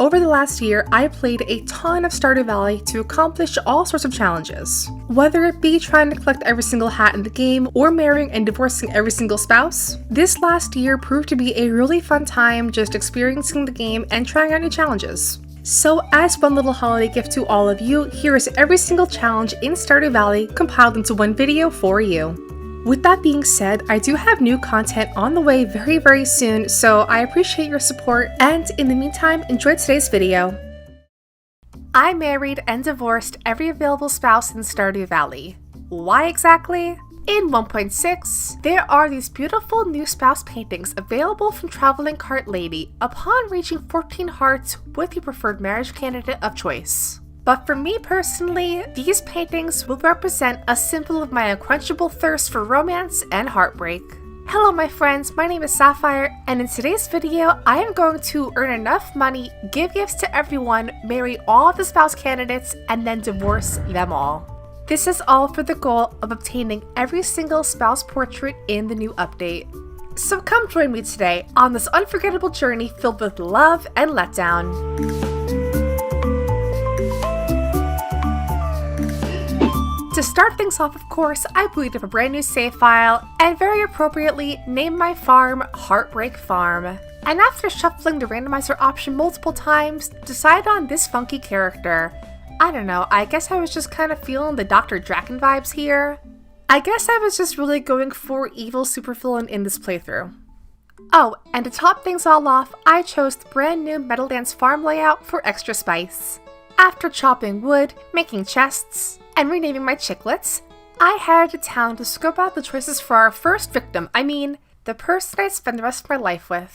Over the last year, I played a ton of Stardew Valley to accomplish all sorts of challenges. Whether it be trying to collect every single hat in the game or marrying and divorcing every single spouse, this last year proved to be a really fun time just experiencing the game and trying out new challenges. So as one little holiday gift to all of you, here is every single challenge in Stardew Valley compiled into one video for you. With that being said, I do have new content on the way very soon, so I appreciate your support, and in the meantime, enjoy today's video. I married and divorced every available spouse in Stardew Valley. Why exactly? In 1.6, there are these beautiful new spouse paintings available from Traveling Cart Lady upon reaching 14 hearts with your preferred marriage candidate of choice. But for me personally, these paintings will represent a symbol of my unquenchable thirst for romance and heartbreak. Hello my friends, my name is Sapphire, and in today's video, I am going to earn enough money, give gifts to everyone, marry all of the spouse candidates, and then divorce them all. This is all for the goal of obtaining every single spouse portrait in the new update. So come join me today on this unforgettable journey filled with love and letdown. To start things off, of course, I booted up a brand new save file and very appropriately named my farm Heartbreak Farm. And after shuffling the randomizer option multiple times, decided on this funky character. I don't know, I guess I was just kind of feeling the Dr. Draken vibes here. I guess I was just really going for evil supervillain in this playthrough. Oh, and to top things all off, I chose the brand new Meadowlands farm layout for extra spice. After chopping wood, making chests, and renaming my chicklets, I headed to town to scope out the choices for our first victim, the person I'd spend the rest of my life with.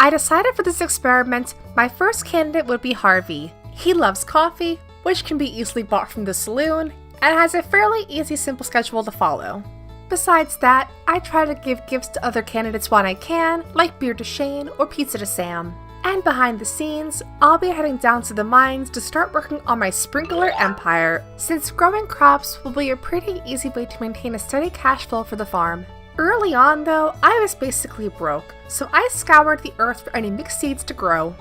I decided for this experiment, my first candidate would be Harvey. He loves coffee, which can be easily bought from the saloon, and has a fairly easy simple schedule to follow. Besides that, I try to give gifts to other candidates when I can, like beer to Shane or pizza to Sam. And behind the scenes, I'll be heading down to the mines to start working on my sprinkler empire, since growing crops will be a pretty easy way to maintain a steady cash flow for the farm. Early on though, I was basically broke, so I scoured the earth for any mixed seeds to grow.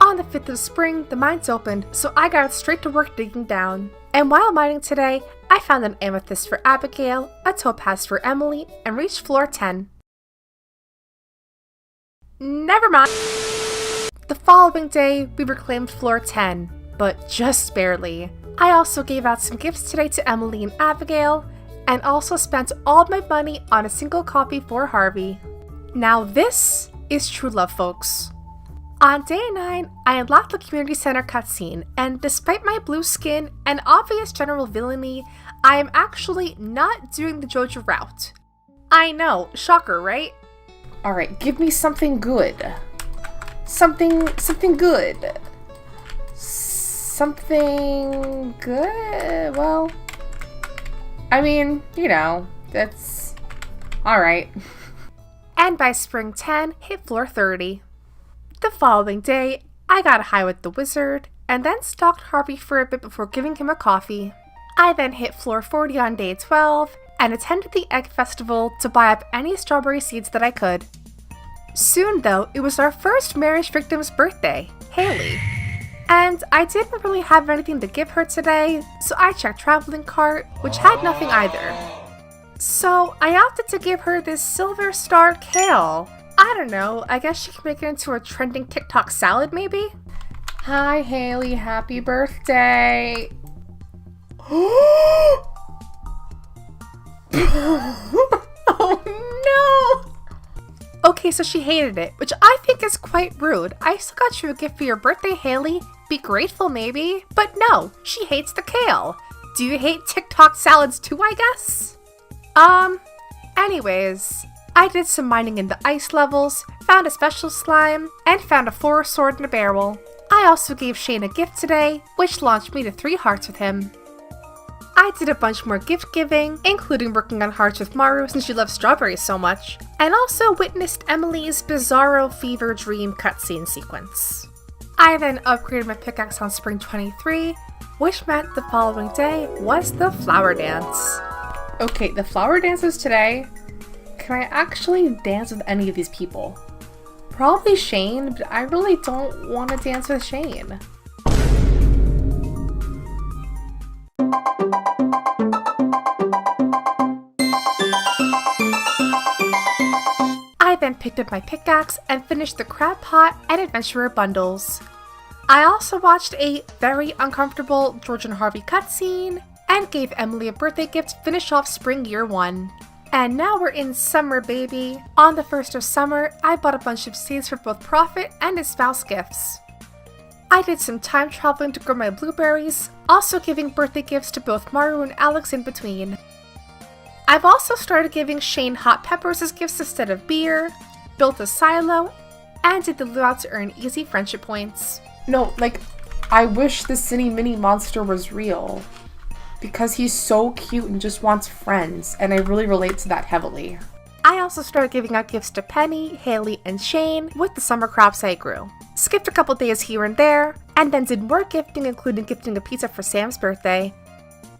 On the 5th of spring, the mines opened, so I got straight to work digging down. And while mining today, I found an amethyst for Abigail, a topaz for Emily, and reached floor 10. Never mind! The following day, we reclaimed floor 10, but just barely. I also gave out some gifts today to Emily and Abigail, and also spent all of my money on a single copy for Harvey. Now this is true love, folks. On day 9, I unlocked the community center cutscene, and despite my blue skin and obvious general villainy, I am actually not doing the JoJo route. I know, shocker, right? Alright, give me something good. Something good. Something good? Well, I mean, you know, that's alright. And by spring 10, hit floor 30. The following day, I got high with the wizard, and then stalked Harvey for a bit before giving him a coffee. I then hit floor 40 on day 12, and attended the egg festival to buy up any strawberry seeds that I could. Soon though, it was our first marriage victim's birthday, Haley. And I didn't really have anything to give her today, so I checked Traveling Cart, which had nothing either. So I opted to give her this silver star kale. I don't know, I guess she can make it into a trending TikTok salad maybe? Hi Haley, happy birthday! Oh no! Okay, so she hated it, which I think is quite rude. I still got you a gift for your birthday, Haley. Be grateful, maybe. But no, she hates the kale. Do you hate TikTok salads too, I guess? Anyways, I did some mining in the ice levels, found a special slime, and found a forest sword in a barrel. I also gave Shane a gift today, which launched me to 3 hearts with him. I did a bunch more gift giving, including working on hearts with Maru since she loves strawberries so much, and also witnessed Emily's Bizarro Fever Dream cutscene sequence. I then upgraded my pickaxe on spring 23, which meant the following day was the flower dance. Okay, the flower dance is today. Can I actually dance with any of these people? Probably Shane, but I really don't want to dance with Shane. I then picked up my pickaxe and finished the crab pot and adventurer bundles. I also watched a very uncomfortable George and Harvey cutscene and gave Emily a birthday gift to finish off spring year 1. And now we're in summer, baby. On the 1st of summer, I bought a bunch of seeds for both Prophet and his spouse gifts. I did some time traveling to grow my blueberries, also giving birthday gifts to both Maru and Alex in between. I've also started giving Shane hot peppers as gifts instead of beer, built a silo, and did the luau to earn easy friendship points. No, like, I wish the Cine Mini monster was real. Because he's so cute and just wants friends, and I really relate to that heavily. I also started giving out gifts to Penny, Haley, and Shane with the summer crops I grew. Skipped a couple days here and there, and then did more gifting, including gifting a pizza for Sam's birthday.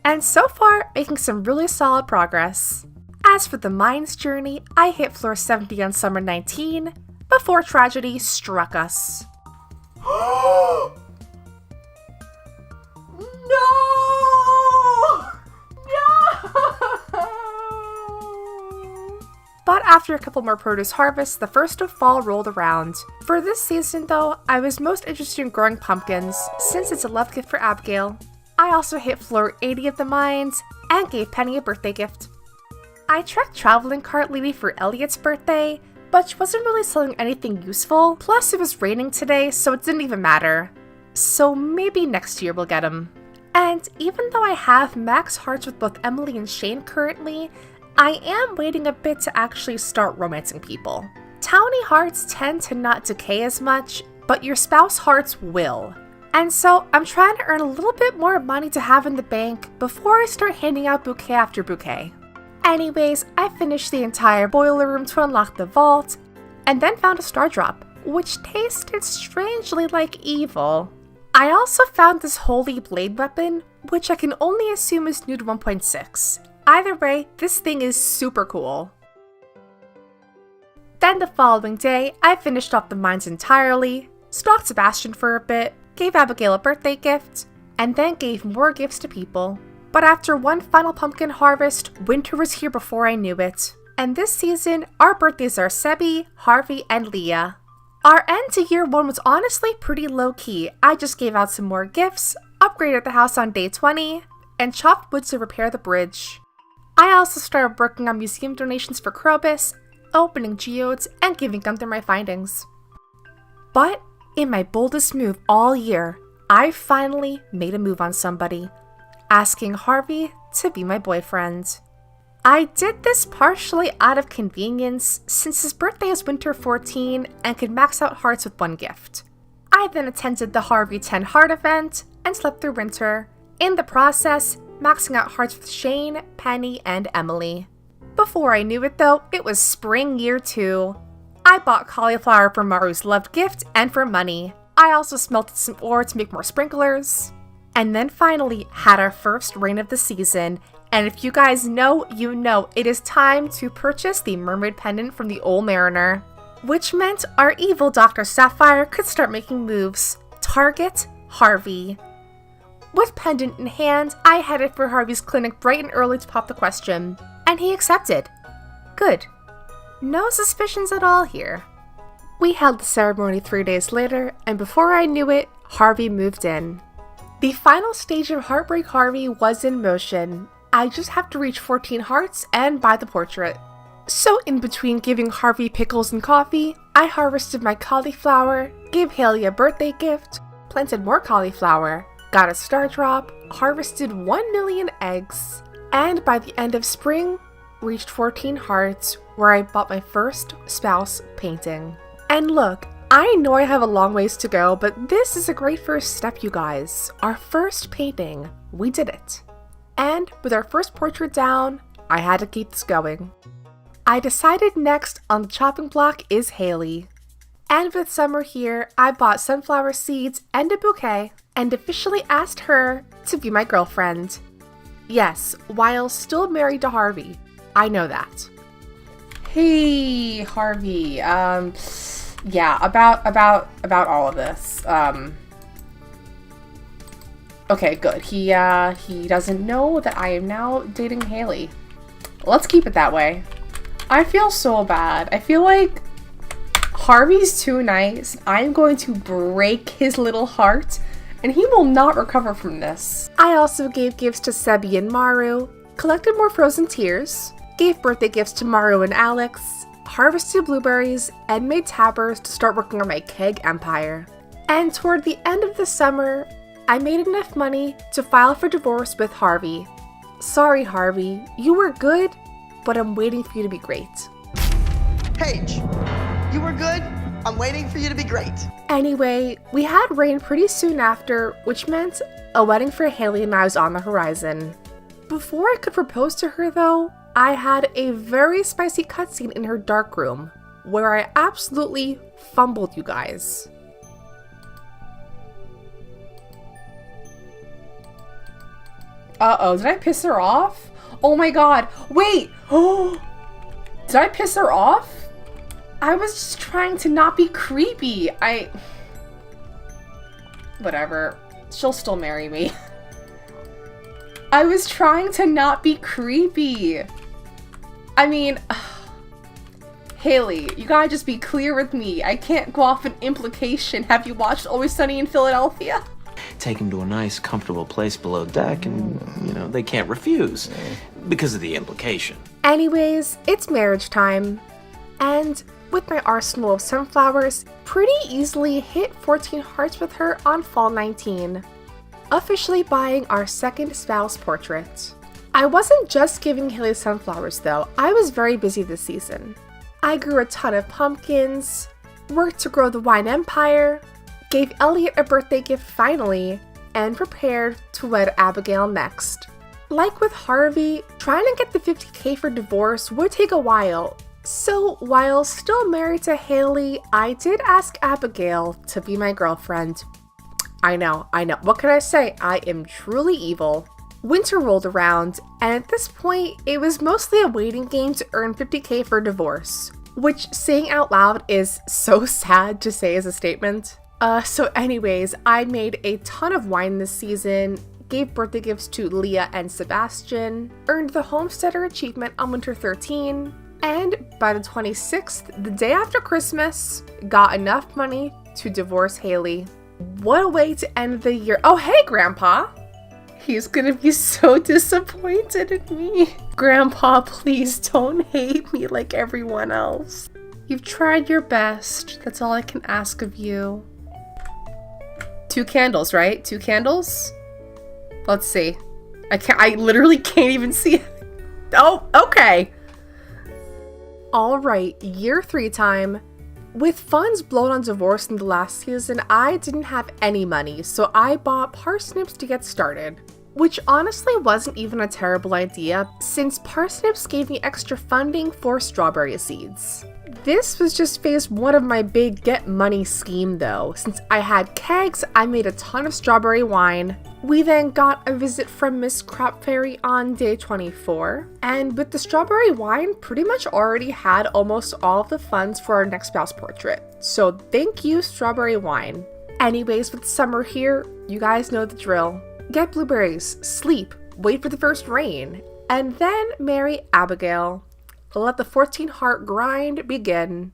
And so far, making some really solid progress. As for the mines journey, I hit floor 70 on summer 19, before tragedy struck us. No! But after a couple more produce harvests, the 1st of fall rolled around. For this season though, I was most interested in growing pumpkins, since it's a love gift for Abigail. I also hit floor 80 of the mines, and gave Penny a birthday gift. I tracked Traveling Cart Lady for Elliot's birthday, but she wasn't really selling anything useful, plus it was raining today, so it didn't even matter. So maybe next year we'll get him. And even though I have max hearts with both Emily and Shane currently, I am waiting a bit to actually start romancing people. Townie hearts tend to not decay as much, but your spouse hearts will. And so I'm trying to earn a little bit more money to have in the bank before I start handing out bouquet after bouquet. Anyways, I finished the entire boiler room to unlock the vault, and then found a star drop, which tasted strangely like evil. I also found this holy blade weapon, which I can only assume is new to 1.6. Either way, this thing is super cool. Then the following day, I finished off the mines entirely, stalked Sebastian for a bit, gave Abigail a birthday gift, and then gave more gifts to people. But after one final pumpkin harvest, winter was here before I knew it. And this season, our birthdays are Sebi, Harvey, and Leah. Our end to year 1 was honestly pretty low-key. I just gave out some more gifts, upgraded the house on day 20, and chopped wood to repair the bridge. I also started working on museum donations for Krobus, opening geodes, and giving Gunther my findings. But in my boldest move all year, I finally made a move on somebody, asking Harvey to be my boyfriend. I did this partially out of convenience, since his birthday is winter 14 and could max out hearts with one gift. I then attended the Harvey 10 heart event and slept through winter, in the process maxing out hearts with Shane, Penny, and Emily. Before I knew it though, it was spring year 2. I bought cauliflower for Maru's loved gift and for money. I also smelted some ore to make more sprinklers. And then finally had our first rain of the season, and if you guys know, you know, it is time to purchase the mermaid pendant from the Old Mariner. Which meant our evil Dr. Sapphire could start making moves. Target Harvey. With pendant in hand, I headed for Harvey's clinic bright and early to pop the question, and he accepted. Good. No suspicions at all here. We held the ceremony 3 days later, and before I knew it, Harvey moved in. The final stage of Heartbreak Harvey was in motion. I just have to reach 14 hearts and buy the portrait. So in between giving Harvey pickles and coffee, I harvested my cauliflower, gave Haley a birthday gift, planted more cauliflower, got a star drop, harvested 1 million eggs, and by the end of spring, reached 14 hearts where I bought my first spouse painting. And look, I know I have a long ways to go, but this is a great first step, you guys. Our first painting, we did it. And with our first portrait down, I had to keep this going. I decided next on the chopping block is Haley. And with summer here, I bought sunflower seeds and a bouquet, and officially asked her to be my girlfriend. Yes, while still married to Harvey. I know that. Hey, Harvey, Yeah, about all of this. Okay, good. He doesn't know that I am now dating Haley. Let's keep it that way. I feel so bad. I feel like Harvey's too nice. I'm going to break his little heart, and he will not recover from this. I also gave gifts to Sebi and Maru, collected more frozen tears, gave birthday gifts to Maru and Alex, harvested blueberries, and made tappers to start working on my keg empire. And toward the end of the summer, I made enough money to file for divorce with Harvey. Sorry, Harvey, you were good, but I'm waiting for you to be great. Paige, you were good. I'm waiting for you to be great. Anyway, we had rain pretty soon after, which meant a wedding for Haley and I was on the horizon. Before I could propose to her, though, I had a very spicy cutscene in her dark room, where I absolutely fumbled, you guys. Uh-oh, did I piss her off? Oh my god, wait! Oh, did I piss her off? I was just trying to not be creepy. Whatever. She'll still marry me. I was trying to not be creepy. I mean, Haley, you gotta just be clear with me. I can't go off an implication. Have you watched Always Sunny in Philadelphia? Take him to a nice, comfortable place below deck and, they can't refuse because of the implication. Anyways, it's marriage time. And with my arsenal of sunflowers, pretty easily hit 14 hearts with her on fall 19. Officially buying our second spouse portrait. I wasn't just giving Haley sunflowers though, I was very busy this season. I grew a ton of pumpkins, worked to grow the wine empire, gave Elliot a birthday gift finally, and prepared to wed Abigail next. Like with Harvey, trying to get the 50K for divorce would take a while, so while still married to Haley, I did ask Abigail to be my girlfriend. I know, what can I say? I am truly evil. Winter rolled around, and at this point, it was mostly a waiting game to earn 50K for divorce, which saying out loud is so sad to say as a statement. So anyways, I made a ton of wine this season, gave birthday gifts to Leah and Sebastian, earned the Homesteader Achievement on Winter 13, and by the 26th, the day after Christmas, got enough money to divorce Haley. What a way to end the year. Oh, hey, Grandpa! He's gonna be so disappointed in me. Grandpa, please don't hate me like everyone else. You've tried your best. That's all I can ask of you. 2 candles, right? 2 candles? Let's see. I literally can't even see it. Oh, okay. All right, year 3 time. With funds blown on divorce in the last season, I didn't have any money, so I bought parsnips to get started. Which honestly wasn't even a terrible idea, since parsnips gave me extra funding for strawberry seeds. This was just phase 1 of my big get money scheme though. Since I had kegs, I made a ton of strawberry wine. We then got a visit from Miss Crop Fairy on day 24, and with the strawberry wine, pretty much already had almost all of the funds for our next spouse portrait. So thank you, strawberry wine. Anyways, with summer here, you guys know the drill. Get blueberries, sleep, wait for the first rain, and then marry Abigail. Let the 14 heart grind begin.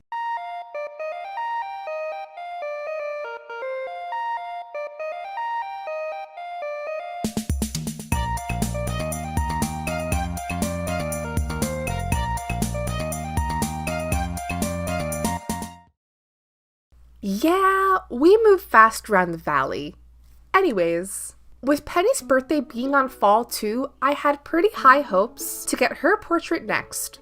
Yeah, we move fast around the valley. Anyways, with Penny's birthday being on fall too, I had pretty high hopes to get her portrait next.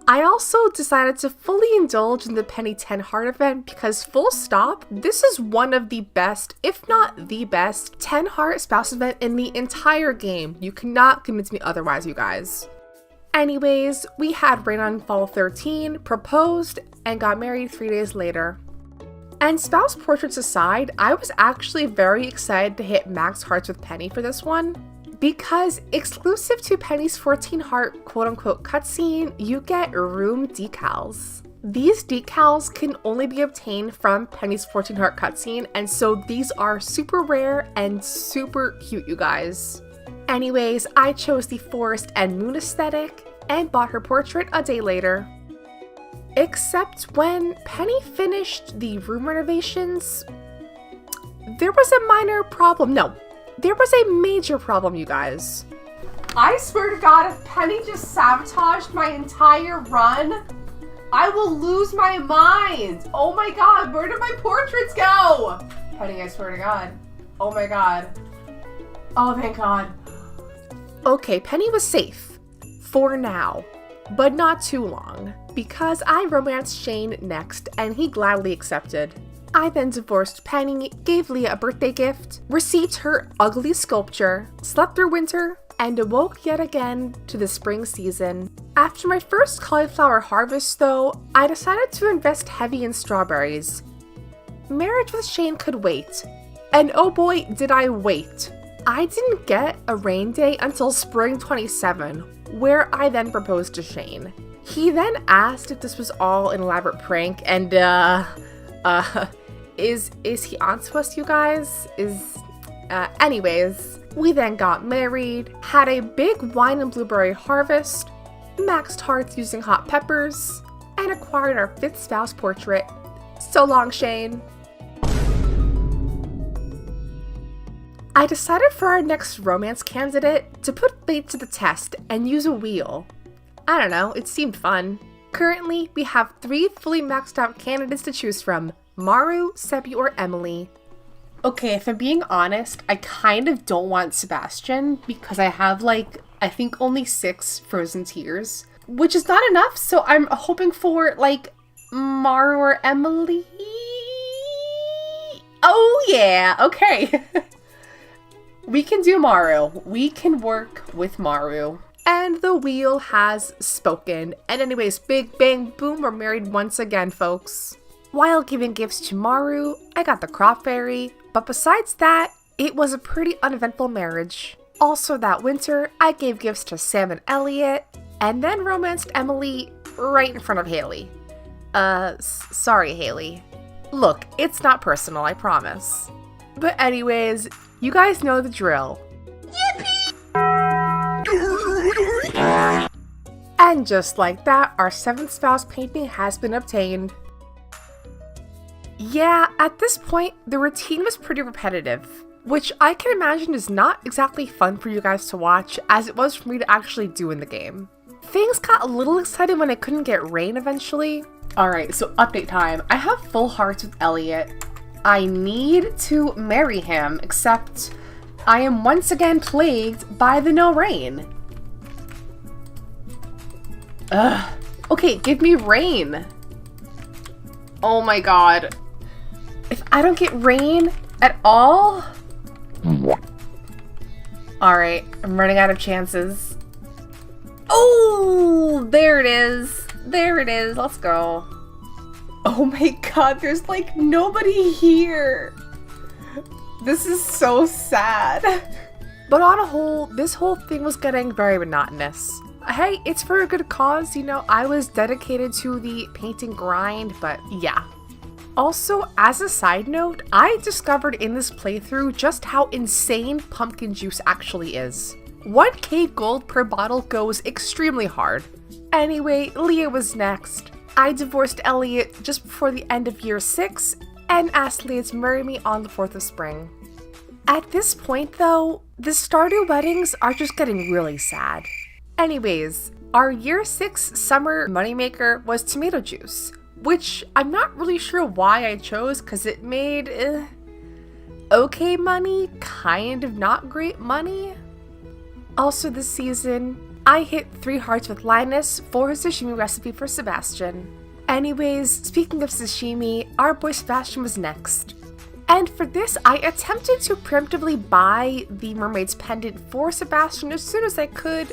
I also decided to fully indulge in the Penny 10 heart event because full stop, this is one of the best, if not the best, 10 heart spouse event in the entire game. You cannot convince me otherwise, you guys. Anyways, we had rain on fall 13, proposed, and got married 3 days later. And spouse portraits aside, I was actually very excited to hit max hearts with Penny for this one, because exclusive to Penny's 14 heart quote-unquote cutscene, you get room decals. These decals can only be obtained from Penny's 14 Heart cutscene, and so these are super rare and super cute, you guys. Anyways, I chose the forest and moon aesthetic and bought her portrait a day later. Except when Penny finished the room renovations, there was a minor problem. No, there was a major problem, you guys. I swear to God, if Penny just sabotaged my entire run, I will lose my mind. Oh my God, where did my portraits go? Penny, I swear to God. Oh my God. Oh, thank God. Okay, Penny was safe. For now. But not too long. Because I romanced Shane next, and he gladly accepted. I then divorced Penny, gave Leah a birthday gift, received her ugly sculpture, slept through winter, and awoke yet again to the spring season. After my first cauliflower harvest, though, I decided to invest heavy in strawberries. Marriage with Shane could wait. And oh boy, did I wait. I didn't get a rain day until spring 27, where I then proposed to Shane. He then asked if this was all an elaborate prank, and is he onto us, you guys? Anyways, we then got married, had a big wine and blueberry harvest, maxed hearts using hot peppers, and acquired our 5th spouse portrait. So long, Shane. I decided for our next romance candidate to put fate to the test and use a wheel. I don't know, it seemed fun. Currently, we have 3 fully maxed out candidates to choose from: Maru, Seppi, or Emily. Okay, if I'm being honest, I kind of don't want Sebastian because I have I think only 6 frozen tears, which is not enough, so I'm hoping for Maru or Emily. Oh yeah, okay. We can do Maru. We can work with Maru. And the wheel has spoken. And anyways, big bang boom, we're married once again, folks. While giving gifts to Maru, I got the crop fairy, but besides that, it was a pretty uneventful marriage. Also that winter, I gave gifts to Sam and Elliot, and then romanced Emily right in front of Haley. Sorry, Haley. Look, it's not personal, I promise. But anyways, you guys know the drill. And just like that, our 7th spouse painting has been obtained. Yeah, at this point, the routine was pretty repetitive, which I can imagine is not exactly fun for you guys to watch, as it was for me to actually do in the game. Things got a little exciting when I couldn't get rain eventually. Alright, so update time. I have full hearts with Elliot. I need to marry him, except I am once again plagued by the no rain. Ugh. Okay, give me rain. Oh my God. If I don't get rain at all? Alright, I'm running out of chances. Oh, there it is. There it is. Let's go. Oh my God, there's nobody here. This is so sad. But on a whole, this whole thing was getting very monotonous. Hey, it's for a good cause, I was dedicated to the painting grind, but yeah. Also, as a side note, I discovered in this playthrough just how insane pumpkin juice actually is. 1k gold per bottle goes extremely hard. Anyway, Leah was next. I divorced Elliot just before the end of year 6 and asked Leah to marry me on the 4th of spring. At this point though, the Stardew weddings are just getting really sad. Anyways, our year 6 summer moneymaker was tomato juice, which I'm not really sure why I chose because it made okay money, kind of not great money. Also this season, I hit 3 hearts with Linus for his sashimi recipe for Sebastian. Anyways, speaking of sashimi, our boy Sebastian was next. And for this, I attempted to preemptively buy the mermaid's pendant for Sebastian as soon as I could,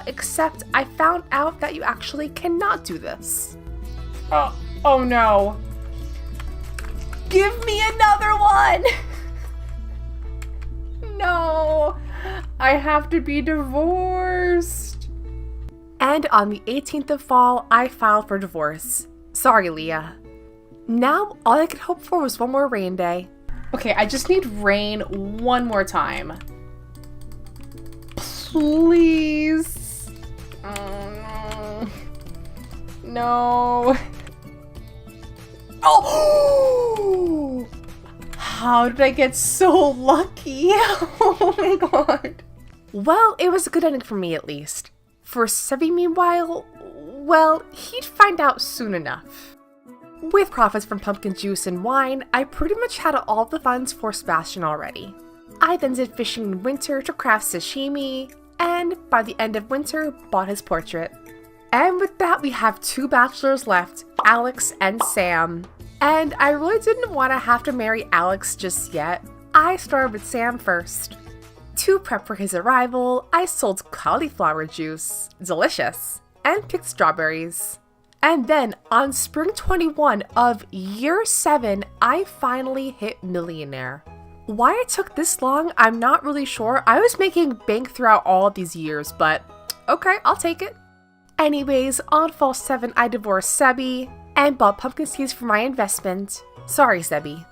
except I found out that you actually cannot do this. Oh no. Give me another one! No, I have to be divorced. And on the 18th of fall, I filed for divorce. Sorry, Leah. Now, all I could hope for was one more rain day. Okay, I just need rain one more time. Please. Oh, no. No. Oh! How did I get so lucky? Oh my god. Well, it was a good ending for me at least. For Sebby, meanwhile, well, he'd find out soon enough. With profits from pumpkin juice and wine, I pretty much had all the funds for Sebastian already. I then did fishing in winter to craft sashimi, and by the end of winter, bought his portrait. And with that, we have 2 bachelors left, Alex and Sam. And I really didn't want to have to marry Alex just yet. I started with Sam first. To prep for his arrival, I sold cauliflower juice, delicious, and picked strawberries. And then on spring 21 of year 7, I finally hit millionaire. Why it took this long, I'm not really sure. I was making bank throughout all of these years, but okay, I'll take it. Anyways, on fall 7, I divorced Sebby and bought pumpkin seeds for my investment. Sorry, Sebby.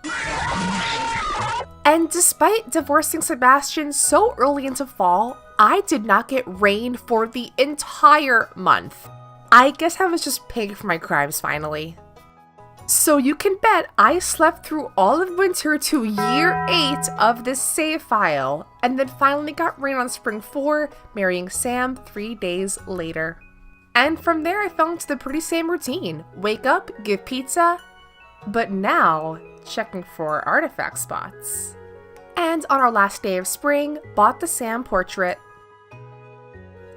And despite divorcing Sebastian so early into fall, I did not get rain for the entire month. I guess I was just paying for my crimes finally. So you can bet I slept through all of winter to year 8 of this save file, and then finally got rain on spring 4, marrying Sam 3 days later. And from there I fell into the pretty same routine. Wake up, give pizza, but now checking for artifact spots. And on our last day of spring, bought the Sam portrait.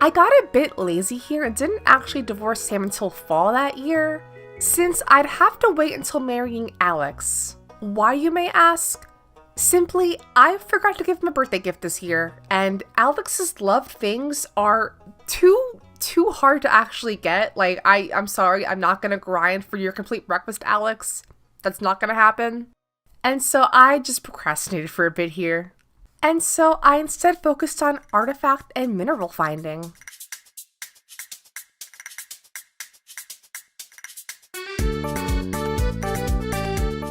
I got a bit lazy here and didn't actually divorce Sam until fall that year, since I'd have to wait until marrying Alex. Why, you may ask? Simply, I forgot to give him a birthday gift this year, and Alex's loved things are too hard to actually get. Like, I'm sorry, I'm not gonna grind for your complete breakfast, Alex. That's not gonna happen. And so I just procrastinated for a bit here. And so I instead focused on artifact and mineral finding.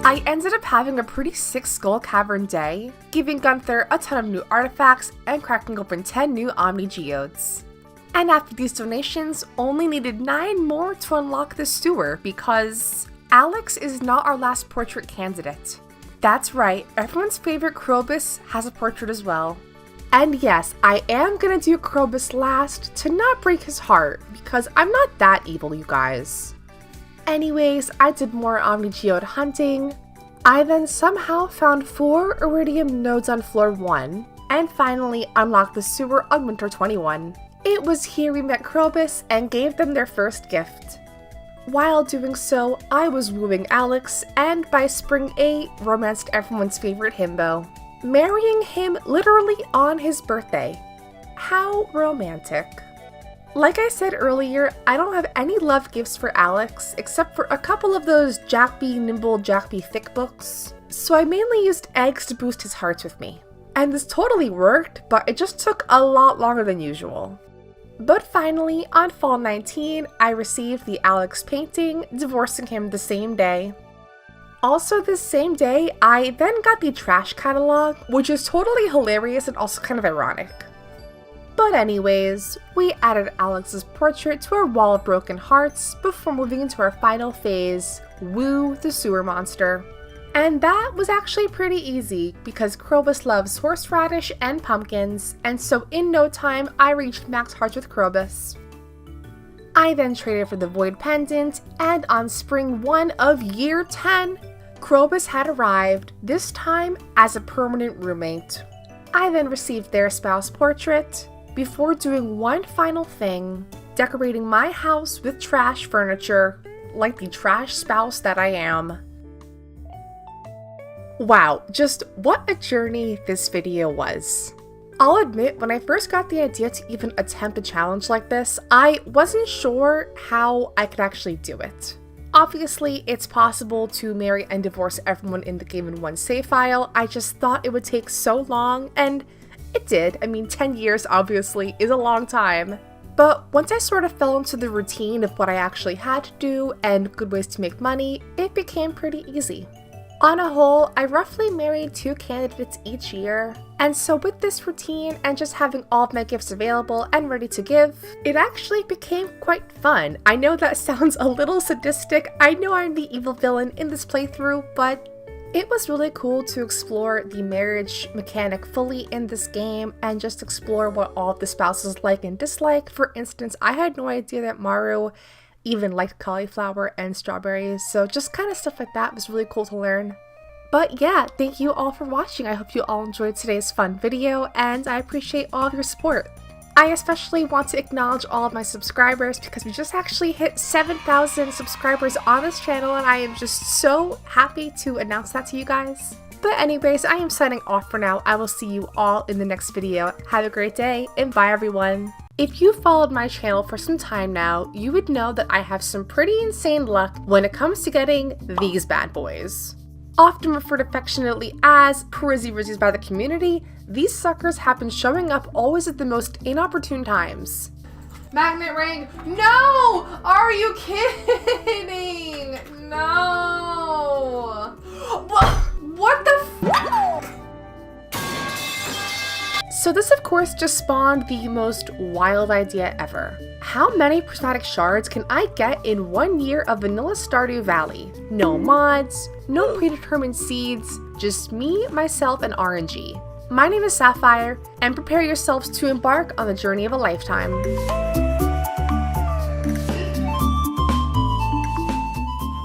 I ended up having a pretty sick Skull Cavern day, giving Gunther a ton of new artifacts and cracking open 10 new Omni Geodes. And after these donations, only needed 9 more to unlock the sewer because Alex is not our last portrait candidate. That's right, everyone's favorite Krobus has a portrait as well. And yes, I am gonna do Krobus last to not break his heart, because I'm not that evil, you guys. Anyways, I did more Omni Geode hunting. I then somehow found 4 Iridium nodes on floor 1, and finally unlocked the sewer on winter 21. It was here we met Krobus and gave them their first gift. While doing so, I was wooing Alex, and by spring 8, romanced everyone's favorite himbo, marrying him literally on his birthday. How romantic. Like I said earlier, I don't have any love gifts for Alex, except for a couple of those Jack B. Nimble, Jack B. Thick books, so I mainly used eggs to boost his hearts with me. And this totally worked, but it just took a lot longer than usual. But finally, on fall 19, I received the Alex painting, divorcing him the same day. Also this same day, I then got the trash catalog, which is totally hilarious and also kind of ironic. But anyways, we added Alex's portrait to our wall of broken hearts before moving into our final phase, woo the sewer monster. And that was actually pretty easy because Krobus loves horseradish and pumpkins, and so in no time I reached max hearts with Krobus. I then traded for the Void Pendant, and on spring 1 of year 10, Krobus had arrived, this time as a permanent roommate. I then received their spouse portrait, before doing one final thing, decorating my house with trash furniture, like the trash spouse that I am. Wow, just what a journey this video was. I'll admit, when I first got the idea to even attempt a challenge like this, I wasn't sure how I could actually do it. Obviously, it's possible to marry and divorce everyone in the game in one save file. I just thought it would take so long, and it did. I mean, 10 years obviously is a long time. But once I sort of fell into the routine of what I actually had to do and good ways to make money, it became pretty easy. On a whole, I roughly married 2 candidates each year, and so with this routine and just having all of my gifts available and ready to give, it actually became quite fun. I know that sounds a little sadistic, I know I'm the evil villain in this playthrough, but it was really cool to explore the marriage mechanic fully in this game and just explore what all of the spouses like and dislike. For instance, I had no idea that Maru even liked cauliflower and strawberries, so just kind of stuff like that was really cool to learn. But yeah, thank you all for watching. I hope you all enjoyed today's fun video, and I appreciate all of your support. I especially want to acknowledge all of my subscribers because we just actually hit 7,000 subscribers on this channel, and I am just so happy to announce that to you guys. But anyways, I am signing off for now. I will see you all in the next video. Have a great day, and bye everyone. If you followed my channel for some time now, you would know that I have some pretty insane luck when it comes to getting these bad boys. Often referred affectionately as Prizzy Rizzies by the community, these suckers have been showing up always at the most inopportune times. Magnet ring! No! Are you kidding? No! What the f- So this of course just spawned the most wild idea ever. How many prismatic shards can I get in 1 year of vanilla Stardew Valley? No mods, no predetermined seeds, just me, myself, and RNG. My name is Sapphire, and prepare yourselves to embark on the journey of a lifetime.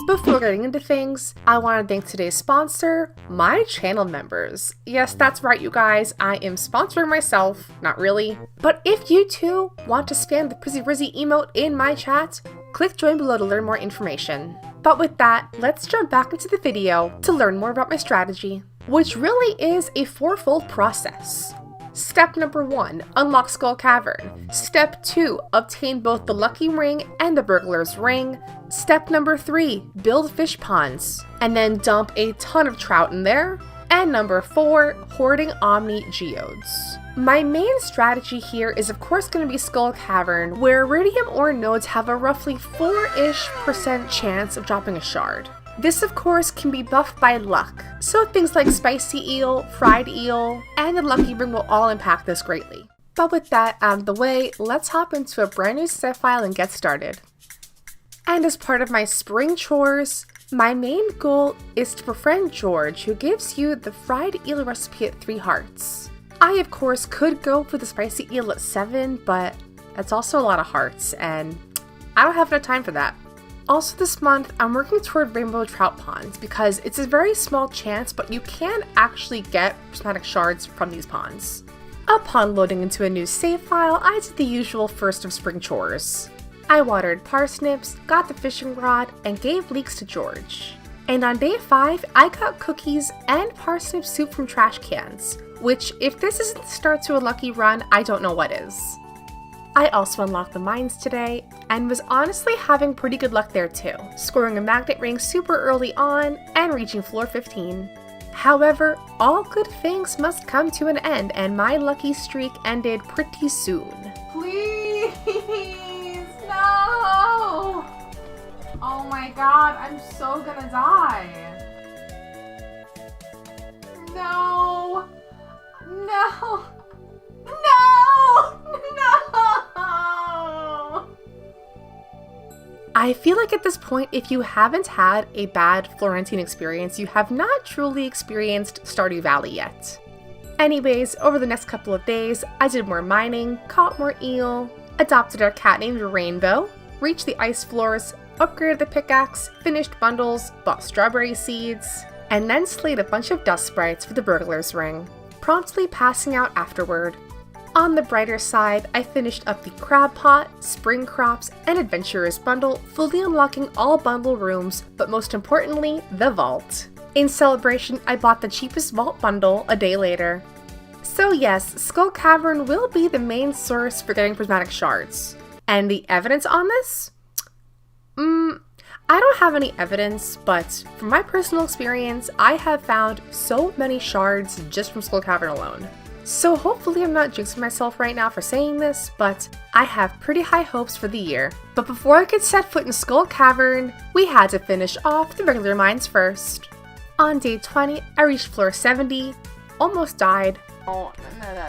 Before getting into things, I want to thank today's sponsor, my channel members. Yes, that's right, you guys, I am sponsoring myself, not really. But if you too want to spam the Prizzy Rizzy emote in my chat, click join below to learn more information. But with that, let's jump back into the video to learn more about my strategy, which really is a fourfold process. Step number 1, unlock Skull Cavern. Step 2, obtain both the Lucky Ring and the Burglar's Ring. Step number 3, build fish ponds, and then dump a ton of trout in there. And number 4, hoarding Omni Geodes. My main strategy here is of course going to be Skull Cavern, where Iridium ore nodes have a roughly 4-ish% chance of dropping a shard. This of course can be buffed by luck, so things like spicy eel, fried eel, and the lucky ring will all impact this greatly. But with that out of the way, let's hop into a brand new save file and get started. And as part of my spring chores, my main goal is to befriend George, who gives you the fried eel recipe at 3 hearts. I of course could go for the spicy eel at 7, but that's also a lot of hearts, and I don't have enough time for that. Also this month, I'm working toward rainbow trout ponds because it's a very small chance, but you can actually get prismatic shards from these ponds. Upon loading into a new save file, I did the usual first of spring chores. I watered parsnips, got the fishing rod, and gave leeks to George. And on day 5, I got cookies and parsnip soup from trash cans, which if this isn't the start to a lucky run, I don't know what is. I also unlocked the mines today, and was honestly having pretty good luck there too, scoring a magnet ring super early on and reaching floor 15. However, all good things must come to an end, and my lucky streak ended pretty soon. Please, no! Oh my god, I'm so gonna die. No! No! No! No! I feel like at this point, if you haven't had a bad Florentine experience, you have not truly experienced Stardew Valley yet. Anyways, over the next couple of days, I did more mining, caught more eel, adopted our cat named Rainbow, reached the ice floors, upgraded the pickaxe, finished bundles, bought strawberry seeds, and then slayed a bunch of dust sprites for the burglar's ring, promptly passing out afterward. On the brighter side, I finished up the crab pot, spring crops, and adventurers bundle, fully unlocking all bundle rooms, but most importantly, the vault. In celebration, I bought the cheapest vault bundle a day later. So yes, Skull Cavern will be the main source for getting prismatic shards. And the evidence on this? I don't have any evidence, but from my personal experience, I have found so many shards just from Skull Cavern alone. So hopefully I'm not jinxing myself right now for saying this, but I have pretty high hopes for the year. But before I could set foot in Skull Cavern, we had to finish off the regular mines first. On day 20, I reached floor 70, almost died. Oh,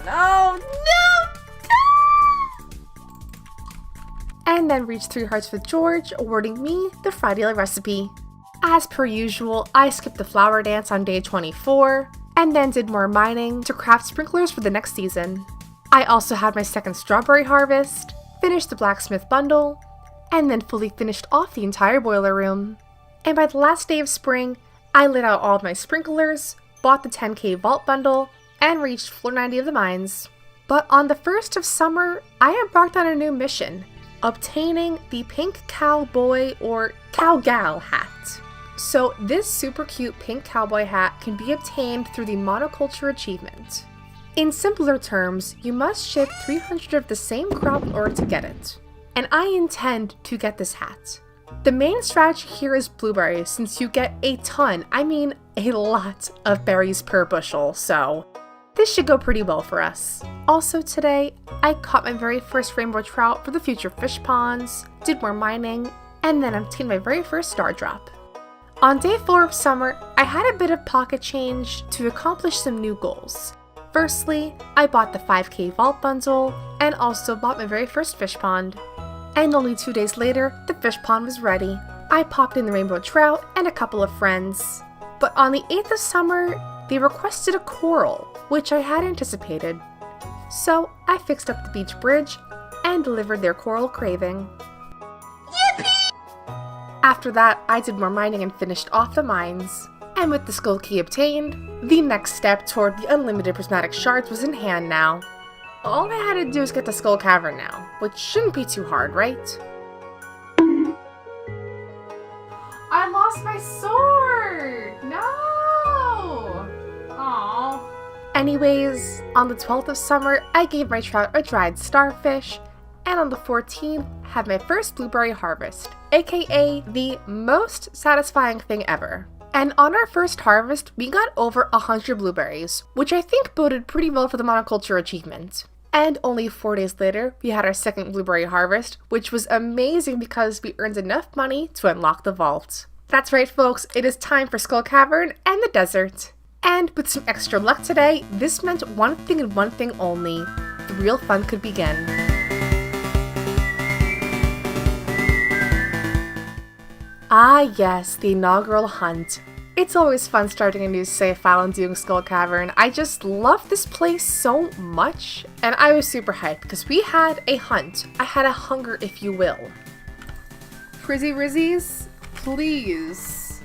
no! And then reached 3 hearts with George, awarding me the Friday recipe. As per usual, I skipped the flower dance on day 24, and then did more mining to craft sprinklers for the next season. I also had my second strawberry harvest, finished the blacksmith bundle, and then fully finished off the entire boiler room. And by the last day of spring, I lit out all of my sprinklers, bought the 10k vault bundle, and reached floor 90 of the mines. But on the 1st of summer, I embarked on a new mission, obtaining the pink cowboy or cowgal hat. So this super cute pink cowboy hat can be obtained through the monoculture achievement. In simpler terms, you must ship 300 of the same crop in order to get it. And I intend to get this hat. The main strategy here is blueberries, since you get a ton, I mean a lot of berries per bushel, so this should go pretty well for us. Also today, I caught my very first rainbow trout for the future fish ponds, did more mining, and then obtained my very first star drop. On day 4 of summer, I had a bit of pocket change to accomplish some new goals. Firstly, I bought the 5k vault bundle, and also bought my very first fish pond. And only 2 days later, the fish pond was ready. I popped in the rainbow trout and a couple of friends. But on the 8th of summer, they requested a coral, which I had anticipated. So I fixed up the beach bridge and delivered their coral craving. After that, I did more mining and finished off the mines. And with the skull key obtained, the next step toward the unlimited prismatic shards was in hand now. All I had to do is get the Skull Cavern now, which shouldn't be too hard, right? I lost my sword! No! Aww. Anyways, on the 12th of summer, I gave my trout a dried starfish, and on the 14th, had my first blueberry harvest, aka the most satisfying thing ever. And on our first harvest, we got over 100 blueberries, which I think boded pretty well for the monoculture achievement. And only 4 days later, we had our second blueberry harvest, which was amazing because we earned enough money to unlock the vault. That's right, folks, it is time for Skull Cavern and the desert. And with some extra luck today, this meant one thing and one thing only. The real fun could begin. Ah yes, the inaugural hunt. It's always fun starting a new save file and doing Skull Cavern. I just love this place so much, and I was super hyped because we had a hunt. I had a hunger, if you will. Frizzy Rizzies, please.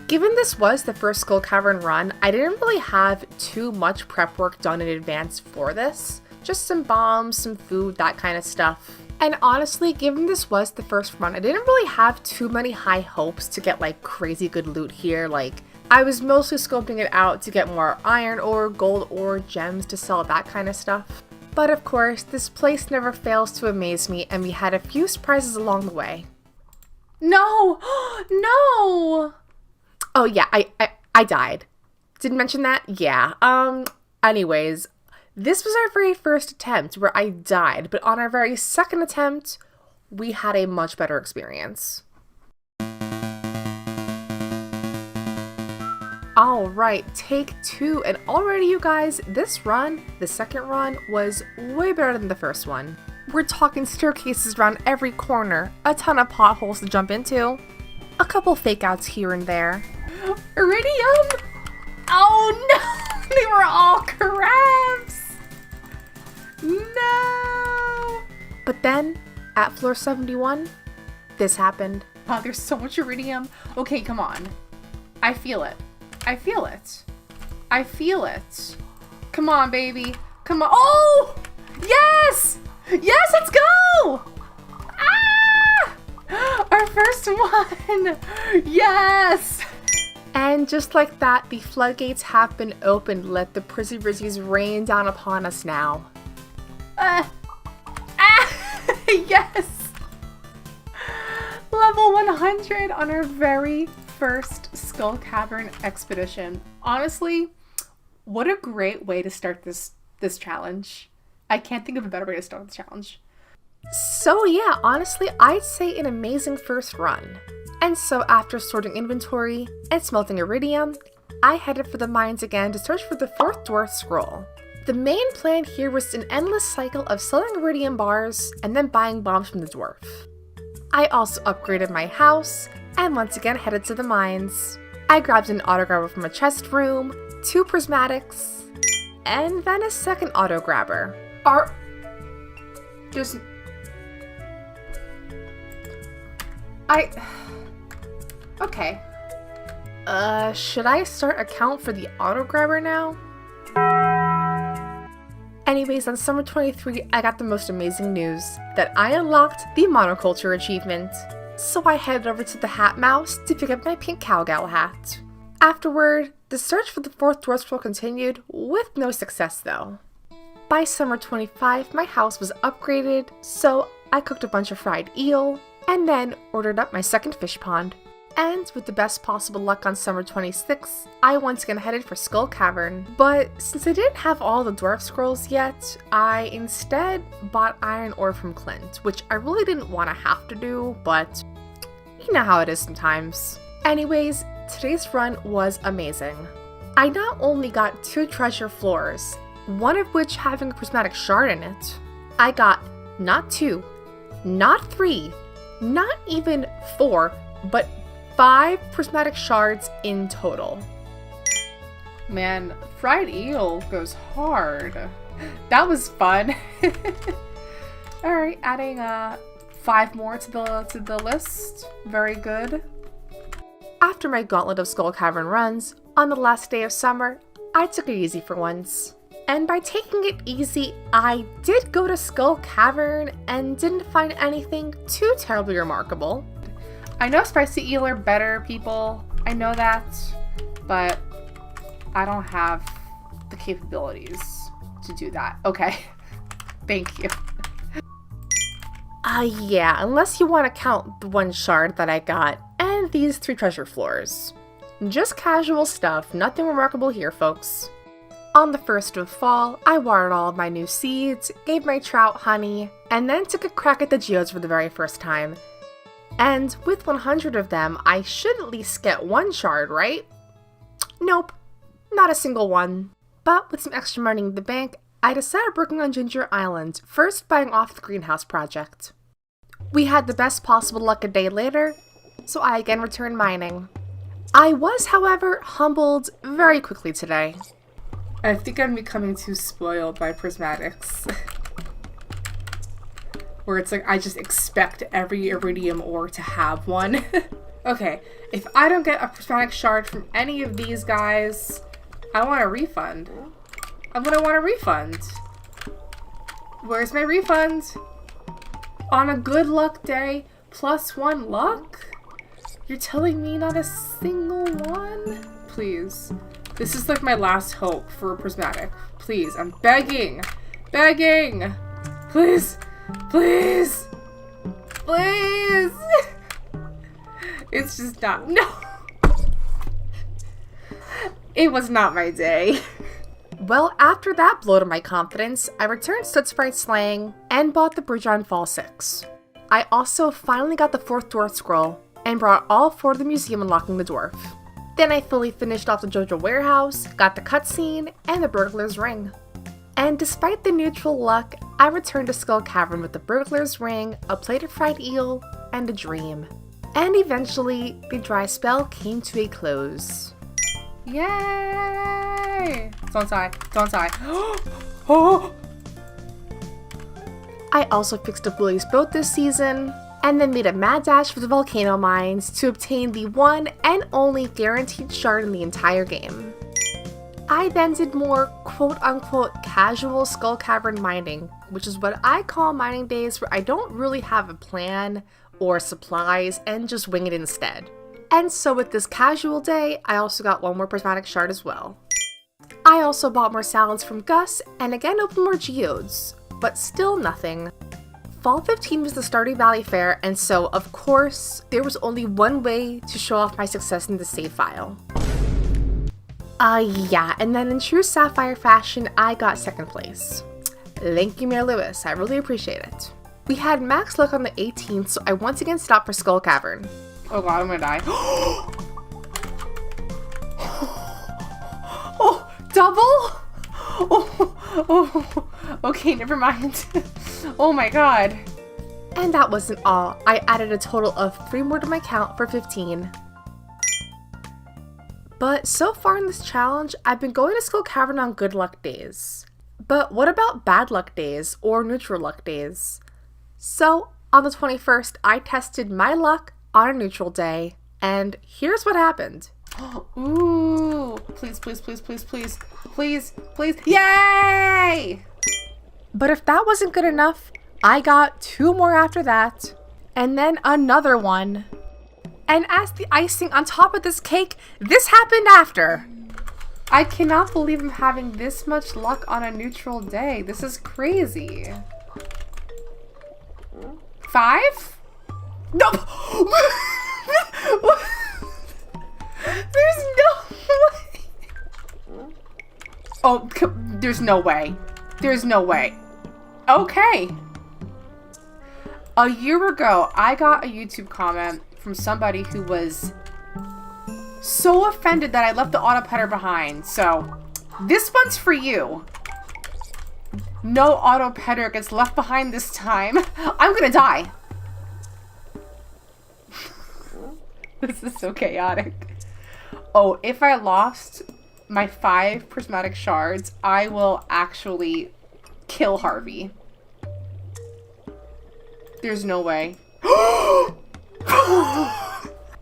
Given this was the first Skull Cavern run, I didn't really have too much prep work done in advance for this. Just some bombs, some food, that kind of stuff. And honestly, given this was the first run, I didn't really have too many high hopes to get like crazy good loot here. Like, I was mostly scoping it out to get more iron ore, gold ore, gems to sell, that kind of stuff. But of course, this place never fails to amaze me, and we had a few surprises along the way. No! No! Oh yeah, I died. Didn't mention that? Yeah. Anyways, this was our very first attempt where I died, but on our very second attempt, we had a much better experience. Alright, take 2, and already you guys, this run, the second run, was way better than the first one. We're talking staircases around every corner, a ton of potholes to jump into, a couple fake outs here and there. Iridium! Oh no! They were all crabs! No! But then, at floor 71, this happened. Oh, there's so much iridium. Okay, come on. I feel it. I feel it. I feel it. Come on, baby. Come on. Oh! Yes! Yes, let's go! Ah! Our first one! Yes! And just like that, the floodgates have been opened. Let the Prizzy Rizzies rain down upon us now. Yes! Level 100 on our very first Skull Cavern expedition. Honestly, what a great way to start this this challenge. I can't think of a better way to start the challenge. So yeah, honestly, I'd say an amazing first run. And so after sorting inventory and smelting iridium, I headed for the mines again to search for the 4th dwarf scroll. The main plan here was an endless cycle of selling iridium bars and then buying bombs from the dwarf. I also upgraded my house and once again headed to the mines. I grabbed an auto grabber from a chest room, 2 prismatics, and then a second auto grabber. Okay. Should I start a count for the auto grabber now? Anyways, on summer 23, I got the most amazing news that I unlocked the monoculture achievement. So I headed over to the Hat Mouse to pick up my pink cowgirl hat. Afterward, the search for the 4th dwarf scroll continued, with no success though. By summer 25, my house was upgraded, so I cooked a bunch of fried eel, and then ordered up my second fish pond. And with the best possible luck on summer 26, I once again headed for Skull Cavern. But since I didn't have all the dwarf scrolls yet, I instead bought iron ore from Clint, which I really didn't want to have to do, but you know how it is sometimes. Anyways, today's run was amazing. I not only got 2 treasure floors, one of which having a prismatic shard in it, I got not 2, not 3, not even 4, but 5 prismatic shards in total. Man, fried eel goes hard. That was fun. Alright, adding 5 more to the list. Very good. After my gauntlet of Skull Cavern runs, on the last day of summer, I took it easy for once. And by taking it easy, I did go to Skull Cavern and didn't find anything too terribly remarkable. I know spicy eel are better, people. I know that, but I don't have the capabilities to do that. Okay, thank you. Yeah, unless you want to count the 1 shard that I got and these 3 treasure floors. Just casual stuff, nothing remarkable here, folks. On the 1st of fall, I watered all of my new seeds, gave my trout honey, and then took a crack at the geodes for the very first time. And with 100 of them, I should at least get 1 shard, right? Nope, not a single one. But with some extra money in the bank, I decided working on Ginger Island, first buying off the greenhouse project. We had the best possible luck a day later, so I again returned mining. I was, however, humbled very quickly today. I think I'm becoming too spoiled by prismatics. Where it's like, I just expect every iridium ore to have one. Okay, if I don't get a prismatic shard from any of these guys, I want a refund. I'm gonna want a refund. Where's my refund? On a good luck day, +1 luck? You're telling me not a single one? Please. This is like my last hope for a prismatic. Please, I'm begging. Begging! Please! Please! Please! It's just not. No! It was not my day. Well, after that blow to my confidence, I returned Soot Sprite Slaying and bought the Bridge on Fall 6. I also finally got the 4th Dwarf Scroll and brought all 4 to the museum unlocking the dwarf. Then I fully finished off the JoJo warehouse, got the cutscene, and the burglar's ring. And despite the neutral luck, I returned to Skull Cavern with the burglar's ring, a plate of fried eel, and a dream. And eventually, the dry spell came to a close. Yay! Don't die. Don't die. Oh! I also fixed up Willie's boat this season, and then made a mad dash for the volcano mines to obtain the one and only guaranteed shard in the entire game. I then did more quote-unquote casual Skull Cavern mining, which is what I call mining days where I don't really have a plan or supplies and just wing it instead. And so with this casual day, I also got 1 more prismatic shard as well. I also bought more salads from Gus and again opened more geodes, but still nothing. Fall 15 was the Stardew Valley fair, and so, of course, there was only one way to show off my success in the save file. Yeah, and then in true Sapphire fashion, I got second place. Thank you, Mayor Lewis. I really appreciate it. We had max luck on the 18th, so I once again stopped for Skull Cavern. Oh god, I'm gonna die. Oh, double? Oh, okay, never mind. Oh my god. And that wasn't all. I added a total of 3 more to my count for 15. But so far in this challenge, I've been going to Skull Cavern on good luck days. But what about bad luck days or neutral luck days? So, on the 21st, I tested my luck on a neutral day, and here's what happened. Ooh, please, please, please, please, please, please, please, yay! But if that wasn't good enough, I got 2 more after that, and then another one. And as the icing on top of this cake, this happened after. I cannot believe I'm having this much luck on a neutral day. This is crazy. 5? Nope. There's no way. Oh, there's no way. There's no way. Okay. A year ago, I got a YouTube comment from somebody who was so offended that I left the auto petter behind. So, this one's for you. No auto petter gets left behind this time. I'm gonna die. This is so chaotic. Oh, if I lost my 5 prismatic shards, I will actually kill Harvey. There's no way.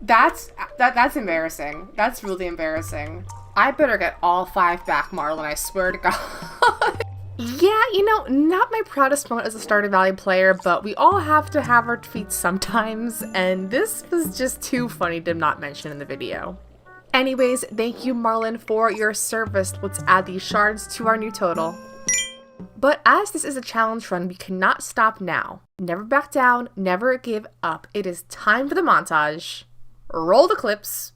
That's embarrassing. That's really embarrassing. I better get all 5 back, Marlon, I swear to God. Yeah, you know, not my proudest moment as a Stardew Valley player, but we all have to have our defeats sometimes, and this was just too funny to not mention in the video. Anyways, thank you, Marlon, for your service. Let's add these shards to our new total. But as this is a challenge run, we cannot stop now. Never back down, never give up. It is time for the montage. Roll the clips.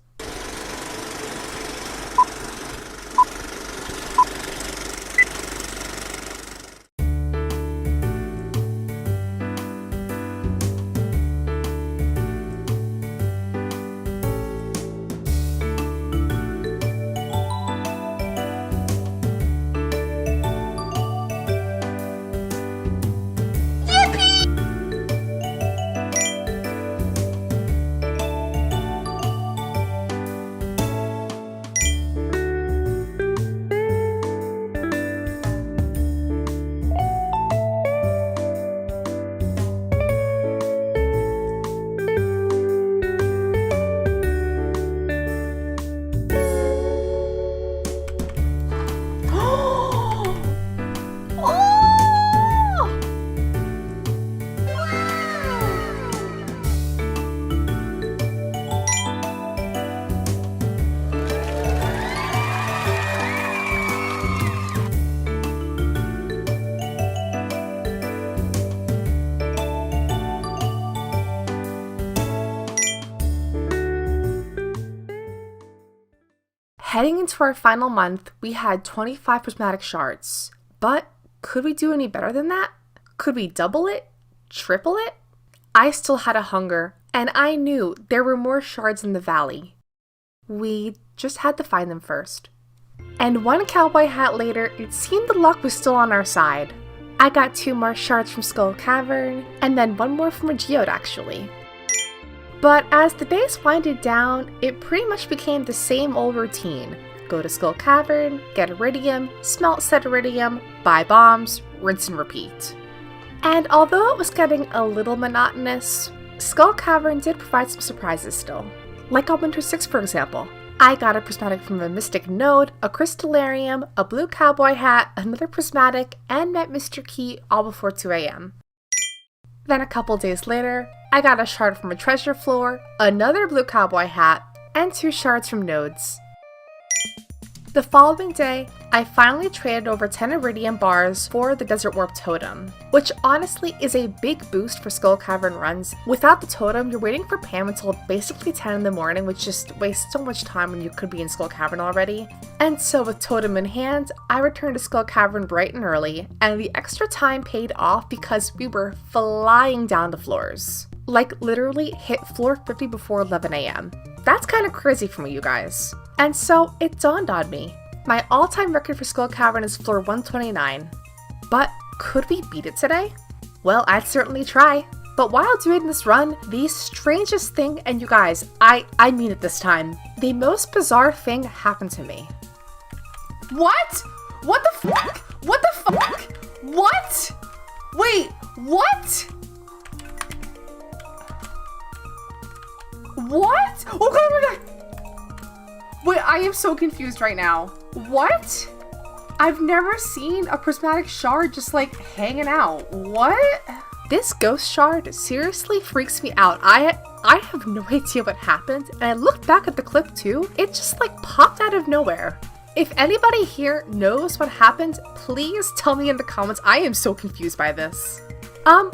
Heading into our final month, we had 25 prismatic shards. But could we do any better than that? Could we double it? Triple it? I still had a hunger, and I knew there were more shards in the valley. We just had to find them first. And 1 cowboy hat later, it seemed the luck was still on our side. I got 2 more shards from Skull Cavern, and then 1 more from a geode actually. But as the days winded down, it pretty much became the same old routine. Go to Skull Cavern, get iridium, smelt said iridium, buy bombs, rinse and repeat. And although it was getting a little monotonous, Skull Cavern did provide some surprises still. Like on Winter 6 for example. I got a prismatic from a mystic node, a crystallarium, a blue cowboy hat, another prismatic, and met Mr. Key all before 2 AM. Then a couple days later, I got a shard from a treasure floor, another blue cowboy hat, and 2 shards from nodes. The following day, I finally traded over 10 Iridium bars for the Desert Warp Totem, which honestly is a big boost for Skull Cavern runs. Without the totem, you're waiting for Pam until basically 10 in the morning, which just wastes so much time when you could be in Skull Cavern already. And so with totem in hand, I returned to Skull Cavern bright and early, and the extra time paid off because we were flying down the floors. Like literally hit floor 50 before 11 a.m. That's kind of crazy for me, you guys. And so it dawned on me. My all-time record for Skull Cavern is floor 129. But could we beat it today? Well, I'd certainly try. But while doing this run, the strangest thing, and you guys, I mean it this time, the most bizarre thing happened to me. What? What the fuck? What the fuck? What? Wait, what? What? Oh god, oh god! Wait, I am so confused right now. What? I've never seen a prismatic shard just like hanging out. What? This ghost shard seriously freaks me out. I have no idea what happened, and I looked back at the clip too. It just like popped out of nowhere. If anybody here knows what happened, please tell me in the comments. I am so confused by this.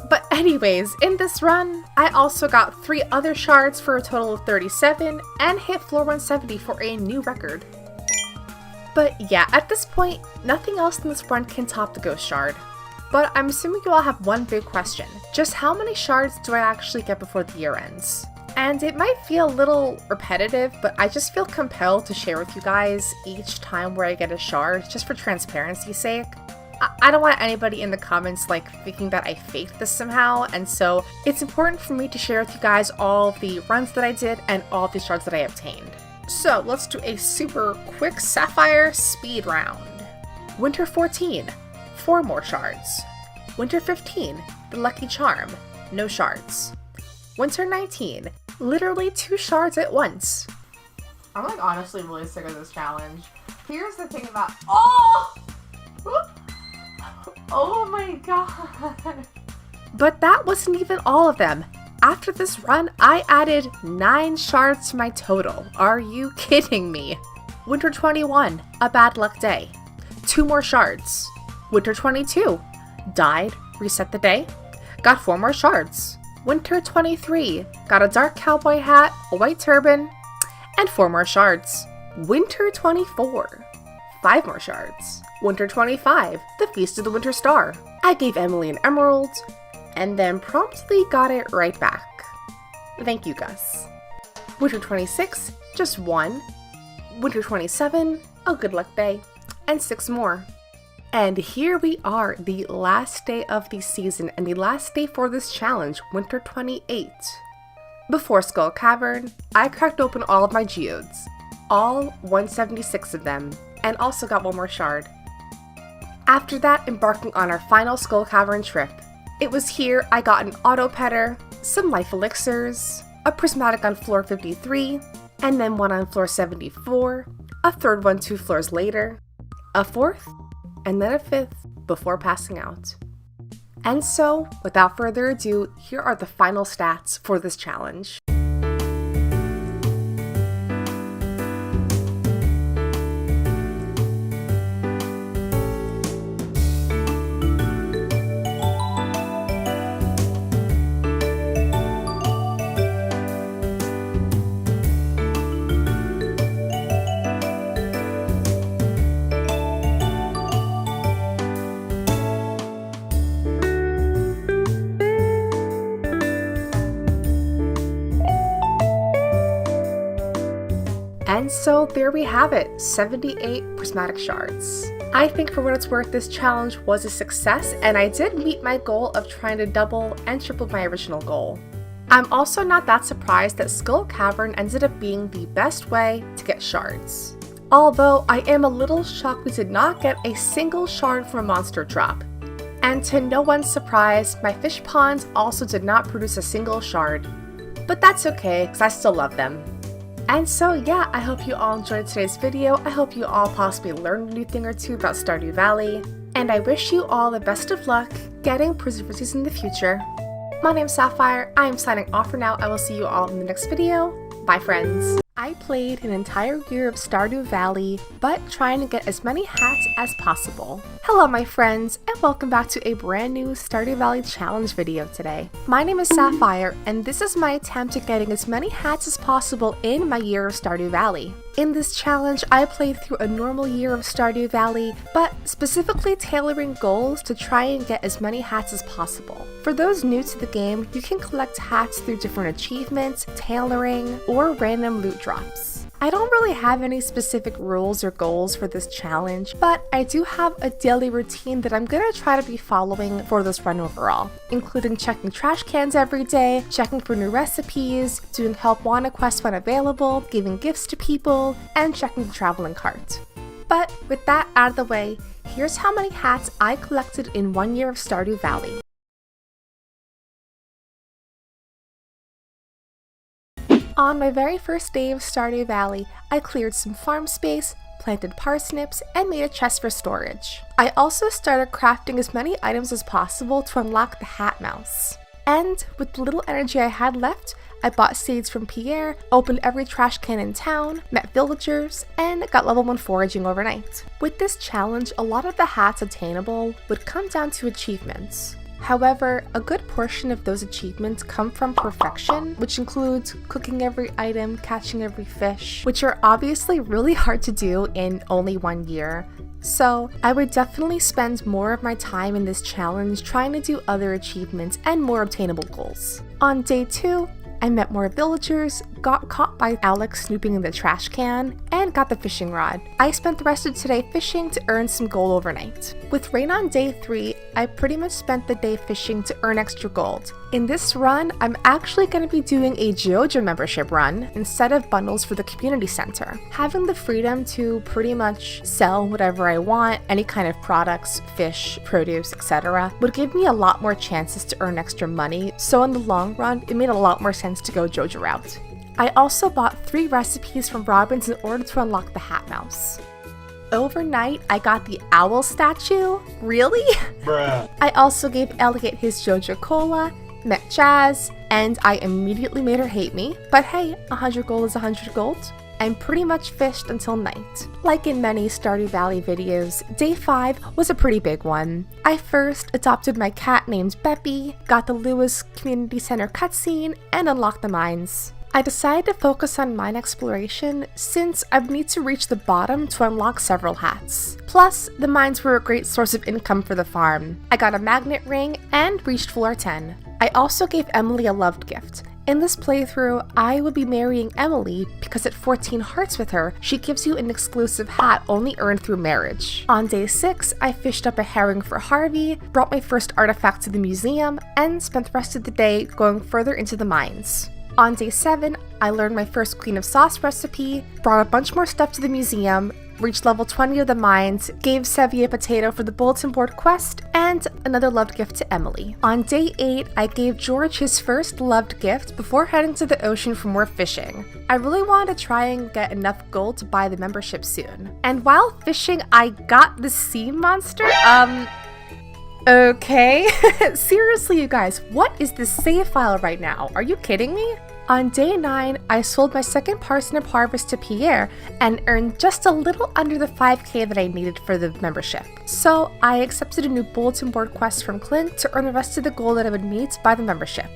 But anyways, in this run, I also got 3 other shards for a total of 37 and hit floor 170 for a new record. But yeah, at this point, nothing else in this run can top the ghost shard. But I'm assuming you all have one big question. Just how many shards do I actually get before the year ends? And it might feel a little repetitive, but I just feel compelled to share with you guys each time where I get a shard, just for transparency's sake. I don't want anybody in the comments like thinking that I faked this somehow, and so it's important for me to share with you guys all of the runs that I did and all of the shards that I obtained. So let's do a super quick Sapphire speed round. Winter 14, 4 more shards. Winter 15, the Lucky Charm, no shards. Winter 19, literally 2 shards at once. I'm like honestly really sick of this challenge. Here's the thing about— Oh my god. But that wasn't even all of them. After this run, I added 9 shards to my total. Are you kidding me? Winter 21, a bad luck day. 2 more shards. Winter 22, died, reset the day. Got 4 more shards. Winter 23, got a dark cowboy hat, a white turban, and 4 more shards. Winter 24, 5 more shards. Winter 25, the Feast of the Winter Star. I gave Emily an emerald, and then promptly got it right back. Thank you, Gus. Winter 26, just 1. Winter 27, a good luck day, and 6 more. And here we are, the last day of the season, and the last day for this challenge, Winter 28. Before Skull Cavern, I cracked open all of my geodes, all 176 of them, and also got 1 more shard. After that, embarking on our final Skull Cavern trip. It was here I got an auto petter, some life elixirs, a prismatic on floor 53, and then 1 on floor 74, a third one 2 floors later, a 4th, and then a 5th before passing out. And so, without further ado, here are the final stats for this challenge. And so there we have it, 78 prismatic shards. I think for what it's worth, this challenge was a success, and I did meet my goal of trying to double and triple my original goal. I'm also not that surprised that Skull Cavern ended up being the best way to get shards. Although I am a little shocked we did not get a single shard from a monster drop. And to no one's surprise, my fish ponds also did not produce a single shard. But that's okay, because I still love them. And so yeah, I hope you all enjoyed today's video. I hope you all possibly learned a new thing or 2 about Stardew Valley. And I wish you all the best of luck getting Prismatic in the future. My name's Sapphire. I am signing off for now. I will see you all in the next video. Bye, friends. I played an entire year of Stardew Valley, but trying to get as many hats as possible. Hello my friends, and welcome back to a brand new Stardew Valley challenge video today. My name is Sapphire, and this is my attempt at getting as many hats as possible in my year of Stardew Valley. In this challenge, I played through a normal year of Stardew Valley, but specifically tailoring goals to try and get as many hats as possible. For those new to the game, you can collect hats through different achievements, tailoring, or random loot drops. I don't really have any specific rules or goals for this challenge, but I do have a daily routine that I'm gonna try to be following for this run overall, including checking trash cans every day, checking for new recipes, doing help wanted quests when available, giving gifts to people, and checking the traveling cart. But with that out of the way, here's how many hats I collected in 1 year of Stardew Valley. On my very first day of Stardew Valley, I cleared some farm space, planted parsnips, and made a chest for storage. I also started crafting as many items as possible to unlock the Hat Mouse. And with the little energy I had left, I bought seeds from Pierre, opened every trash can in town, met villagers, and got level 1 foraging overnight. With this challenge, a lot of the hats attainable would come down to achievements. However, a good portion of those achievements come from perfection, which includes cooking every item, catching every fish, which are obviously really hard to do in only 1 year. So I would definitely spend more of my time in this challenge trying to do other achievements and more obtainable goals. On day 2, I met more villagers, got caught by Alex snooping in the trash can, and got the fishing rod. I spent the rest of today fishing to earn some gold overnight. With rain on day 3, I pretty much spent the day fishing to earn extra gold. In this run, I'm actually going to be doing a JoJo membership run instead of bundles for the community center. Having the freedom to pretty much sell whatever I want, any kind of products, fish, produce, etc., would give me a lot more chances to earn extra money, so in the long run, it made a lot more sense to go JoJo route. I also bought 3 recipes from Robin's in order to unlock the Hat Mouse. Overnight, I got the owl statue. Really? Bruh. I also gave Elliot his JoJo Cola, met Jazz, and I immediately made her hate me. But hey, 100 gold is 100 gold. And pretty much fished until night. Like in many Stardew Valley videos, day 5 was a pretty big one. I first adopted my cat named Beppy, got the Lewis Community Center cutscene, and unlocked the mines. I decided to focus on mine exploration since I would need to reach the bottom to unlock several hats. Plus, the mines were a great source of income for the farm. I got a magnet ring and reached floor 10. I also gave Emily a loved gift. In this playthrough, I will be marrying Emily because at 14 hearts with her, she gives you an exclusive hat only earned through marriage. On day 6, I fished up a herring for Harvey, brought my first artifact to the museum, and spent the rest of the day going further into the mines. On day 7, I learned my first Queen of Sauce recipe, brought a bunch more stuff to the museum, reached level 20 of the mines, gave Sevy a potato for the bulletin board quest, and another loved gift to Emily. On day 8, I gave George his first loved gift before heading to the ocean for more fishing. I really wanted to try and get enough gold to buy the membership soon. And while fishing, I got the sea monster. Okay. Seriously, you guys, what is this save file right now? Are you kidding me? On day 9, I sold my second parsnip harvest to Pierre and earned just a little under the 5k that I needed for the membership. So I accepted a new bulletin board quest from Clint to earn the rest of the gold that I would need to buy the membership.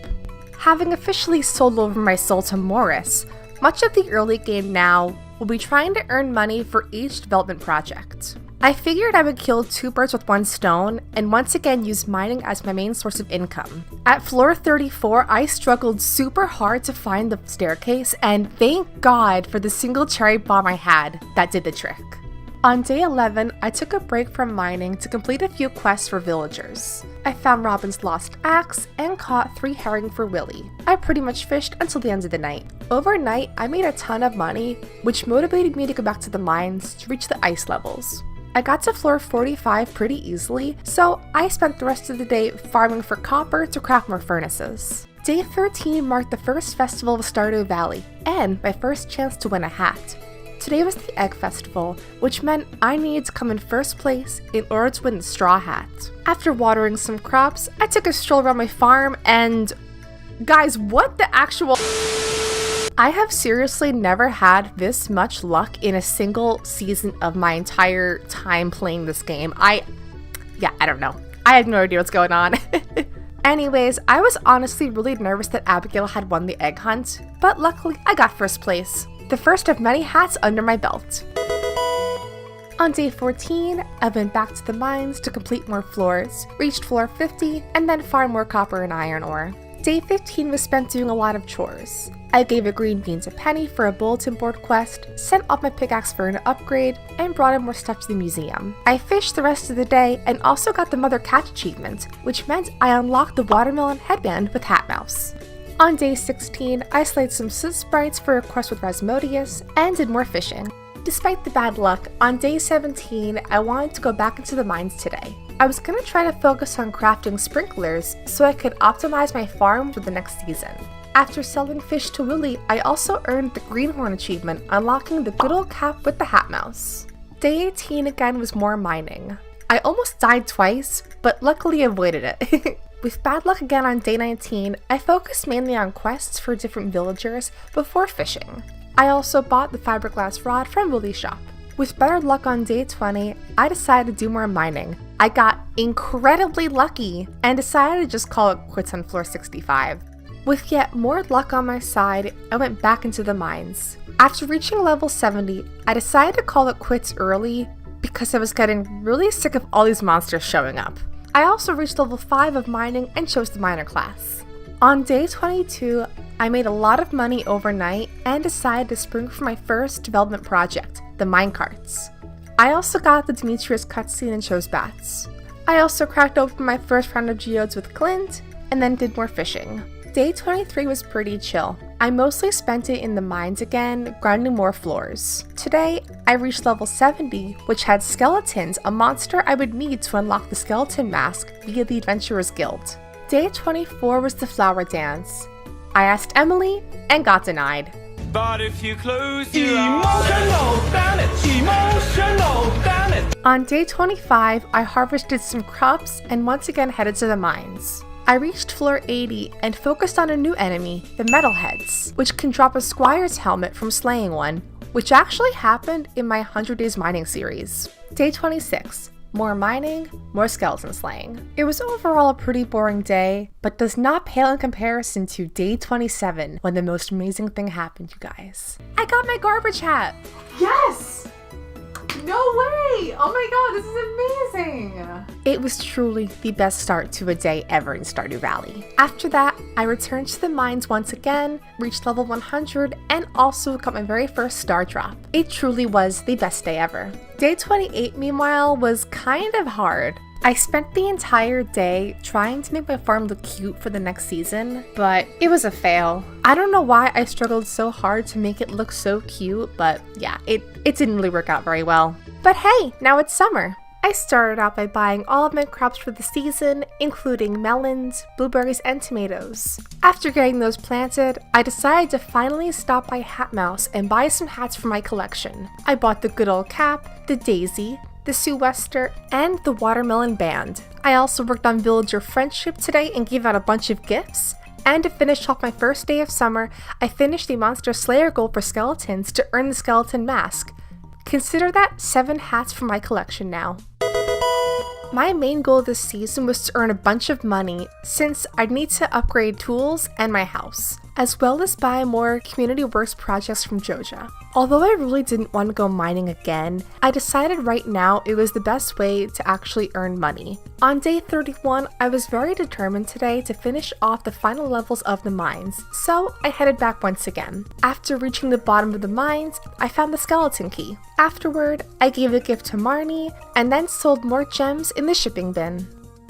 Having officially sold over my soul to Morris, much of the early game now will be trying to earn money for each development project. I figured I would kill 2 birds with 1 stone and once again use mining as my main source of income. At floor 34, I struggled super hard to find the staircase, and thank God for the single cherry bomb I had that did the trick. On day 11, I took a break from mining to complete a few quests for villagers. I found Robin's lost axe and caught 3 herring for Willy. I pretty much fished until the end of the night. Overnight, I made a ton of money, which motivated me to go back to the mines to reach the ice levels. I got to floor 45 pretty easily, so I spent the rest of the day farming for copper to craft more furnaces. Day 13 marked the first festival of Stardew Valley, and my first chance to win a hat. Today was the Egg Festival, which meant I needed to come in first place in order to win the straw hat. After watering some crops, I took a stroll around my farm and... Guys, what the actual... I have seriously never had this much luck in a single season of my entire time playing this game. I don't know. I have no idea what's going on. Anyways, I was honestly really nervous that Abigail had won the egg hunt, but luckily I got first place. The first of many hats under my belt. On day 14, I went back to the mines to complete more floors, reached floor 50, and then farmed more copper and iron ore. Day 15 was spent doing a lot of chores. I gave a green bean to Penny for a bulletin board quest, sent off my pickaxe for an upgrade, and brought in more stuff to the museum. I fished the rest of the day and also got the Mother Catch achievement, which meant I unlocked the watermelon headband with Hat Mouse. On day 16, I slayed some sprites for a quest with Rasmodius and did more fishing. Despite the bad luck, on day 17, I wanted to go back into the mines today. I was gonna try to focus on crafting sprinklers so I could optimize my farm for the next season. After selling fish to Willy, I also earned the Greenhorn achievement, unlocking the good old cap with the Hat Mouse. Day 18 again was more mining. I almost died twice, but luckily avoided it. With bad luck again on day 19, I focused mainly on quests for different villagers before fishing. I also bought the fiberglass rod from Willy's shop. With better luck on day 20, I decided to do more mining. I got incredibly lucky and decided to just call it quits on floor 65. With yet more luck on my side, I went back into the mines. After reaching level 70, I decided to call it quits early because I was getting really sick of all these monsters showing up. I also reached level 5 of mining and chose the miner class. On day 22, I made a lot of money overnight and decided to spring for my first development project, the minecarts. I also got the Demetrius cutscene and chose bats. I also cracked open my first round of geodes with Clint, and then did more fishing. Day 23 was pretty chill. I mostly spent it in the mines again, grinding more floors. Today, I reached level 70, which had skeletons, a monster I would need to unlock the skeleton mask via the Adventurers Guild. Day 24 was the flower dance. I asked Emily and got denied. But if you close your eyes, emotional, damn it. On day 25, I harvested some crops and once again headed to the mines. I reached floor 80 and focused on a new enemy, the Metalheads, which can drop a squire's helmet from slaying one, which actually happened in my 100 Days Mining series. Day 26. More mining, more skeleton slaying. It was overall a pretty boring day, but does not pale in comparison to day 27 when the most amazing thing happened, you guys. I got my garbage hat! Yes! No way! Oh my god, this is amazing! It was truly the best start to a day ever in Stardew Valley. After that, I returned to the mines once again, reached level 100, and also got my very first star drop. It truly was the best day ever. Day 28, meanwhile, was kind of hard. I spent the entire day trying to make my farm look cute for the next season, but it was a fail. I don't know why I struggled so hard to make it look so cute, but yeah, it didn't really work out very well. But hey, now it's summer. I started out by buying all of my crops for the season, including melons, blueberries, and tomatoes. After getting those planted, I decided to finally stop by Hat Mouse and buy some hats for my collection. I bought the good old cap, the daisy, the Sue Wester, and the watermelon band. I also worked on villager friendship today and gave out a bunch of gifts. And to finish off my first day of summer, I finished the Monster Slayer goal for skeletons to earn the skeleton mask. Consider that 7 hats from my collection now. My main goal this season was to earn a bunch of money since I'd need to upgrade tools and my house, as well as buy more community works projects from Joja. Although I really didn't want to go mining again, I decided right now it was the best way to actually earn money. On day 31, I was very determined today to finish off the final levels of the mines, so I headed back once again. After reaching the bottom of the mines, I found the skeleton key. Afterward, I gave a gift to Marnie, and then sold more gems in the shipping bin.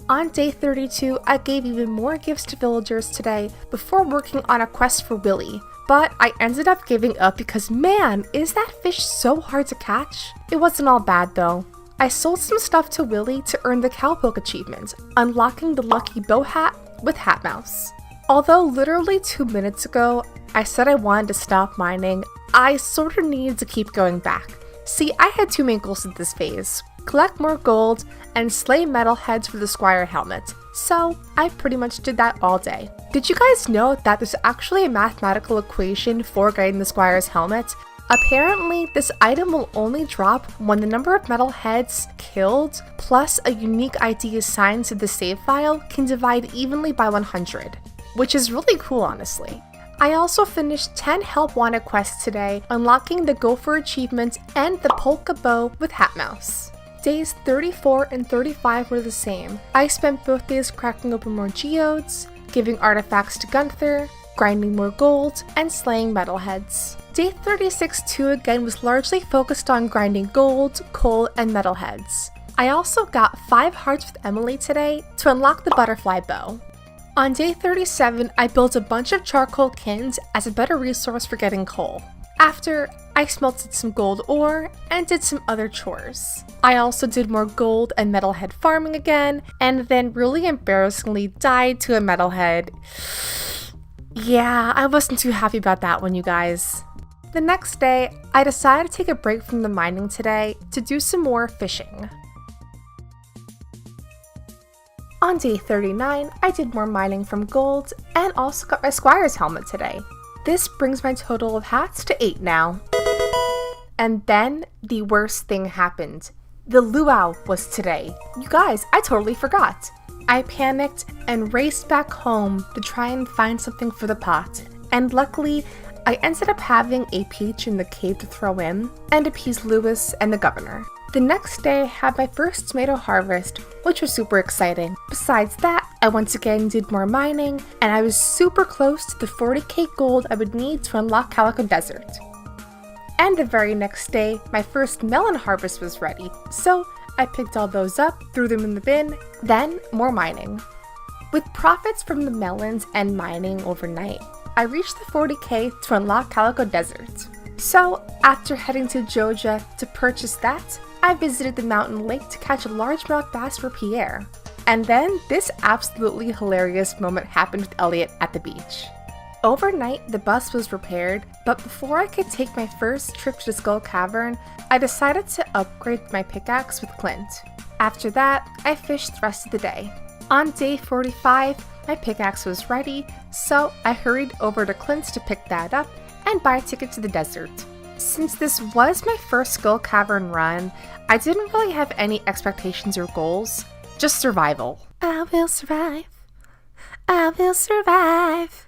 On day 32, I gave even more gifts to villagers today before working on a quest for Willy, but I ended up giving up because man, is that fish so hard to catch? It wasn't all bad though. I sold some stuff to Willy to earn the Cowpoke achievement, unlocking the lucky bow hat with Hat Mouse. Although literally 2 minutes ago, I said I wanted to stop mining, I sort of needed to keep going back. See, I had 2 main goals in this phase. collect more gold, and slay metalheads for the squire helmet. So I pretty much did that all day. Did you guys know that there's actually a mathematical equation for getting the squire's helmet? Apparently, this item will only drop when the number of metalheads killed plus a unique ID assigned to the save file can divide evenly by 100, which is really cool honestly. I also finished 10 help wanted quests today, unlocking the Gopher achievement and the polka bow with Hat Mouse. Days 34 and 35 were the same. I spent both days cracking open more geodes, giving artifacts to Gunther, grinding more gold, and slaying metalheads. Day 36 too again was largely focused on grinding gold, coal, and metalheads. I also got 5 hearts with Emily today to unlock the butterfly bow. On day 37, I built a bunch of charcoal kilns as a better resource for getting coal. After, I smelted some gold ore and did some other chores. I also did more gold and metalhead farming again, and then really embarrassingly died to a metalhead. Yeah, I wasn't too happy about that one, you guys. The next day, I decided to take a break from the mining today to do some more fishing. On day 39, I did more mining from gold and also got my squire's helmet today. This brings my total of hats to 8 now. And then the worst thing happened. The luau was today. You guys, I totally forgot. I panicked and raced back home to try and find something for the pot. And luckily, I ended up having a peach in the cave to throw in and appease Lewis and the governor. The next day, I had my first tomato harvest, which was super exciting. Besides that, I once again did more mining, and I was super close to the 40k gold I would need to unlock Calico Desert. And the very next day, my first melon harvest was ready, so I picked all those up, threw them in the bin, then more mining. With profits from the melons and mining overnight, I reached the 40k to unlock Calico Desert. So, after heading to Joja to purchase that, I visited the mountain lake to catch a largemouth bass for Pierre. And then this absolutely hilarious moment happened with Elliot at the beach. Overnight, the bus was repaired, but before I could take my first trip to the Skull Cavern, I decided to upgrade my pickaxe with Clint. After that, I fished the rest of the day. On day 45, my pickaxe was ready, so I hurried over to Clint's to pick that up and buy a ticket to the desert. Since this was my first Skull Cavern run, I didn't really have any expectations or goals, just survival. I will survive. I will survive.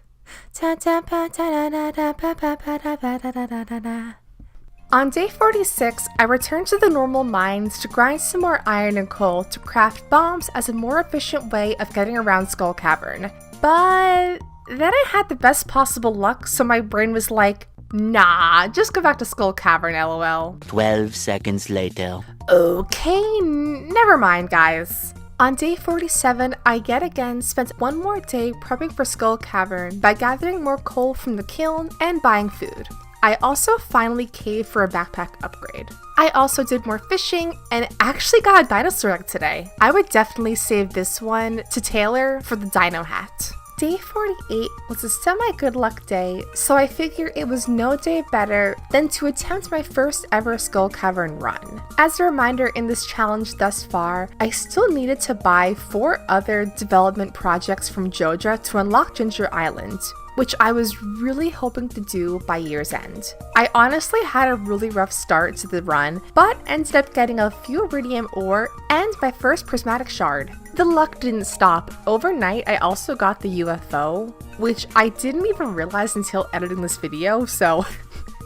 On day 46, I returned to the normal mines to grind some more iron and coal to craft bombs as a more efficient way of getting around Skull Cavern. But then I had the best possible luck, so my brain was like, nah, just go back to Skull Cavern, lol. 12 seconds later. Okay, never mind, guys. On day 47, I yet again spent one more day prepping for Skull Cavern by gathering more coal from the kiln and buying food. I also finally caved for a backpack upgrade. I also did more fishing and actually got a dinosaur egg today. I would definitely save this one to Taylor for the dino hat. Day 48 was a semi-good luck day, so I figure it was no day better than to attempt my first ever Skull Cavern run. As a reminder, in this challenge thus far, I still needed to buy 4 other development projects from Joja to unlock Ginger Island, which I was really hoping to do by year's end. I honestly had a really rough start to the run, but ended up getting a few iridium ore and my first prismatic shard. The luck didn't stop. Overnight, I also got the UFO, which I didn't even realize until editing this video, so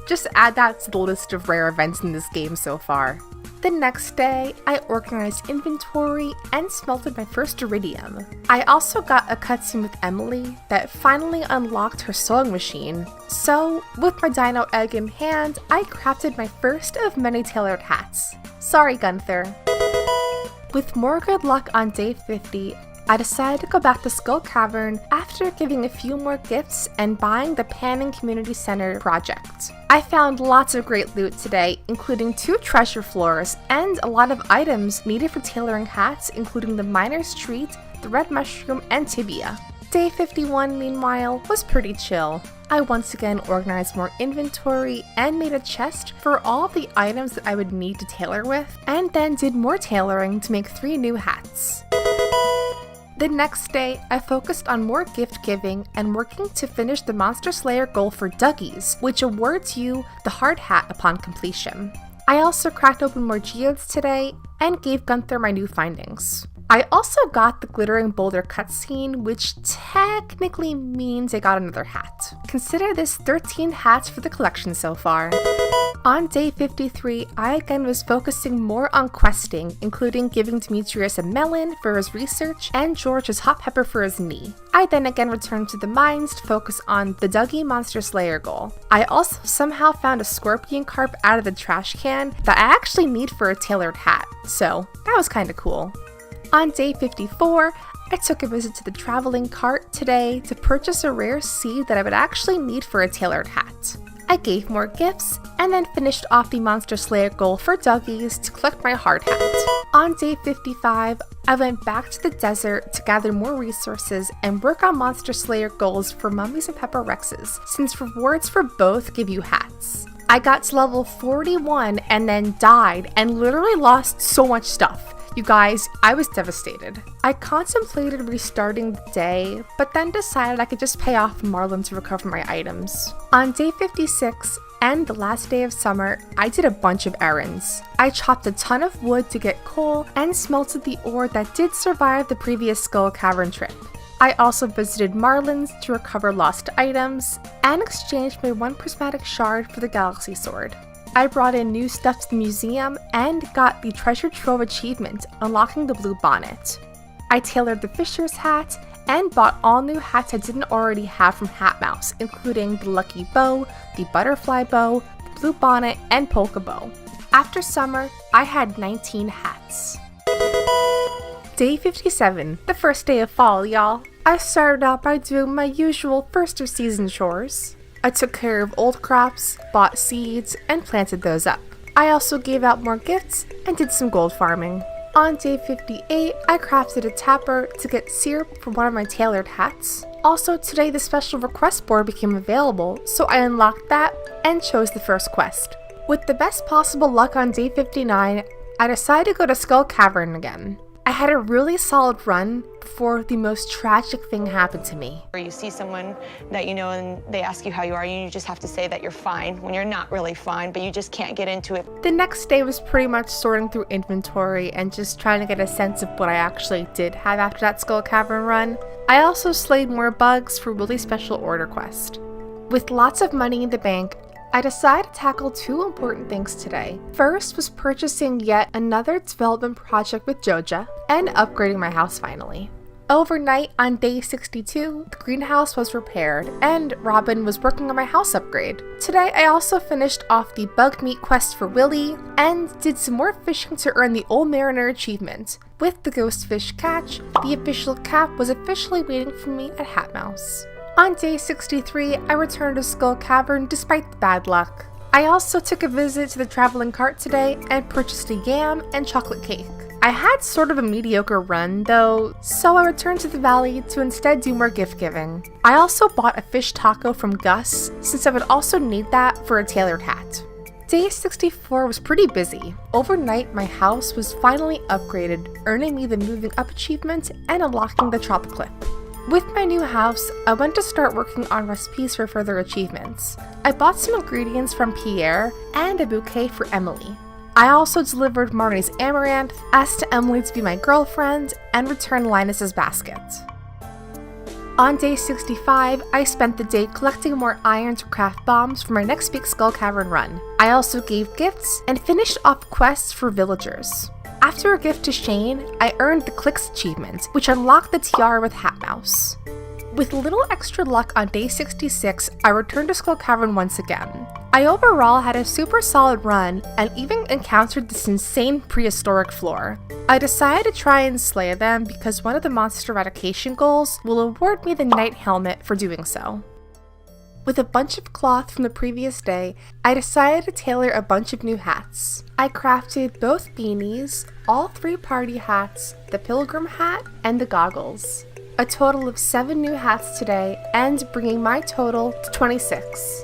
just add that to the list of rare events in this game so far. The next day, I organized inventory and smelted my first iridium. I also got a cutscene with Emily that finally unlocked her sewing machine. So, with my dino egg in hand, I crafted my first of many tailored hats. Sorry, Gunther. With more good luck on day 50, I decided to go back to Skull Cavern after giving a few more gifts and buying the Panning Community Center project. I found lots of great loot today, including 2 treasure floors and a lot of items needed for tailoring hats, including the Miner's Treat, the Red Mushroom, and Tibia. Day 51, meanwhile, was pretty chill. I once again organized more inventory and made a chest for all the items that I would need to tailor with, and then did more tailoring to make 3 new hats. The next day, I focused on more gift giving and working to finish the Monster Slayer goal for Dougie's, which awards you the hard hat upon completion. I also cracked open more geodes today and gave Gunther my new findings. I also got the glittering boulder cutscene, which technically means I got another hat. Consider this 13 hats for the collection so far. On day 53, I again was focusing more on questing, including giving Demetrius a melon for his research and George his hot pepper for his knee. I then again returned to the mines to focus on the Dougie Monster Slayer goal. I also somehow found a scorpion carp out of the trash can that I actually need for a tailored hat, so that was kinda cool. On day 54, I took a visit to the traveling cart today to purchase a rare seed that I would actually need for a tailored hat. I gave more gifts, and then finished off the Monster Slayer goal for Dougie's to collect my hard hat. On day 55, I went back to the desert to gather more resources and work on Monster Slayer goals for Mummies and Pepper Rexes, since rewards for both give you hats. I got to level 41 and then died and literally lost so much stuff. You guys, I was devastated. I contemplated restarting the day, but then decided I could just pay off Marlin to recover my items. On day 56, and the last day of summer, I did a bunch of errands. I chopped a ton of wood to get coal and smelted the ore that did survive the previous Skull Cavern trip. I also visited Marlin's to recover lost items, and exchanged my 1 Prismatic Shard for the Galaxy Sword. I brought in new stuff to the museum and got the Treasure Trove achievement, unlocking the blue bonnet. I tailored the Fisher's hat and bought all new hats I didn't already have from Hat Mouse, including the Lucky Bow, the Butterfly Bow, the blue bonnet, and Polka Bow. After summer, I had 19 hats. Day 57, the first day of fall, y'all. I started out by doing my usual first of season chores. I took care of old crops, bought seeds, and planted those up. I also gave out more gifts and did some gold farming. On day 58, I crafted a tapper to get syrup for one of my tailored hats. Also, today the special request board became available, so I unlocked that and chose the first quest. With the best possible luck on day 59, I decided to go to Skull Cavern again. I had a really solid run before the most tragic thing happened to me. Or you see someone that you know and they ask you how you are, and you just have to say that you're fine when you're not really fine, but you just can't get into it. The next day was pretty much sorting through inventory and just trying to get a sense of what I actually did have after that Skull Cavern run. I also slayed more bugs for Willie's special order quest. With lots of money in the bank, I decided to tackle 2 important things today. First was purchasing yet another development project with Joja, and upgrading my house finally. Overnight on day 62, the greenhouse was repaired, and Robin was working on my house upgrade. Today I also finished off the bug meat quest for Willie, and did some more fishing to earn the Old Mariner achievement. With the ghost fish catch, the official cap was officially waiting for me at Hat Mouse. On day 63, I returned to Skull Cavern despite the bad luck. I also took a visit to the traveling cart today and purchased a yam and chocolate cake. I had sort of a mediocre run though, so I returned to the valley to instead do more gift giving. I also bought a fish taco from Gus, since I would also need that for a tailored hat. Day 64 was pretty busy. Overnight, my house was finally upgraded, earning me the Moving Up achievement and unlocking the Trop Clip. With my new house, I went to start working on recipes for further achievements. I bought some ingredients from Pierre and a bouquet for Emily. I also delivered Marnie's amaranth, asked Emily to be my girlfriend, and returned Linus's basket. On day 65, I spent the day collecting more iron to craft bombs for my next big Skull Cavern run. I also gave gifts and finished off quests for villagers. After a gift to Shane, I earned the Clicks achievement, which unlocked the tiara with Hat Mouse. With little extra luck on day 66, I returned to Skull Cavern once again. I overall had a super solid run and even encountered this insane prehistoric floor. I decided to try and slay them because one of the monster eradication goals will award me the Knight Helmet for doing so. With a bunch of cloth from the previous day, I decided to tailor a bunch of new hats. I crafted both beanies, all 3 party hats, the pilgrim hat, and the goggles. a total of 7 new hats today and bringing my total to 26.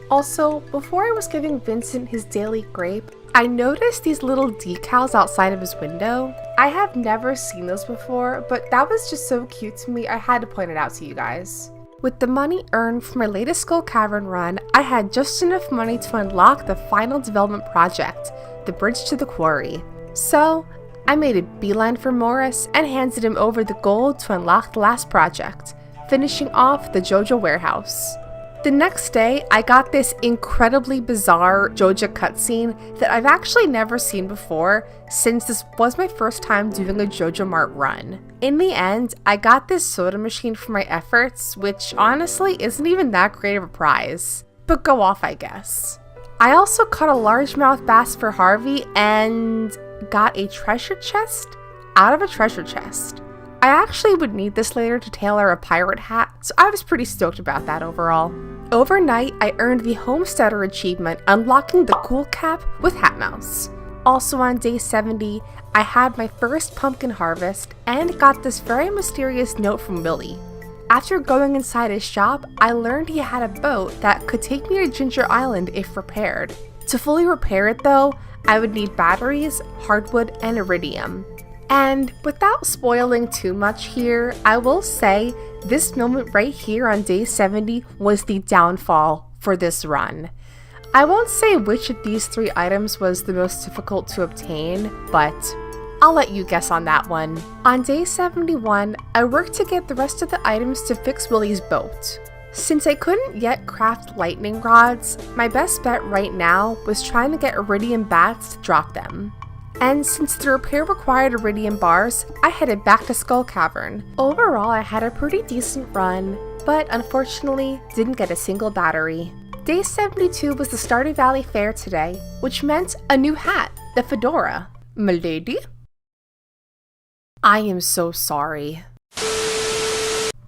Also, before I was giving Vincent his daily grape, I noticed these little decals outside of his window. I have never seen those before, but that was just so cute to me, I had to point it out to you guys. With the money earned from my latest Skull Cavern run, I had just enough money to unlock the final development project, the bridge to the quarry. So, I made a beeline for Morris and handed him over the gold to unlock the last project, finishing off the JoJo warehouse. The next day, I got this incredibly bizarre JoJo cutscene that I've actually never seen before, since this was my first time doing a JoJo Mart run. In the end, I got this soda machine for my efforts, which honestly isn't even that great of a prize. But go off, I guess. I also caught a largemouth bass for Harvey and got a treasure chest out of a treasure chest. I actually would need this later to tailor a pirate hat, so I was pretty stoked about that overall. Overnight, I earned the Homesteader achievement, unlocking the cool cap with Hat Mouse. Also on day 70, I had my first pumpkin harvest and got this very mysterious note from Willie. After going inside his shop, I learned he had a boat that could take me to Ginger Island if repaired. To fully repair it though, I would need batteries, hardwood, and iridium. And without spoiling too much here, I will say this moment right here on day 70 was the downfall for this run. I won't say which of these 3 items was the most difficult to obtain, but I'll let you guess on that one. On day 71, I worked to get the rest of the items to fix Willie's boat. Since I couldn't yet craft lightning rods, my best bet right now was trying to get iridium bats to drop them. And since the repair required iridium bars, I headed back to Skull Cavern. Overall, I had a pretty decent run, but unfortunately didn't get a single battery. Day 72 was the Stardew Valley Fair today, which meant a new hat, the fedora. Milady? I am so sorry.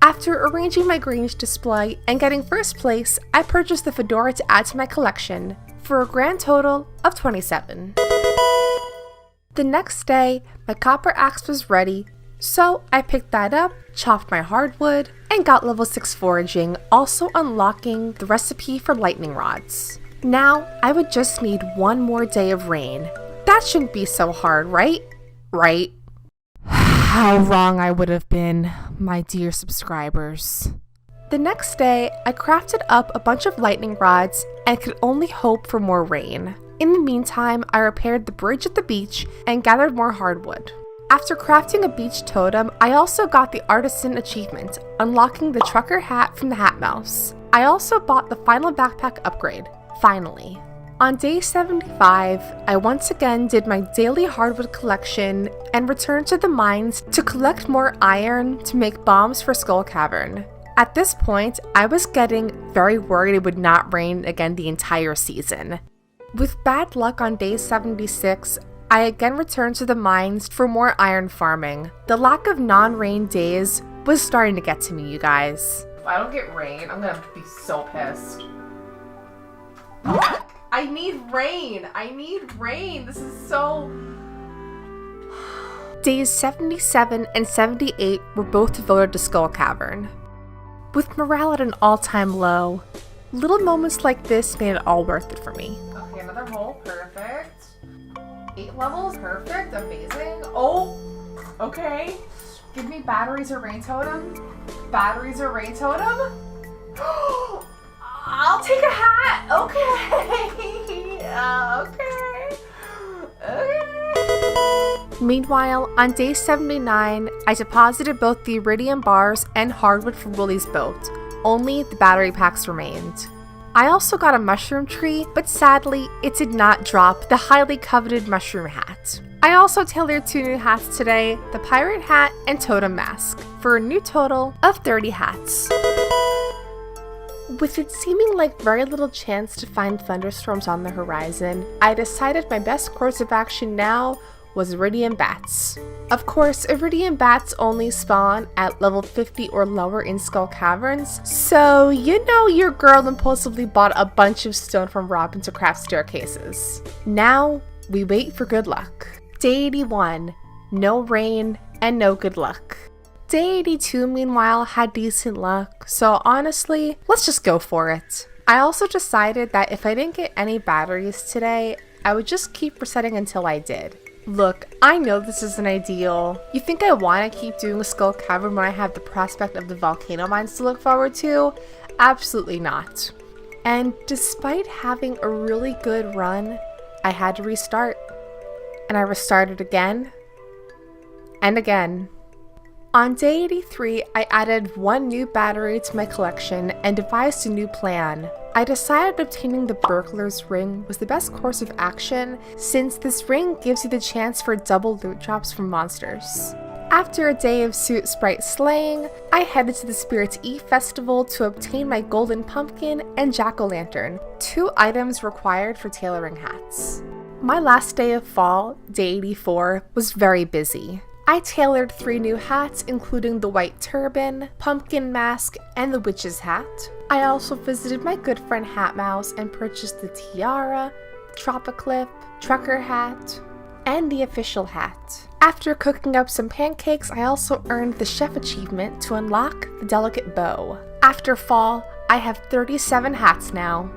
After arranging my Grange display and getting first place, I purchased the fedora to add to my collection, for a grand total of 27. The next day, my copper axe was ready, so I picked that up, chopped my hardwood, and got level 6 foraging, also unlocking the recipe for lightning rods. Now, I would just need one more day of rain. That shouldn't be so hard, right? Right? How wrong I would have been, my dear subscribers. The next day, I crafted up a bunch of lightning rods and could only hope for more rain. In the meantime, I repaired the bridge at the beach and gathered more hardwood. After crafting a beach totem, I also got the artisan achievement, unlocking the trucker hat from the Hat Mouse. I also bought the final backpack upgrade, finally. On day 75, I once again did my daily hardwood collection and returned to the mines to collect more iron to make bombs for Skull Cavern. At this point, I was getting very worried it would not rain again the entire season. With bad luck on day 76, I again returned to the mines for more iron farming. The lack of non-rain days was starting to get to me, you guys. If I don't get rain, I'm gonna be so pissed. I need rain! I need rain! This is so... Days 77 and 78 were both devoted to Skull Cavern. With morale at an all-time low, little moments like this made it all worth it for me. Okay, another hole, perfect. 8 levels, perfect, amazing. Oh, okay. Give me batteries or rain totem. Batteries or rain totem? I'll take a hat. Okay. Okay. Meanwhile, on day 79, I deposited both the iridium bars and hardwood for Willie's boat. Only the battery packs remained. I also got a mushroom tree, but sadly, it did not drop the highly coveted mushroom hat. I also tailored 2 new hats today, the pirate hat and totem mask, for a new total of 30 hats. With it seeming like very little chance to find thunderstorms on the horizon, I decided my best course of action now was iridium bats. Of course, iridium bats only spawn at level 50 or lower in Skull Caverns, so you know your girl impulsively bought a bunch of stone from Robin to craft staircases. Now, we wait for good luck. Day 81, no rain and no good luck. Day 82, meanwhile, had decent luck, so honestly, let's just go for it. I also decided that if I didn't get any batteries today, I would just keep resetting until I did. Look, I know this isn't ideal. You think I want to keep doing a Skull Cavern when I have the prospect of the volcano mines to look forward to? Absolutely not. And despite having a really good run, I had to restart. And I restarted again and again. On day 83, I added one new battery to my collection and devised a new plan. I decided obtaining the Burglar's Ring was the best course of action since this ring gives you the chance for double loot drops from monsters. After a day of suit sprite slaying, I headed to the Spirits Eve Festival to obtain my golden pumpkin and jack-o'-lantern, 2 items required for tailoring hats. My last day of fall, day 84, was very busy. I tailored 3 new hats, including the white turban, pumpkin mask, and the witch's hat. I also visited my good friend Hat Mouse and purchased the tiara, tropiclip, trucker hat, and the official hat. After cooking up some pancakes, I also earned the chef achievement to unlock the delicate bow. After fall, I have 37 hats now.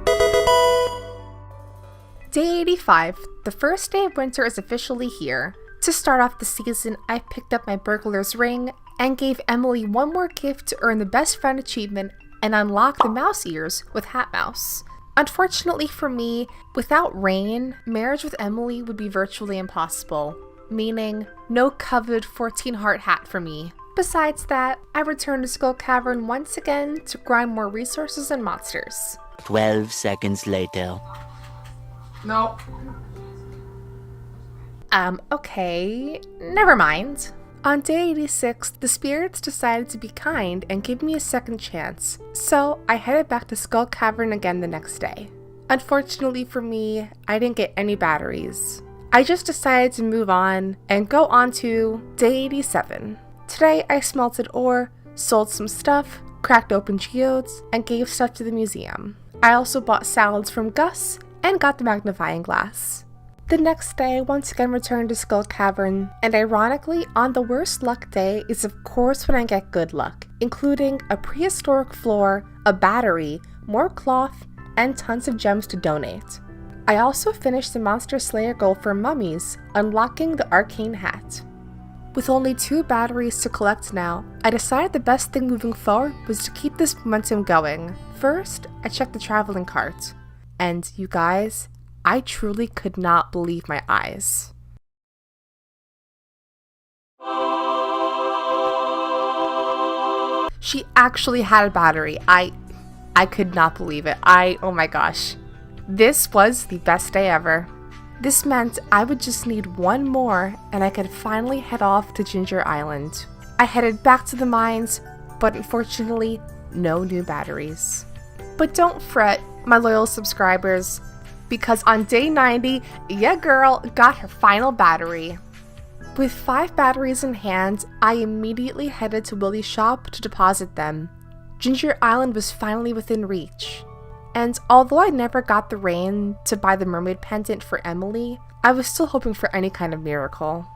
Day 85, the first day of winter is officially here. To start off the season, I picked up my Burglar's Ring and gave Emily one more gift to earn the Best Friend achievement and unlock the mouse ears with Hat Mouse. Unfortunately for me, without Rain, marriage with Emily would be virtually impossible, meaning no coveted 14 heart hat for me. Besides that, I returned to Skull Cavern once again to grind more resources and monsters. 12 seconds later. No. Okay, never mind. On day 86, the spirits decided to be kind and give me a second chance, so I headed back to Skull Cavern again the next day. Unfortunately for me, I didn't get any batteries. I just decided to move on and go on to day 87. Today I smelted ore, sold some stuff, cracked open geodes, and gave stuff to the museum. I also bought salads from Gus and got the magnifying glass. The next day, I once again returned to Skull Cavern, and ironically, on the worst luck day is of course when I get good luck, including a prehistoric floor, a battery, more cloth, and tons of gems to donate. I also finished the Monster Slayer goal for mummies, unlocking the arcane hat. With only 2 batteries to collect now, I decided the best thing moving forward was to keep this momentum going. First, I checked the traveling cart, and you guys, I truly could not believe my eyes. She actually had a battery. I could not believe it. Oh my gosh. This was the best day ever. This meant I would just need one more and I could finally head off to Ginger Island. I headed back to the mines, but unfortunately, no new batteries. But don't fret, my loyal subscribers, because on day 90, ya girl got her final battery. With 5 batteries in hand, I immediately headed to Willie's shop to deposit them. Ginger Island was finally within reach. And although I never got the rain to buy the mermaid pendant for Emily, I was still hoping for any kind of miracle.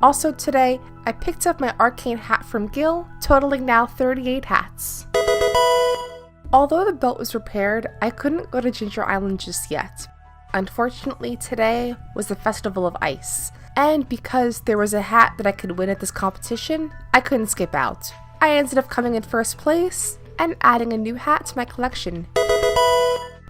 Also today, I picked up my arcane hat from Gil, totaling now 38 hats. Although the belt was repaired, I couldn't go to Ginger Island just yet. Unfortunately, today was the Festival of Ice, and because there was a hat that I could win at this competition, I couldn't skip out. I ended up coming in first place and adding a new hat to my collection.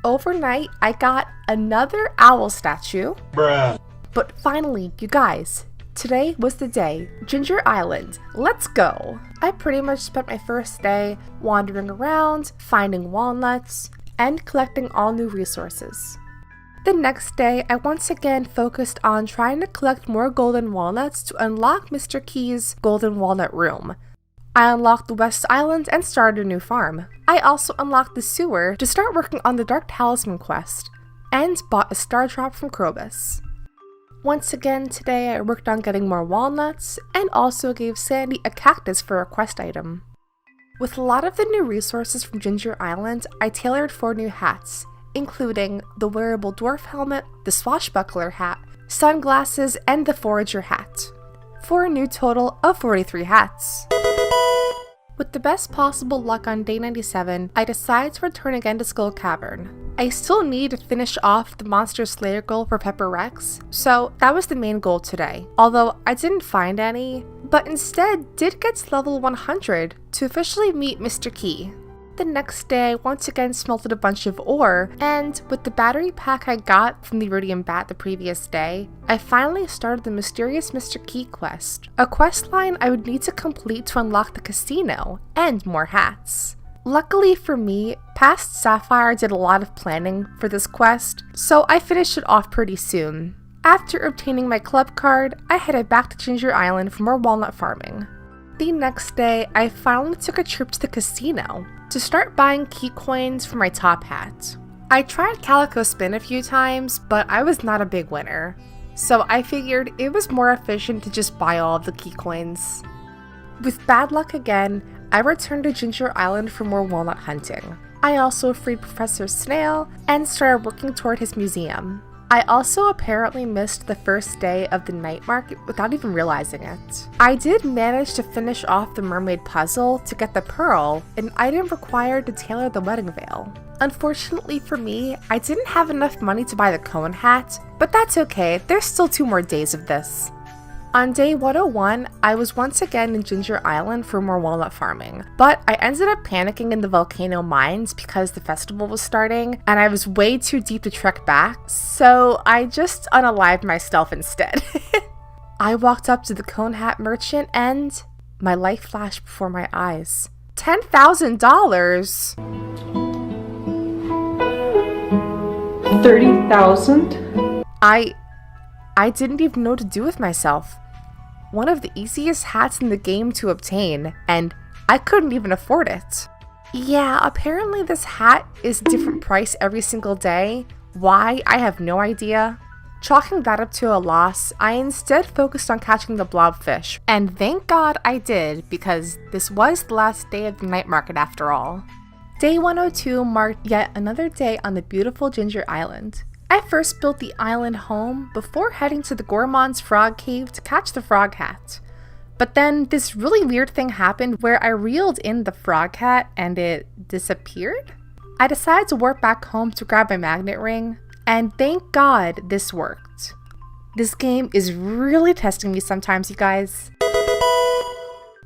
Overnight, I got another owl statue. Bruh. But finally, you guys, today was the day. Ginger Island, let's go! I pretty much spent my first day wandering around, finding walnuts, and collecting all new resources. The next day, I once again focused on trying to collect more golden walnuts to unlock Mr. Key's golden walnut room. I unlocked the West Island and started a new farm. I also unlocked the sewer to start working on the Dark Talisman quest, and bought a star drop from Krobus. Once again today, I worked on getting more walnuts, and also gave Sandy a cactus for a quest item. With a lot of the new resources from Ginger Island, I tailored 4 new hats, including the wearable dwarf helmet, the swashbuckler hat, sunglasses, and the forager hat, for a new total of 43 hats. With the best possible luck on day 97, I decide to return again to Skull Cavern. I still need to finish off the Monster Slayer goal for Pepper Rex, so that was the main goal today, although I didn't find any, but instead did get to level 100 to officially meet Mr. Key. The next day, I once again smelted a bunch of ore, and with the battery pack I got from the Iridium Bat the previous day, I finally started the mysterious Mr. Key quest, a quest line I would need to complete to unlock the casino and more hats. Luckily for me, Past Sapphire did a lot of planning for this quest, so I finished it off pretty soon. After obtaining my club card, I headed back to Ginger Island for more walnut farming. The next day, I finally took a trip to the casino to start buying key coins for my top hat. I tried Calico Spin a few times, but I was not a big winner, so I figured it was more efficient to just buy all of the key coins. With bad luck again, I returned to Ginger Island for more walnut hunting. I also freed Professor Snail and started working toward his museum. I also apparently missed the first day of the night market without even realizing it. I did manage to finish off the mermaid puzzle to get the pearl, an item required to tailor the wedding veil. Unfortunately for me, I didn't have enough money to buy the cone hat, but that's okay, there's still 2 more days of this. On day 101, I was once again in Ginger Island for more walnut farming, but I ended up panicking in the volcano mines because the festival was starting, and I was way too deep to trek back, so I just unalived myself instead. I walked up to the cone hat merchant and my life flashed before my eyes. $10,000! 30,000? I didn't even know what to do with myself. One of the easiest hats in the game to obtain, and I couldn't even afford it. Yeah, apparently this hat is a different price every single day. Why? I have no idea. Chalking that up to a loss, I instead focused on catching the blobfish, and thank God I did, because this was the last day of the night market after all. Day 102 marked yet another day on the beautiful Ginger Island. I first built the island home before heading to the Gourmand's Frog Cave to catch the frog hat. But then this really weird thing happened where I reeled in the frog hat and it disappeared? I decided to warp back home to grab my magnet ring, and thank God this worked. This game is really testing me sometimes, you guys.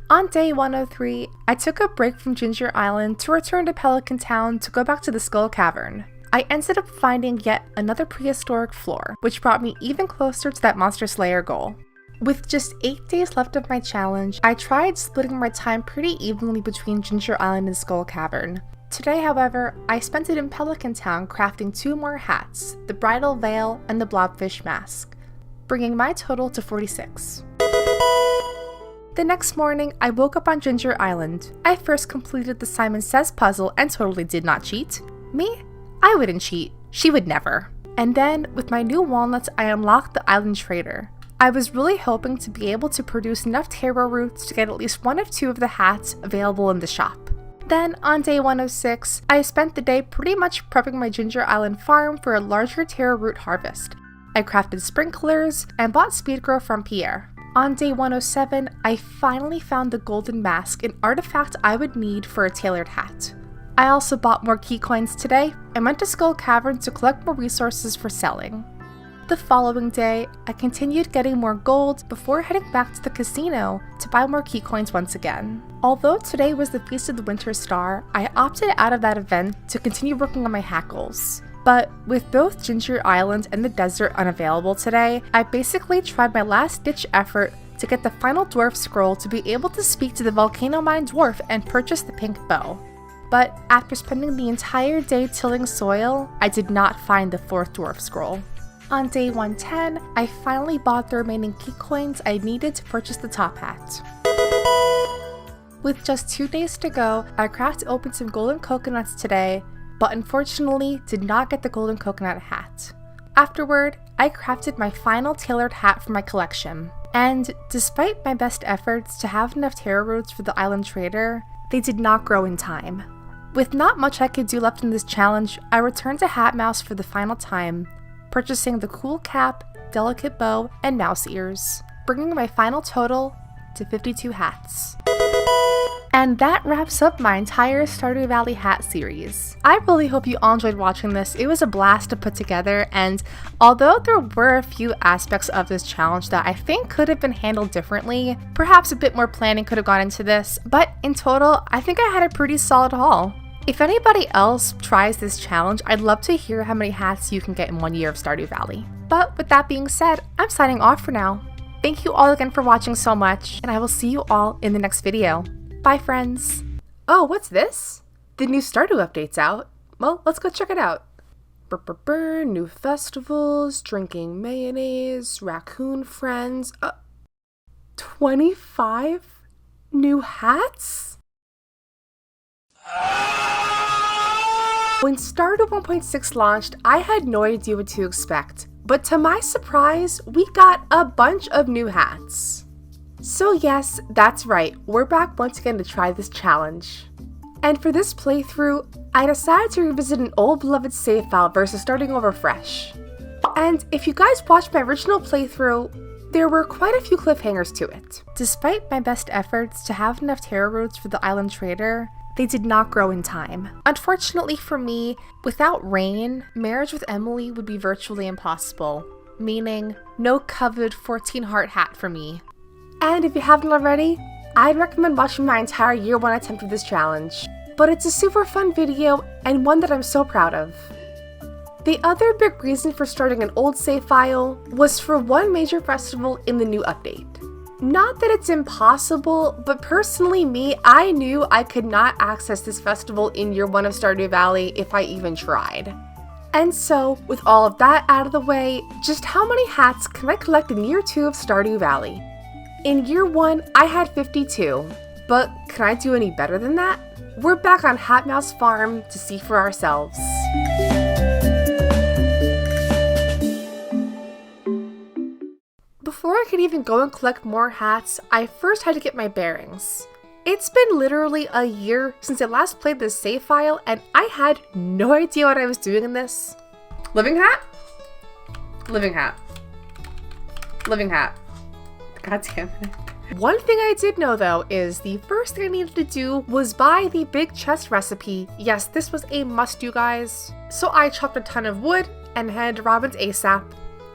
On day 103, I took a break from Ginger Island to return to Pelican Town to go back to the Skull Cavern. I ended up finding yet another prehistoric floor, which brought me even closer to that Monster Slayer goal. With just 8 days left of my challenge, I tried splitting my time pretty evenly between Ginger Island and Skull Cavern. Today, however, I spent it in Pelican Town crafting 2 more hats, the bridal veil and the blobfish mask, bringing my total to 46. The next morning, I woke up on Ginger Island. I first completed the Simon Says puzzle and totally did not cheat. Me? I wouldn't cheat. She would never. And then, with my new walnuts, I unlocked the Island Trader. I was really hoping to be able to produce enough taro roots to get at least 1 of 2 of the hats available in the shop. Then, on day 106, I spent the day pretty much prepping my Ginger Island farm for a larger taro root harvest. I crafted sprinklers and bought Speed Grow from Pierre. On day 107, I finally found the golden mask, an artifact I would need for a tailored hat. I also bought more key coins today and went to Skull Cavern to collect more resources for selling. The following day, I continued getting more gold before heading back to the casino to buy more key coins once again. Although today was the Feast of the Winter Star, I opted out of that event to continue working on my hat goals. But with both Ginger Island and the desert unavailable today, I basically tried my last-ditch effort to get the final dwarf scroll to be able to speak to the Volcano Mine dwarf and purchase the pink bow. But after spending the entire day tilling soil, I did not find the 4th dwarf scroll. On day 110, I finally bought the remaining key coins I needed to purchase the top hat. With just 2 days to go, I cracked open some golden coconuts today, but unfortunately did not get the golden coconut hat. Afterward, I crafted my final tailored hat for my collection, and despite my best efforts to have enough taro roots for the Island Trader, they did not grow in time. With not much I could do left in this challenge, I returned to Hat Mouse for the final time, purchasing the cool cap, delicate bow, and mouse ears, bringing my final total to 52 hats. And that wraps up my entire Stardew Valley hat series. I really hope you all enjoyed watching this. It was a blast to put together, and although there were a few aspects of this challenge that I think could have been handled differently, perhaps a bit more planning could have gone into this, but in total, I think I had a pretty solid haul. If anybody else tries this challenge, I'd love to hear how many hats you can get in 1 year of Stardew Valley. But with that being said, I'm signing off for now. Thank you all again for watching so much, and I will see you all in the next video. Bye, friends. Oh, what's this? The new Stardew update's out. Well, let's go check it out. New festivals, drinking mayonnaise, raccoon friends. 25 new hats? When Stardew 1.6 launched, I had no idea what to expect. But to my surprise, we got a bunch of new hats. So yes, that's right, we're back once again to try this challenge. And for this playthrough, I decided to revisit an old beloved save file versus starting over fresh. And if you guys watched my original playthrough, there were quite a few cliffhangers to it. Despite my best efforts to have enough tarot roots for the island trader, they did not grow in time. Unfortunately for me, without rain, marriage with Emily would be virtually impossible, meaning no coveted 14 heart hat for me. And if you haven't already, I'd recommend watching my entire year 1 attempt of this challenge. But it's a super fun video and one that I'm so proud of. The other big reason for starting an old save file was for one major festival in the new update. Not that it's impossible, but personally I knew I could not access this festival in year 1 of Stardew Valley if I even tried. And so, with all of that out of the way, just how many hats can I collect in year 2 of Stardew Valley? In year 1, I had 52, but can I do any better than that? We're back on Hat Mouse Farm to see for ourselves. Before I could even go and collect more hats, I first had to get my bearings. It's been literally a year since I last played this save file, and I had no idea what I was doing in this. Living hat? Living hat. Living hat. God damn it. One thing I did know though is the first thing I needed to do was buy the big chest recipe. Yes, this was a must, you guys. So I chopped a ton of wood and headed to Robin's ASAP.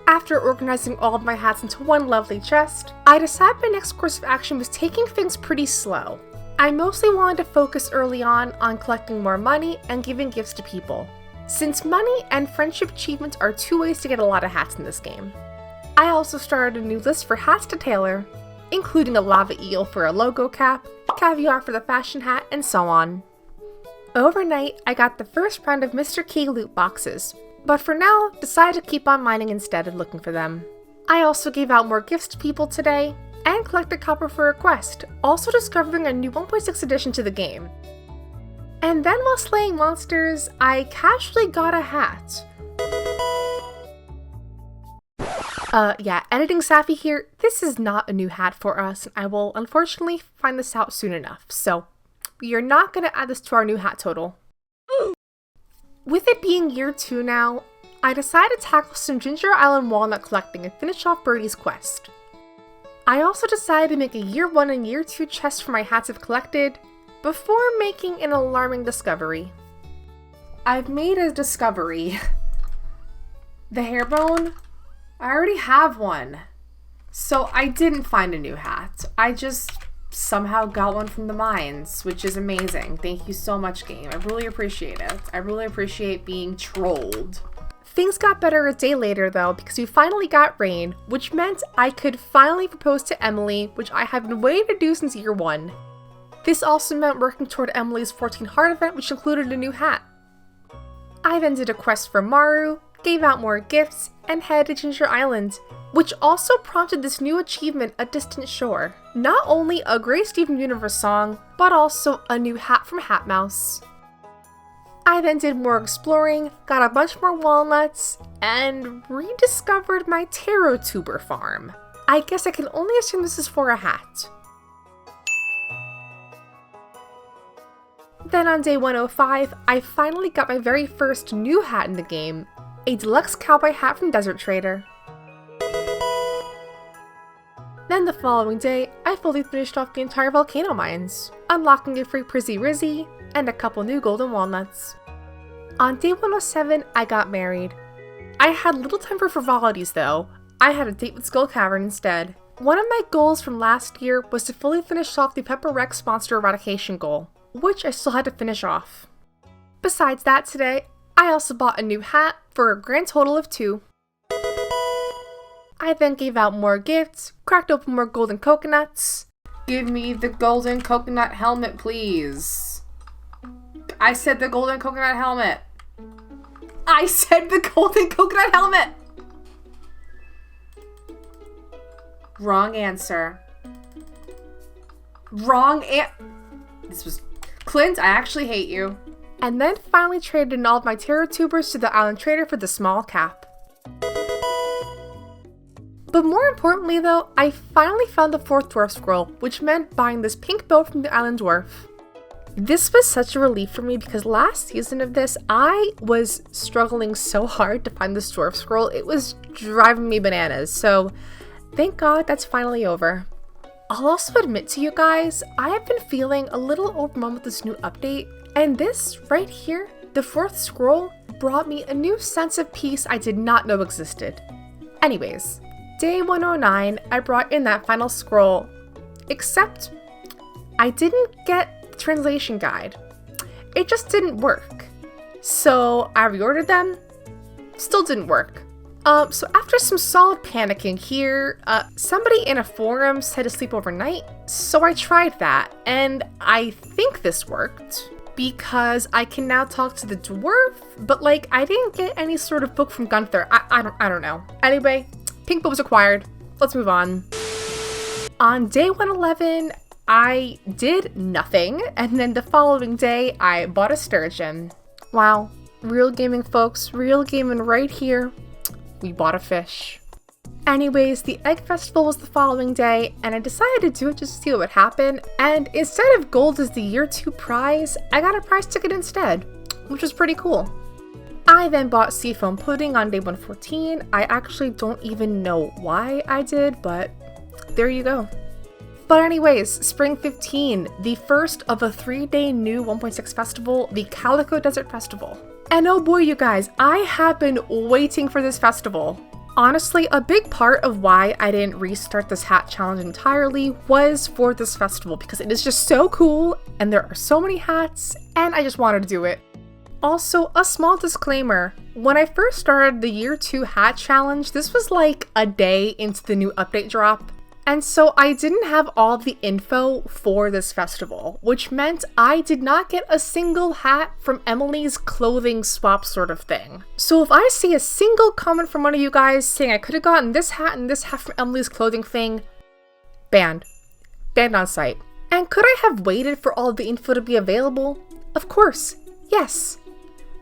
After organizing all of my hats into one lovely chest, I decided my next course of action was taking things pretty slow. I mostly wanted to focus early on collecting more money and giving gifts to people, since money and friendship achievements are 2 ways to get a lot of hats in this game. I also started a new list for hats to tailor, including a lava eel for a logo cap, caviar for the fashion hat, and so on. Overnight, I got the first round of Mr. Key loot boxes, but for now, decided to keep on mining instead of looking for them. I also gave out more gifts to people today, and collected copper for a quest, also discovering a new 1.6 addition to the game. And then while slaying monsters, I casually got a hat. Yeah, editing savvy here, this is not a new hat for us, and I will unfortunately find this out soon enough, so we are not going to add this to our new hat total. With it being year 2 now, I decided to tackle some Ginger Island walnut collecting and finish off Birdie's quest. I also decided to make a year 1 and year 2 chest for my hats I've collected, before making an alarming discovery. I've made a discovery. The hairbone? I already have one. So I didn't find a new hat. I just somehow got one from the mines, which is amazing. Thank you so much, game. I really appreciate it. I really appreciate being trolled. Things got better a day later though, because we finally got rain, which meant I could finally propose to Emily, which I have been waiting to do since year 1. This also meant working toward Emily's 14 heart event, which included a new hat. I then did a quest for Maru, gave out more gifts, and headed to Ginger Island, which also prompted this new achievement, A Distant Shore. Not only a great Steven Universe song, but also a new hat from Hat Mouse. I then did more exploring, got a bunch more walnuts, and rediscovered my taro tuber farm. I guess I can only assume this is for a hat. Then on day 105, I finally got my very first new hat in the game, a deluxe cowboy hat from Desert Trader. Then the following day, I fully finished off the entire volcano mines, unlocking a free Prizzy Rizzy and a couple new golden walnuts. On day 107, I got married. I had little time for frivolities though. I had a date with Skull Cavern instead. One of my goals from last year was to fully finish off the Pepper Rex monster eradication goal, which I still had to finish off. Besides that today, I also bought a new hat for a grand total of 2. I then gave out more gifts, cracked open more golden coconuts. Give me the golden coconut helmet, please. I said the golden coconut helmet. I said the golden coconut helmet! Wrong answer. This was... Clint, I actually hate you. And then finally traded in all of my Terror Tubers to the Island Trader for the small cap. But more importantly though, I finally found the 4th Dwarf Scroll, which meant buying this pink bow from the Island Dwarf. This was such a relief for me because last season of this, I was struggling so hard to find this Dwarf Scroll. It was driving me bananas, so thank God that's finally over. I'll also admit to you guys, I have been feeling a little overwhelmed with this new update, and this right here, the 4th Scroll, brought me a new sense of peace I did not know existed. Anyways, day 109, I brought in that final scroll, except I didn't get the translation guide. It just didn't work. So I reordered them, still didn't work. So after some solid panicking here, somebody in a forum said to sleep overnight, so I tried that, and I think this worked, because I can now talk to the dwarf, but like, I didn't get any sort of book from Gunther. I don't know. Anyway, pink bow was acquired. Let's move on. On day 111, I did nothing, and then the following day, I bought a sturgeon. Wow, real gaming folks, real gaming right here. We bought a fish. Anyways, the Egg Festival was the following day, and I decided to do it just to see what would happen, and instead of gold as the year 2 prize, I got a prize ticket instead, which was pretty cool. I then bought seafoam pudding on day 114. I actually don't even know why I did, but there you go. But anyways, Spring 15, the first of a 3-day new 1.6 festival, the Calico Desert Festival. And oh boy, you guys, I have been waiting for this festival. Honestly, a big part of why I didn't restart this hat challenge entirely was for this festival, because it is just so cool, and there are so many hats, and I just wanted to do it. Also, a small disclaimer, when I first started the year 2 hat challenge, this was like a day into the new update drop. And so I didn't have all the info for this festival, which meant I did not get a single hat from Emily's clothing swap sort of thing. So if I see a single comment from one of you guys saying I could have gotten this hat and this hat from Emily's clothing thing, banned. Banned on site. And could I have waited for all of the info to be available? Of course, yes.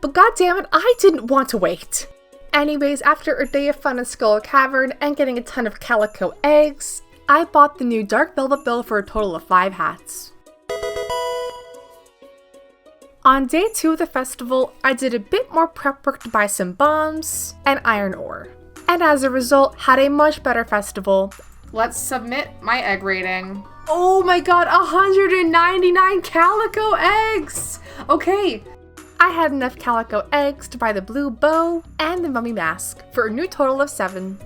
But goddammit, I didn't want to wait. Anyways, after a day of fun in Skull Cavern and getting a ton of calico eggs, I bought the new Dark Velvet Bill for a total of 5 hats. On day 2 of the festival, I did a bit more prep work to buy some bombs and iron ore. And as a result, had a much better festival. Let's submit my egg rating. Oh my god, 199 calico eggs! Okay, I had enough calico eggs to buy the blue bow and the mummy mask for a new total of 7.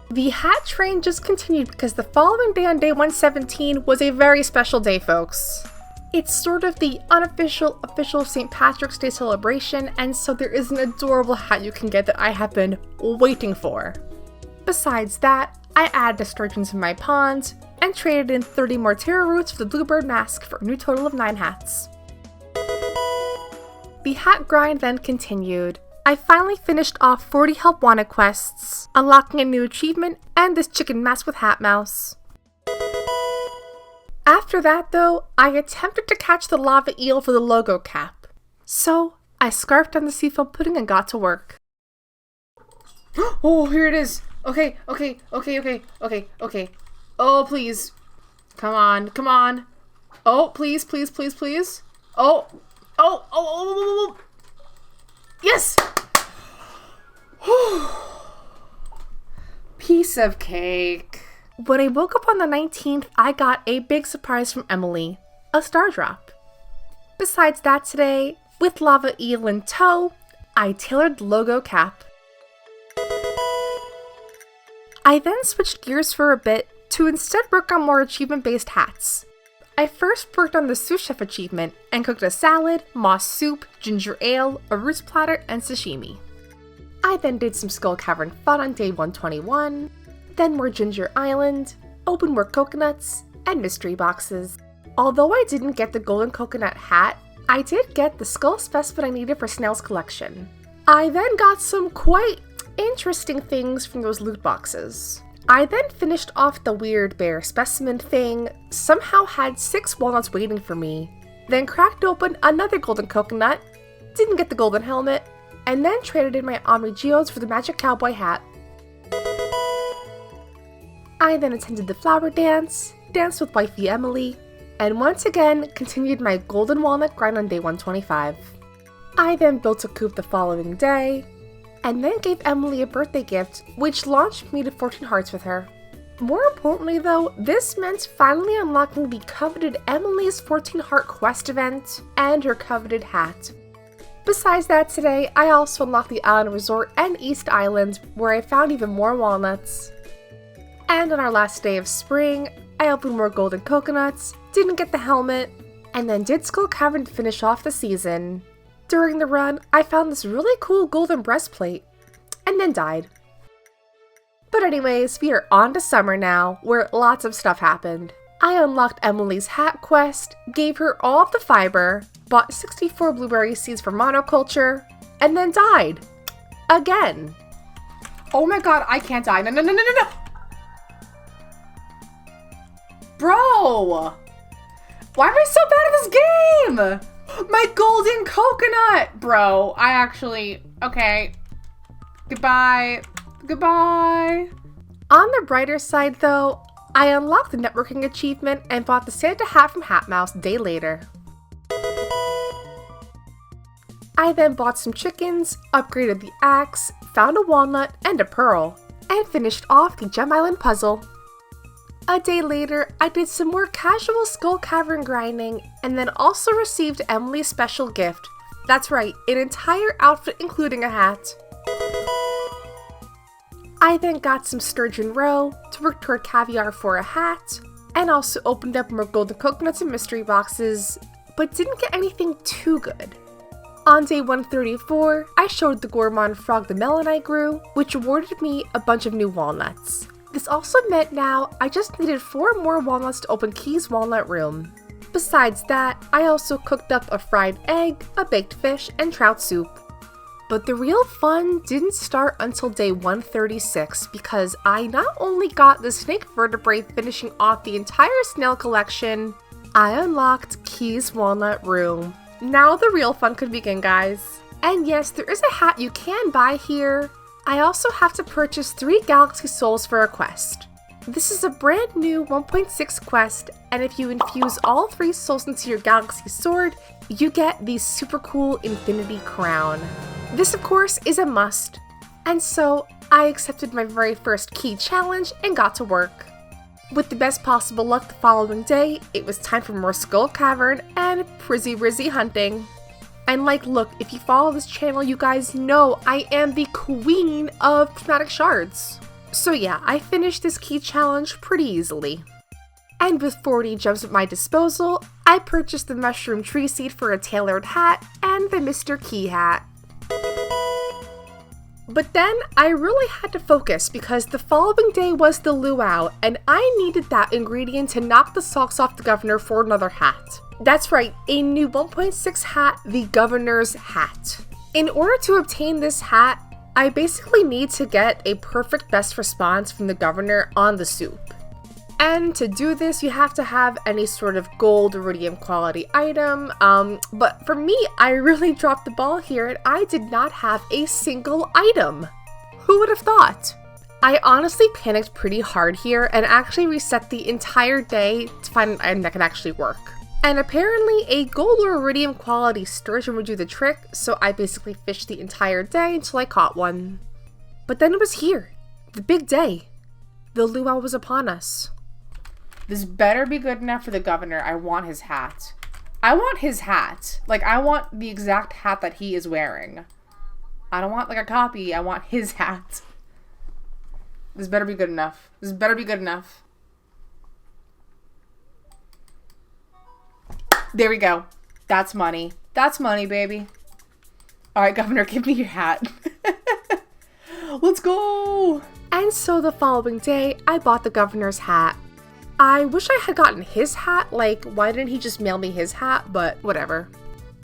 The hat train just continued because the following day on day 117 was a very special day, folks. It's sort of the unofficial, official St. Patrick's Day celebration, and so there is an adorable hat you can get that I have been waiting for. Besides that, I added a sturgeon to my pond and traded in 30 more terror roots for the bluebird mask for a new total of 9 hats. The hat grind then continued. I finally finished off 40 help wanted quests, unlocking a new achievement and this chicken mask with Hat Mouse. After that though, I attempted to catch the lava eel for the logo cap. So I scarfed on the seafoam pudding and got to work. Oh, here it is. Okay. Oh, please. Come on. Oh, please. Oh. Yes! Piece of cake. When I woke up on the 19th, I got a big surprise from Emily, a star drop. Besides that today, with Lava Eel in tow, I tailored the logo cap. I then switched gears for a bit to instead work on more achievement-based hats. I first worked on the sous chef achievement and cooked a salad, moss soup, ginger ale, a roots platter, and sashimi. I then did some Skull Cavern fun on day 121, then more Ginger Island, opened more coconuts, and mystery boxes. Although I didn't get the golden coconut hat, I did get the skull specimen I needed for Snail's collection. I then got some quite interesting things from those loot boxes. I then finished off the weird bear specimen thing, somehow had 6 walnuts waiting for me, then cracked open another golden coconut, didn't get the golden helmet, and then traded in my Omni Geodes for the magic cowboy hat. I then attended the flower dance, danced with wifey Emily, and once again continued my golden walnut grind on day 125. I then built a coop the following day, and then gave Emily a birthday gift, which launched me to 14 hearts with her. More importantly though, this meant finally unlocking the coveted Emily's 14 heart quest event and her coveted hat. Besides that today, I also unlocked the Island Resort and East Island, where I found even more walnuts. And on our last day of spring, I opened more golden coconuts, didn't get the helmet, and then did Skull Cavern to finish off the season. During the run, I found this really cool golden breastplate, and then died. But anyways, we are on to summer now, where lots of stuff happened. I unlocked Emily's hat quest, gave her all of the fiber, bought 64 blueberry seeds for monoculture, and then died. Again. Oh my god, I can't die. No. Bro! Why am I so bad at this game? My golden coconut! Bro, okay. Goodbye. On the brighter side though, I unlocked the networking achievement and bought the Santa hat from Hatmouse a day later. I then bought some chickens, upgraded the axe, found a walnut and a pearl, and finished off the Gem Island puzzle. A day later, I did some more casual Skull Cavern grinding and then also received Emily's special gift. That's right, an entire outfit including a hat. I then got some Sturgeon Roe to work toward caviar for a hat, and also opened up more golden coconuts and mystery boxes, but didn't get anything too good. On day 134, I showed the Gourmand Frog the melon I grew, which awarded me a bunch of new walnuts. This also meant now I just needed 4 more walnuts to open Key's Walnut Room. Besides that, I also cooked up a fried egg, a baked fish, and trout soup. But the real fun didn't start until day 136 because I not only got the snake vertebrae finishing off the entire snail collection, I unlocked Key's Walnut Room. Now the real fun could begin, guys. And yes, there is a hat you can buy here. I also have to purchase 3 Galaxy Souls for a quest. This is a brand new 1.6 quest, and if you infuse all 3 souls into your Galaxy Sword, you get the super cool Infinity Crown. This of course is a must, and so I accepted my very first key challenge and got to work. With the best possible luck the following day, it was time for more Skull Cavern and Prizzy Rizzy hunting. And look, if you follow this channel, you guys know I am the queen of Prismatic Shards. So yeah, I finished this key challenge pretty easily. And with 40 gems at my disposal, I purchased the Mushroom Tree Seed for a tailored hat and the Mr. Key hat. But then I really had to focus because the following day was the luau, and I needed that ingredient to knock the socks off the governor for another hat. That's right, a new 1.6 hat, the Governor's Hat. In order to obtain this hat, I basically need to get a perfect best response from the governor on the soup. And to do this, you have to have any sort of gold iridium quality item, but for me, I really dropped the ball here and I did not have a single item. Who would have thought? I honestly panicked pretty hard here and actually reset the entire day to find an item that could actually work. And apparently a gold or iridium quality sturgeon would do the trick, so I basically fished the entire day until I caught one. But then it was here, the big day. The luau was upon us. This better be good enough for the governor. I want his hat. I want his hat. Like, I want the exact hat that he is wearing. I don't want, like, a copy. I want his hat. This better be good enough. This better be good enough. There we go. That's money. That's money, baby. All right, Governor, give me your hat. Let's go. And so the following day, I bought the governor's hat. I wish I had gotten his hat. Like, why didn't he just mail me his hat? But whatever.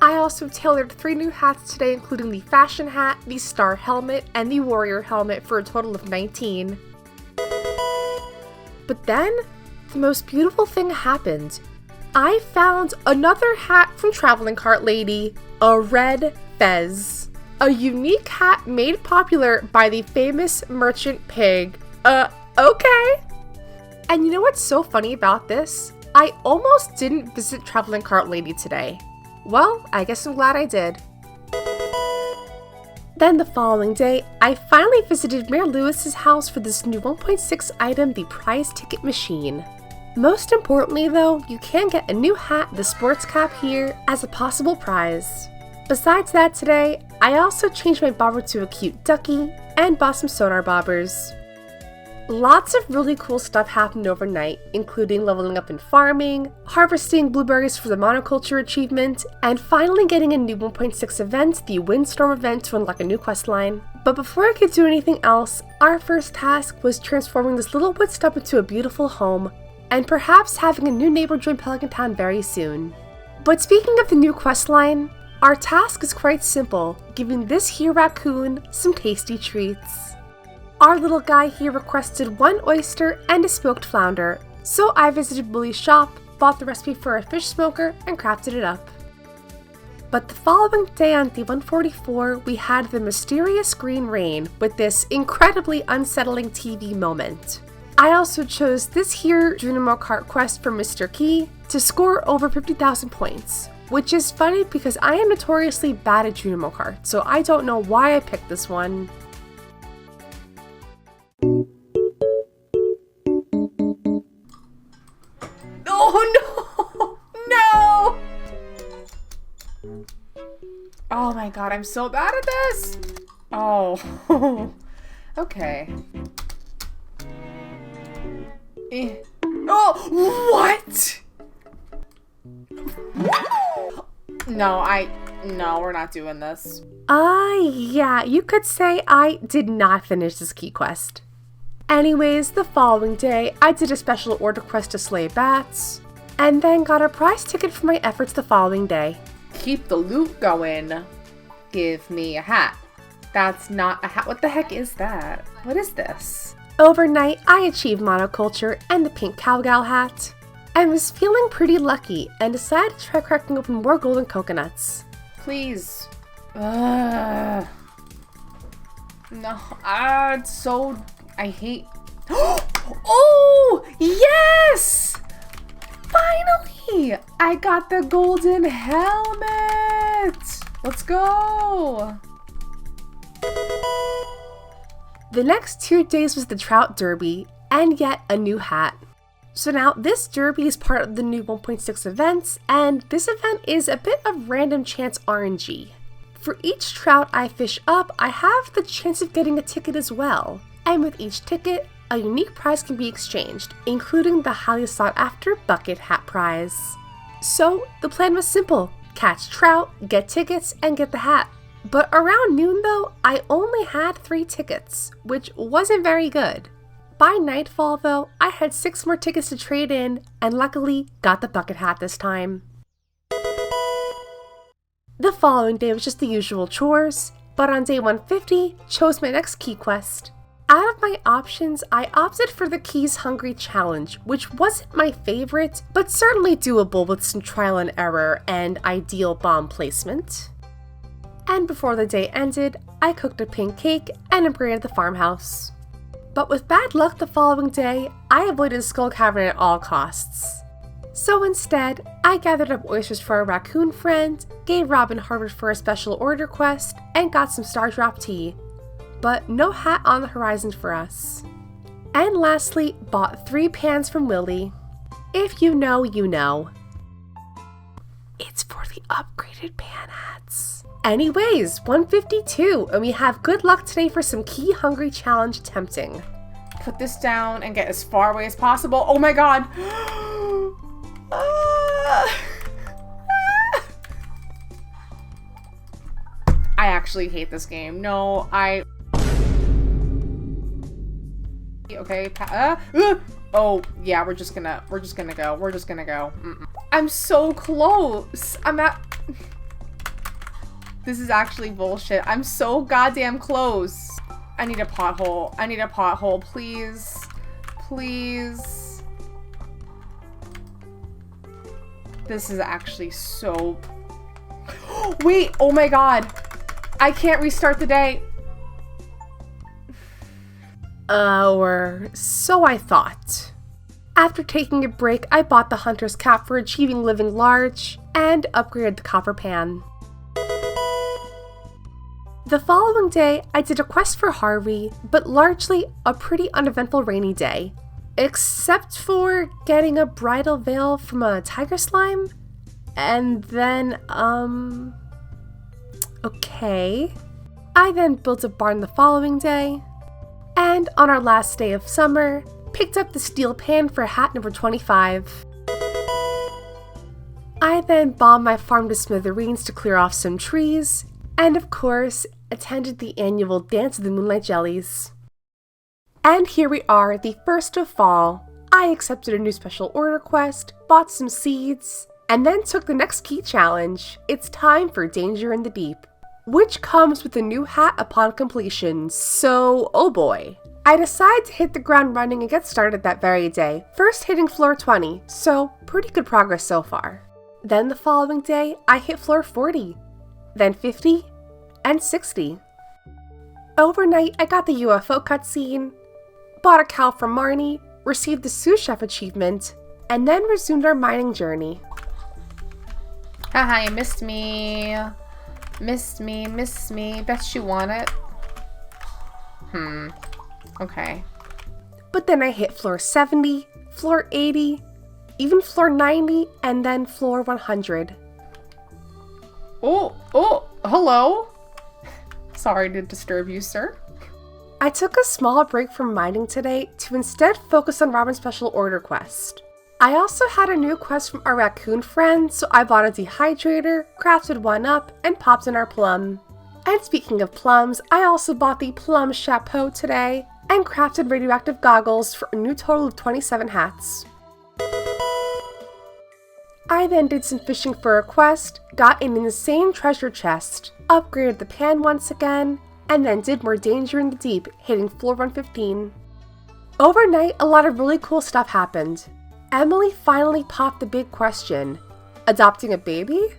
I also tailored 3 new hats today, including the fashion hat, the star helmet, and the warrior helmet for a total of 19. But then, the most beautiful thing happened. I found another hat from Traveling Cart Lady, a red fez. A unique hat made popular by the famous merchant pig. Okay. And you know what's so funny about this? I almost didn't visit Traveling Cart Lady today. Well, I guess I'm glad I did. Then the following day, I finally visited Mayor Lewis's house for this new 1.6 item, the prize ticket machine. Most importantly though, you can get a new hat, the sports cap here, as a possible prize. Besides that today, I also changed my bobber to a cute ducky and bought some sonar bobbers. Lots of really cool stuff happened overnight, including leveling up in farming, harvesting blueberries for the monoculture achievement, and finally getting a new 1.6 event, the Windstorm event, to unlock a new questline. But before I could do anything else, our first task was transforming this little wood stump into a beautiful home, and perhaps having a new neighbor join Pelican Town very soon. But speaking of the new questline, our task is quite simple, giving this here raccoon some tasty treats. Our little guy here requested 1 oyster and a smoked flounder, so I visited Willie's shop, bought the recipe for a fish smoker, and crafted it up. But the following day on day 144, we had the mysterious green rain with this incredibly unsettling TV moment. I also chose this here Junimo Kart quest for Mr. Key to score over 50,000 points, which is funny because I am notoriously bad at Junimo Kart, so I don't know why I picked this one. Oh no! No! Oh my god, I'm so bad at this! Oh. Okay. Oh, what? No, we're not doing this. Yeah, you could say I did not finish this key quest. Anyways, the following day, I did a special order quest to slay bats, and then got a prize ticket for my efforts the following day. Keep the loot going. Give me a hat. That's not a hat. What the heck is that? What is this? Overnight, I achieved monoculture and the pink cowgirl hat. I was feeling pretty lucky and decided to try cracking open more golden coconuts. Please. No, it's so... I hate... Oh, yes! Finally! I got the golden helmet! Let's go! The next 2 days was the Trout Derby, and yet a new hat. So now this derby is part of the new 1.6 events, and this event is a bit of random chance RNG. For each trout I fish up, I have the chance of getting a ticket as well. And with each ticket, a unique prize can be exchanged, including the highly sought after bucket hat prize. So the plan was simple, catch trout, get tickets, and get the hat. But around noon though, I only had 3 tickets, which wasn't very good. By nightfall though, I had 6 more tickets to trade in, and luckily got the bucket hat this time. The following day was just the usual chores, but on day 150, chose my next key quest. Out of my options, I opted for the Keys Hungry Challenge, which wasn't my favorite, but certainly doable with some trial and error and ideal bomb placement. And before the day ended, I cooked a pink cake and upgraded the farmhouse. But with bad luck the following day, I avoided Skull Cavern at all costs. So instead, I gathered up oysters for a raccoon friend, gave Robin Harvard for a special order quest, and got some Star Drop tea. But no hat on the horizon for us. And lastly, bought 3 pans from Willie. If you know, you know. It's for the upgraded pan hats. Anyways, 152, and we have good luck today for some Key Hungry Challenge attempting. Put this down and get as far away as possible. Oh my god! I actually hate this game. No, okay, oh yeah, we're just gonna go. Mm-mm. I'm so close. This is actually bullshit. I'm so goddamn close. I need a pothole. Please. Please. This is actually so... Wait, oh my god. I can't restart the day. Or so I thought. After taking a break, I bought the Hunter's Cap for achieving living large and upgraded the copper pan. The following day, I did a quest for Harvey, but largely a pretty uneventful rainy day. Except for getting a bridal veil from a tiger slime. And then, okay. I then built a barn the following day. And on our last day of summer, picked up the steel pan for hat number 25. I then bombed my farm to smithereens to clear off some trees, and of course, attended the annual Dance of the Moonlight Jellies. And here we are, the 1st of fall. I accepted a new special order quest, bought some seeds, and then took the next key challenge. It's time for Danger in the Deep, which comes with a new hat upon completion, so oh boy. I decided to hit the ground running and get started that very day, first hitting floor 20, so pretty good progress so far. Then the following day, I hit floor 40, then 50, and 60. Overnight, I got the UFO cutscene, bought a cow from Marnie, received the sous chef achievement, and then resumed our mining journey. Haha, you missed me. Missed me. Bet you want it. Okay. But then I hit floor 70, floor 80, even floor 90, and then floor 100. Oh, hello. Sorry to disturb you, sir. I took a small break from mining today to instead focus on Robin's special order quest. I also had a new quest from our raccoon friend, so I bought a dehydrator, crafted one up, and popped in our plum. And speaking of plums, I also bought the plum chapeau today, and crafted radioactive goggles for a new total of 27 hats. I then did some fishing for a quest, got an insane treasure chest, upgraded the pan once again, and then did more Danger in the Deep, hitting floor 115. Overnight, a lot of really cool stuff happened. Emily finally popped the big question, adopting a baby?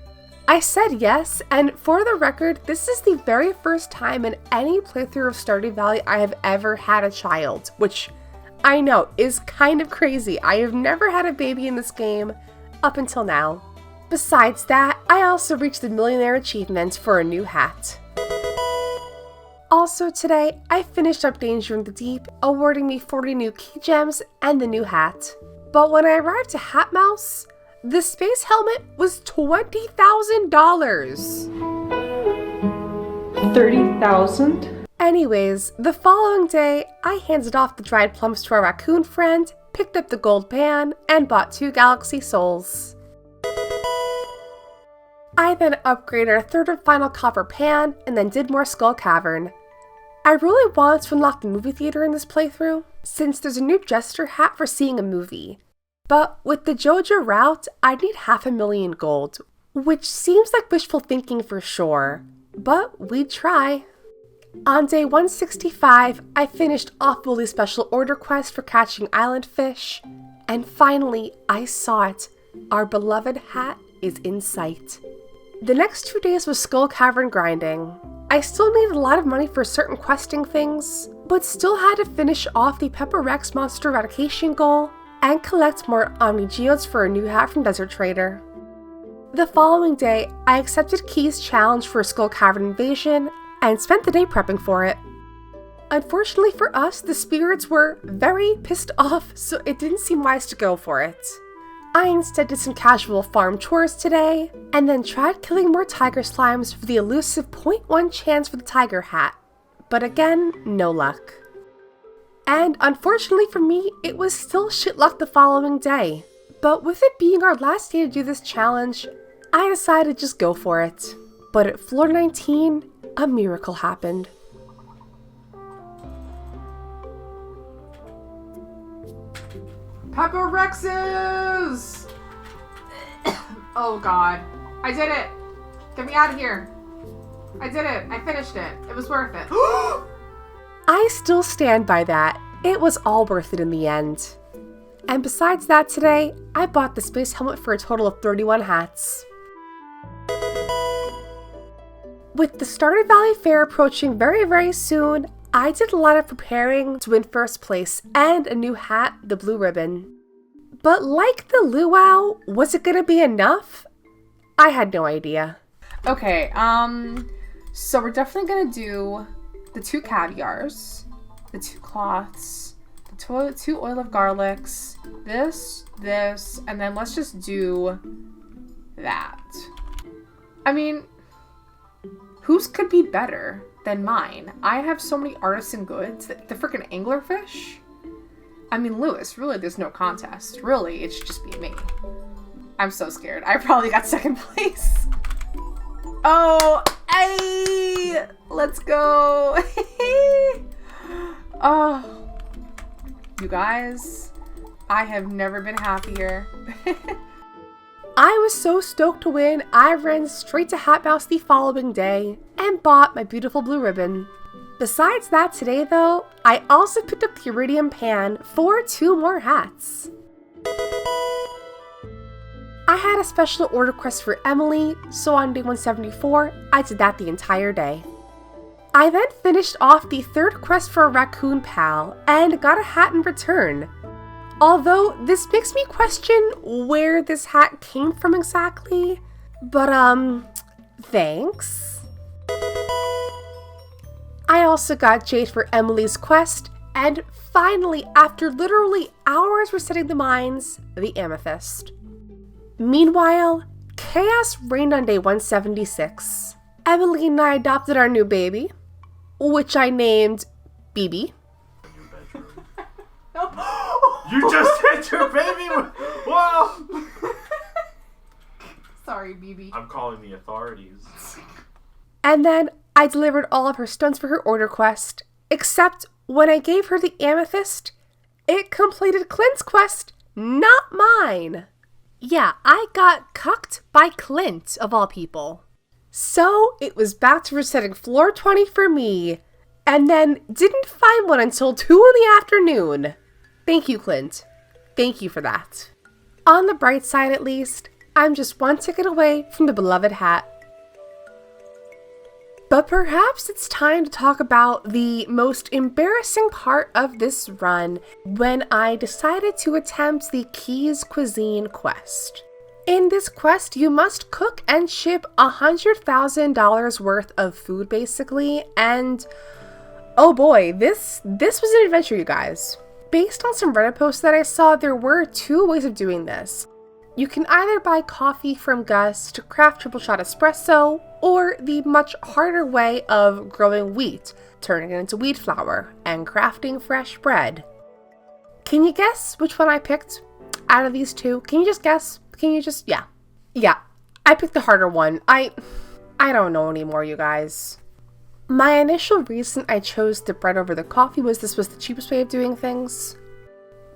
I said yes, and for the record, this is the very first time in any playthrough of Stardew Valley I have ever had a child, which I know is kind of crazy. I have never had a baby in this game up until now. Besides that, I also reached the millionaire achievement for a new hat. Also today, I finished up Danger in the Deep, awarding me 40 new key gems and the new hat. But when I arrived to Hat Mouse, the space helmet was $20,000. $30,000? Anyways, the following day, I handed off the dried plums to our raccoon friend, picked up the gold pan, and bought 2 galaxy souls. I then upgraded our 3rd and final copper pan, and then did more Skull Cavern. I really wanted to unlock the movie theater in this playthrough, since there's a new Jester hat for seeing a movie. But with the JoJo route, I'd need 500,000 gold, which seems like wishful thinking for sure, but we'd try. On day 165, I finished off Willie's special order quest for catching island fish, and finally, I saw it. Our beloved hat is in sight. The next 2 days was Skull Cavern grinding. I still needed a lot of money for certain questing things, but still had to finish off the Pepper Rex monster eradication goal and collect more Omni Geodes for a new hat from Desert Trader. The following day, I accepted Key's challenge for a Skull Cavern invasion and spent the day prepping for it. Unfortunately for us, the spirits were very pissed off, so it didn't seem wise to go for it. I instead did some casual farm chores today, and then tried killing more tiger slimes for the elusive 0.1 chance for the tiger hat. But again, no luck. And unfortunately for me, it was still shit luck the following day. But with it being our last day to do this challenge, I decided to just go for it. But at floor 19, a miracle happened. Pepperexes! Oh god. I did it! Get me out of here. I did it. I finished it. It was worth it. I still stand by that. It was all worth it in the end. And besides that today, I bought the space helmet for a total of 31 hats. With the Stardew Valley Fair approaching very, very soon, I did a lot of preparing to win first place and a new hat, the blue ribbon. But like the luau, was it gonna be enough? I had no idea. Okay, so we're definitely gonna do the 2 caviars, the 2 cloths, the 2 oil of garlics, this, and then let's just do that. I mean, whose could be better than mine? I have so many artisan goods. The freaking anglerfish? I mean, Lewis, really, there's no contest. Really, it should just be me. I'm so scared. I probably got second place. Oh, hey! Let's go! Oh, you guys, I have never been happier. I was so stoked to win, I ran straight to Hat Mouse the following day and bought my beautiful blue ribbon. Besides that today though, I also picked up the iridium pan for 2 more hats. I had a special order request for Emily, so on day 174, I did that the entire day. I then finished off the 3rd quest for a raccoon pal and got a hat in return. Although this makes me question where this hat came from exactly, but thanks. I also got jade for Emily's quest, and finally, after literally hours resetting the mines, the amethyst. Meanwhile, chaos reigned on day 176. Emily and I adopted our new baby, which I named BB. You just hit your baby! Whoa! Sorry, BB. I'm calling the authorities. And then I delivered all of her stones for her order quest, except when I gave her the amethyst, it completed Clint's quest, not mine. Yeah, I got cucked by Clint, of all people. So it was back to resetting floor 20 for me, and then didn't find one until 2 in the afternoon. Thank you, Clint. Thank you for that. On the bright side, at least, I'm just 1 ticket away from the beloved hat. But perhaps it's time to talk about the most embarrassing part of this run when I decided to attempt the Keys Cuisine quest. In this quest, you must cook and ship $100,000 worth of food basically, and oh boy, this was an adventure, you guys. Based on some Reddit posts that I saw, there were 2 ways of doing this. You can either buy coffee from Gus to craft triple shot espresso, or the much harder way of growing wheat, turning it into wheat flour, and crafting fresh bread. Can you guess which one I picked out of these 2? Can you just guess? Yeah, I picked the harder one. I don't know anymore, you guys. My initial reason I chose the bread over the coffee was this was the cheapest way of doing things.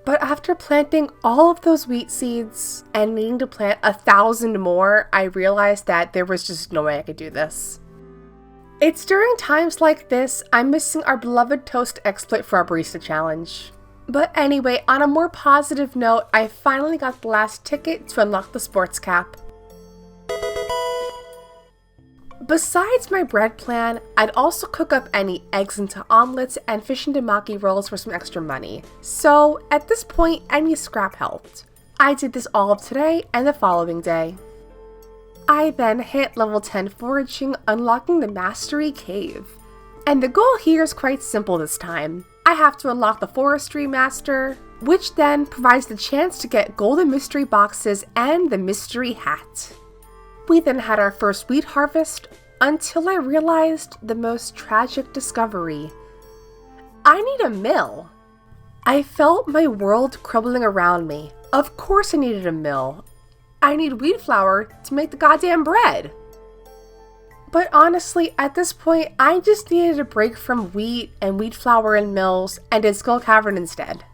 But after planting all of those wheat seeds and needing to plant 1,000 more, I realized that there was just no way I could do this. It's during times like this I'm missing our beloved toast exploit for our barista challenge. But anyway, on a more positive note, I finally got the last ticket to unlock the sports cap. Besides my bread plan, I'd also cook up any eggs into omelets and fish into maki rolls for some extra money. So at this point, any scrap helped. I did this all of today and the following day. I then hit level 10 foraging, unlocking the Mastery Cave. And the goal here is quite simple this time. I have to unlock the Forestry Master, which then provides the chance to get golden mystery boxes and the mystery hat. We then had our first wheat harvest until I realized the most tragic discovery. I need a mill. I felt my world crumbling around me. Of course I needed a mill. I need wheat flour to make the goddamn bread. But honestly, at this point, I just needed a break from wheat and wheat flour and mills and did Skull Cavern instead.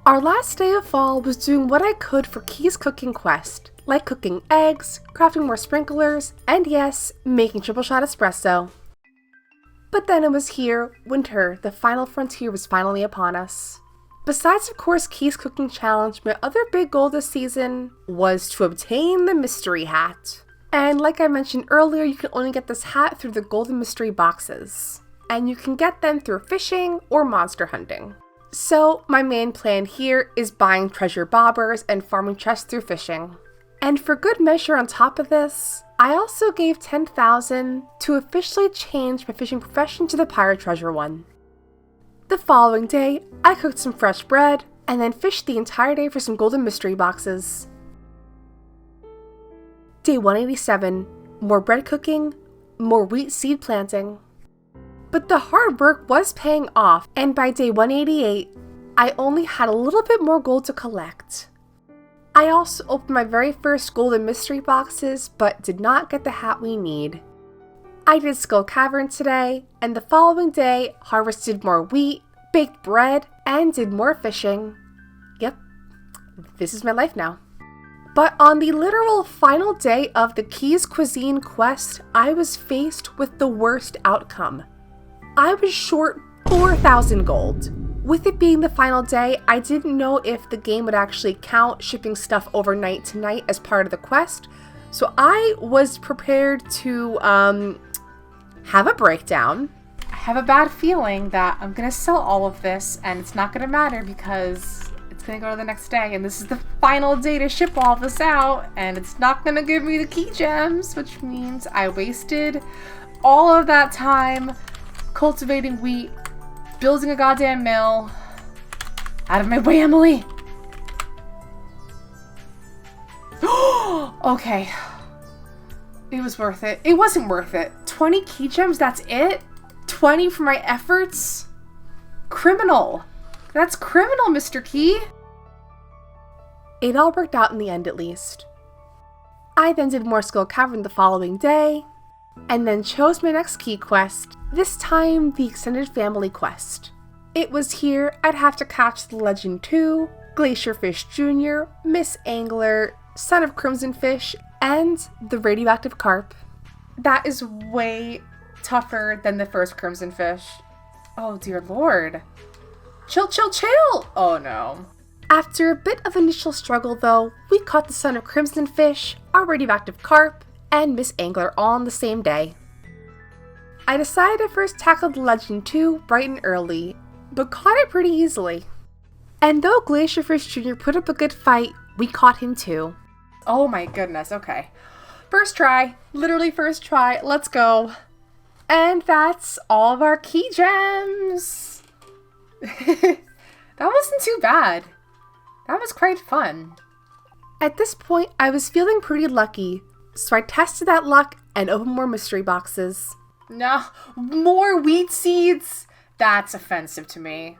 Our last day of fall was doing what I could for Key's cooking quest, like cooking eggs, crafting more sprinklers, and yes, making triple shot espresso. But then it was here, winter, the final frontier was finally upon us. Besides, of course, Key's cooking challenge, my other big goal this season was to obtain the mystery hat. And like I mentioned earlier, you can only get this hat through the golden mystery boxes. And you can get them through fishing or monster hunting. So my main plan here is buying treasure bobbers and farming chests through fishing. And for good measure on top of this, I also gave 10,000 to officially change my fishing profession to the pirate treasure one. The following day, I cooked some fresh bread and then fished the entire day for some golden mystery boxes. Day 187, more bread cooking, more wheat seed planting. But the hard work was paying off, and by day 188, I only had a little bit more gold to collect. I also opened my very first golden mystery boxes, but did not get the hat we need. I did Skull Cavern today, and the following day, harvested more wheat, baked bread, and did more fishing. Yep, this is my life now. But on the literal final day of the Key's Cuisine quest, I was faced with the worst outcome. I was short 4,000 gold. With it being the final day, I didn't know if the game would actually count shipping stuff overnight tonight as part of the quest, so I was prepared to, have a breakdown. I have a bad feeling that I'm gonna sell all of this and it's not gonna matter because it's gonna go to the next day and this is the final day to ship all this out and it's not gonna give me the key gems, which means I wasted all of that time cultivating wheat, building a goddamn mill. Out of my way, Emily! Okay. It was worth it. It wasn't worth it. 20 key gems, that's it? 20 for my efforts? Criminal. That's criminal, Mr. Key. It all worked out in the end at least. I then did more Skull Cavern the following day, and then chose my next key quest, this time the Extended Family quest. It was here I'd have to catch the Legend 2, Glacierfish Jr., Miss Angler, Son of Crimson Fish, and the Radioactive Carp. That is way tougher than the first Crimson Fish. Oh dear lord. Chill, chill, chill! Oh no. After a bit of initial struggle though, we caught the Son of Crimson Fish, our Radioactive Carp, and Miss Angler all on the same day. I decided to first tackle the Legend 2 bright and early, but caught it pretty easily. And though Glacierfish Jr. put up a good fight, we caught him too. Oh my goodness, okay. First try, literally first try, let's go. And that's all of our key gems. That wasn't too bad. That was quite fun. At this point, I was feeling pretty lucky, so I tested that luck and opened more mystery boxes. No, more wheat seeds? That's offensive to me.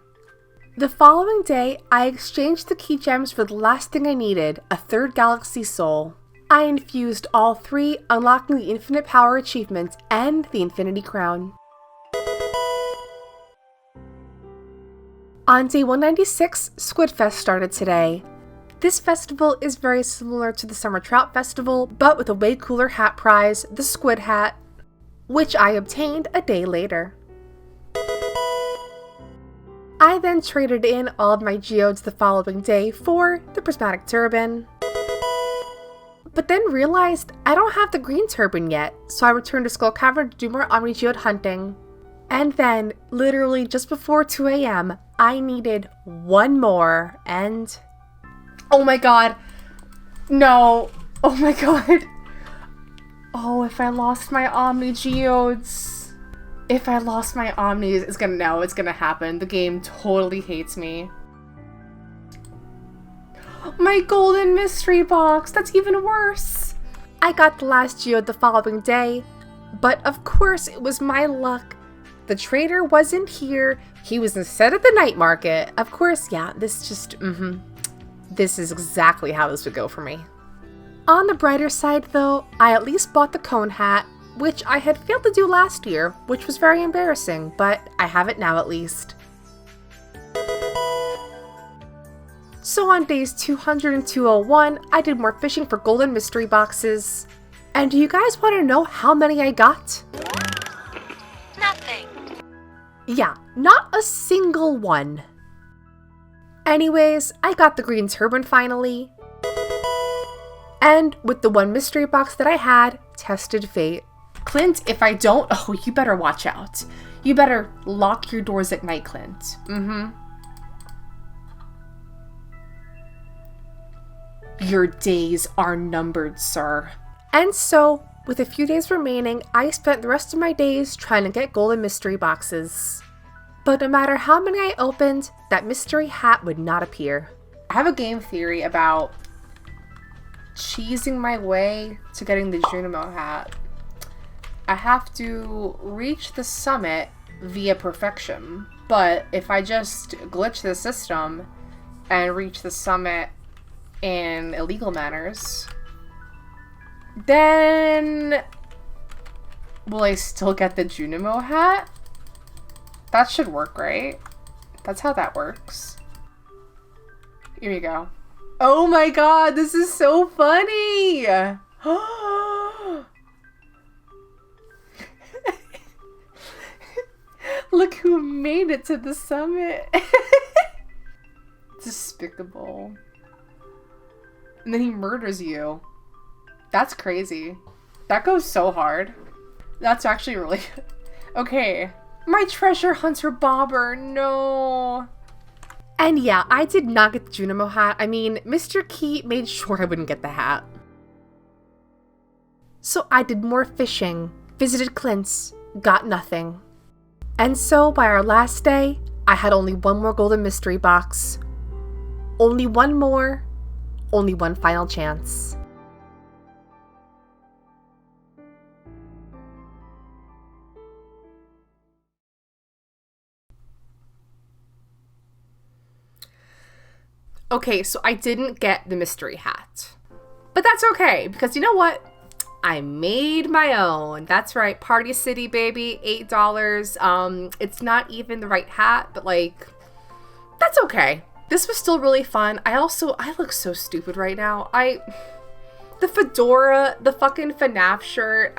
The following day, I exchanged the key gems for the last thing I needed, a third galaxy soul. I infused all three, unlocking the infinite power achievement and the infinity crown. On day 196, Squidfest started today. This festival is very similar to the Summer Trout Festival, but with a way cooler hat prize, the Squid Hat, which I obtained a day later. I then traded in all of my geodes the following day for the Prismatic Turban, but then realized I don't have the green turban yet, so I returned to Skull Cavern to do more Omni-Geode hunting. And then, literally just before 2 a.m., I needed one more, and... oh my god. No. Oh my god. Oh, if I lost my Omni-Geodes. If I lost my Omnis, it's gonna happen. The game totally hates me. My golden mystery box! That's even worse! I got the last geode the following day, but of course it was my luck. The trader wasn't here, he was instead at the night market. Of course, yeah, this is exactly how this would go for me. On the brighter side though, I at least bought the cone hat, which I had failed to do last year, which was very embarrassing, but I have it now at least. So on days 200 and 201, I did more fishing for golden mystery boxes. And do you guys want to know how many I got? Nothing. Yeah, not a single one. Anyways, I got the green turban finally. And with the one mystery box that I had, tested fate. Clint, if I don't, oh, you better watch out. You better lock your doors at night, Clint. Your days are numbered, sir. And so, with a few days remaining, I spent the rest of my days trying to get golden mystery boxes. But no matter how many I opened, that mystery hat would not appear. I have a game theory about cheesing my way to getting the Junimo hat. I have to reach the summit via perfection, but if I just glitch the system and reach the summit in illegal manners, then will I still get the Junimo hat? That should work, right? That's how that works. Here we go. Oh my god, this is so funny! Look who made it to the summit. Despicable. And then he murders you. That's crazy. That goes so hard. That's actually really good. Okay. My treasure hunter bobber, no. And yeah, I did not get the Junimo hat. I mean, Mr. Key made sure I wouldn't get the hat. So I did more fishing, visited Clint's, got nothing. And so by our last day, I had only one more golden mystery box. Only one more, only one final chance. Okay, so I didn't get the mystery hat. But that's okay, because you know what? I made my own. That's right, Party City, baby, $8. It's not even the right hat, but like, that's okay. This was still really fun. I look so stupid right now. The fedora, the fucking FNAF shirt,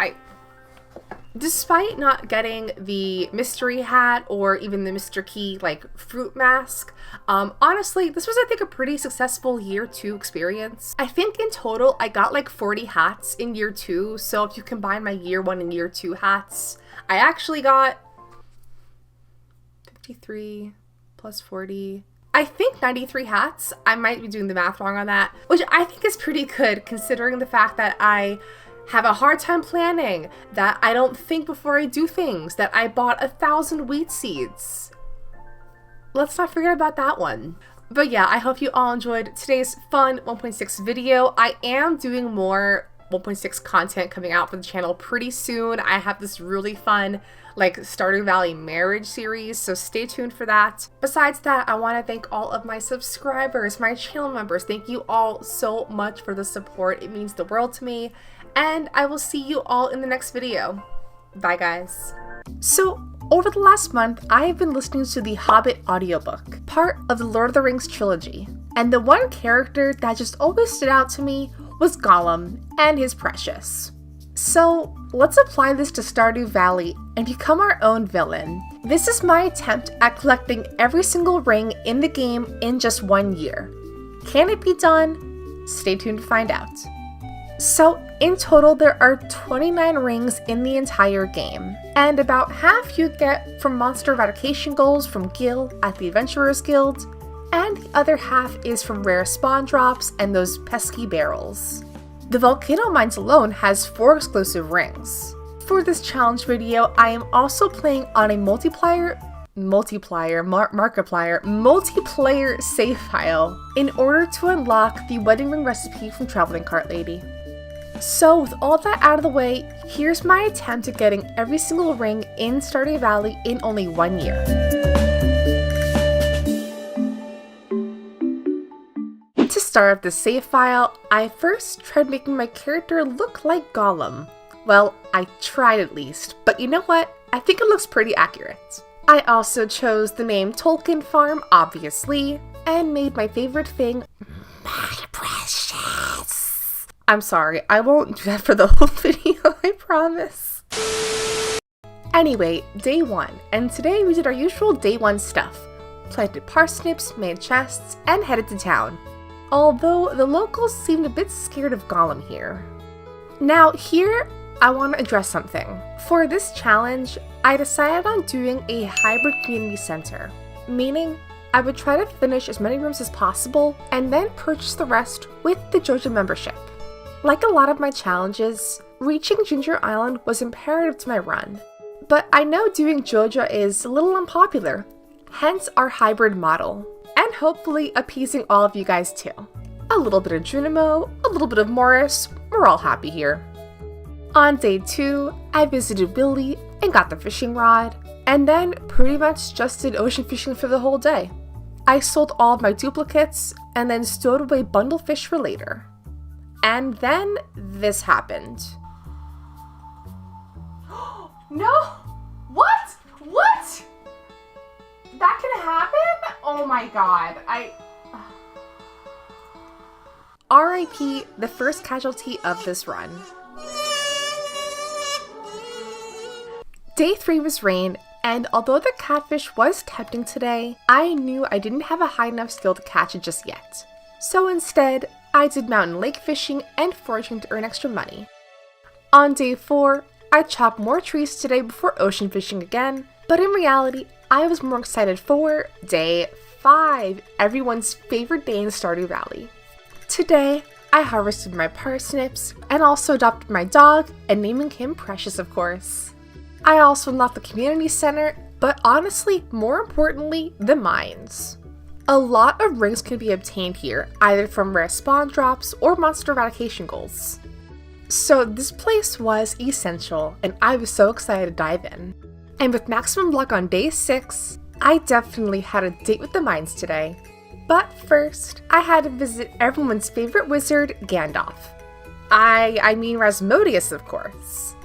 despite not getting the mystery hat or even the Mr. Key like fruit mask, honestly, this was I think a pretty successful year 2 experience. I think in total I got like 40 hats in year 2, so if you combine my year 1 and year 2 hats, I actually got 53 plus 40. I think 93 hats. I might be doing the math wrong on that, which I think is pretty good considering the fact that I have a hard time planning, that I don't think before I do things, that I bought 1,000 wheat seeds. Let's not forget about that one. But yeah, I hope you all enjoyed today's fun 1.6 video. I am doing more 1.6 content coming out for the channel pretty soon. I have this really fun like Stardew Valley marriage series, so stay tuned for that. Besides that, I want to thank all of my subscribers, my channel members. Thank you all so much for the support. It means the world to me. And I will see you all in the next video. Bye, guys. So, over the last month, I have been listening to the Hobbit audiobook, part of the Lord of the Rings trilogy. And the one character that just always stood out to me was Gollum and his precious. So, let's apply this to Stardew Valley and become our own villain. This is my attempt at collecting every single ring in the game in just 1 year. Can it be done? Stay tuned to find out. So, in total, there are 29 rings in the entire game, and about half you get from monster eradication goals from Gil at the Adventurers Guild, and the other half is from rare spawn drops and those pesky barrels. The Volcano Mines alone has 4 exclusive rings. for this challenge video, I am also playing on a multiplayer save file in order to unlock the wedding ring recipe from Traveling Cart Lady. So with all that out of the way, here's my attempt at getting every single ring in Stardew Valley in only 1 year. To start up the save file, I first tried making my character look like Gollum. Well, I tried at least, but you know what? I think it looks pretty accurate. I also chose the name Tolkien Farm, obviously, and made my favorite thing, my precious. I'm sorry, I won't do that for the whole video, I promise. Anyway, day 1, and today we did our usual day 1 stuff. Planted parsnips, made chests, and headed to town. Although the locals seemed a bit scared of Gollum here. Now here, I want to address something. For this challenge, I decided on doing a hybrid community center, meaning I would try to finish as many rooms as possible and then purchase the rest with the JoJo membership. Like a lot of my challenges, reaching Ginger Island was imperative to my run, but I know doing JoJo is a little unpopular, hence our hybrid model, and hopefully appeasing all of you guys too. A little bit of Junimo, a little bit of Morris, we're all happy here. On day 2, I visited Willy and got the fishing rod, and then pretty much just did ocean fishing for the whole day. I sold all of my duplicates and then stowed away bundle fish for later. And then this happened. No! What? What? That can happen? Oh my god, RIP, the first casualty of this run. Day 3 was rain, and although the catfish was tempting today, I knew I didn't have a high enough skill to catch it just yet. So instead, I did mountain lake fishing and foraging to earn extra money. On day 4, I chopped more trees today before ocean fishing again, but in reality, I was more excited for day 5, everyone's favorite day in Stardew Valley. Today, I harvested my parsnips and also adopted my dog and naming him Precious, of course. I also unlocked the community center, but honestly, more importantly, the mines. A lot of rings can be obtained here, either from rare spawn drops or monster eradication goals. So this place was essential, and I was so excited to dive in. And with maximum luck on day 6, I definitely had a date with the mines today. But first, I had to visit everyone's favorite wizard, Gandalf. I mean Rasmodius, of course.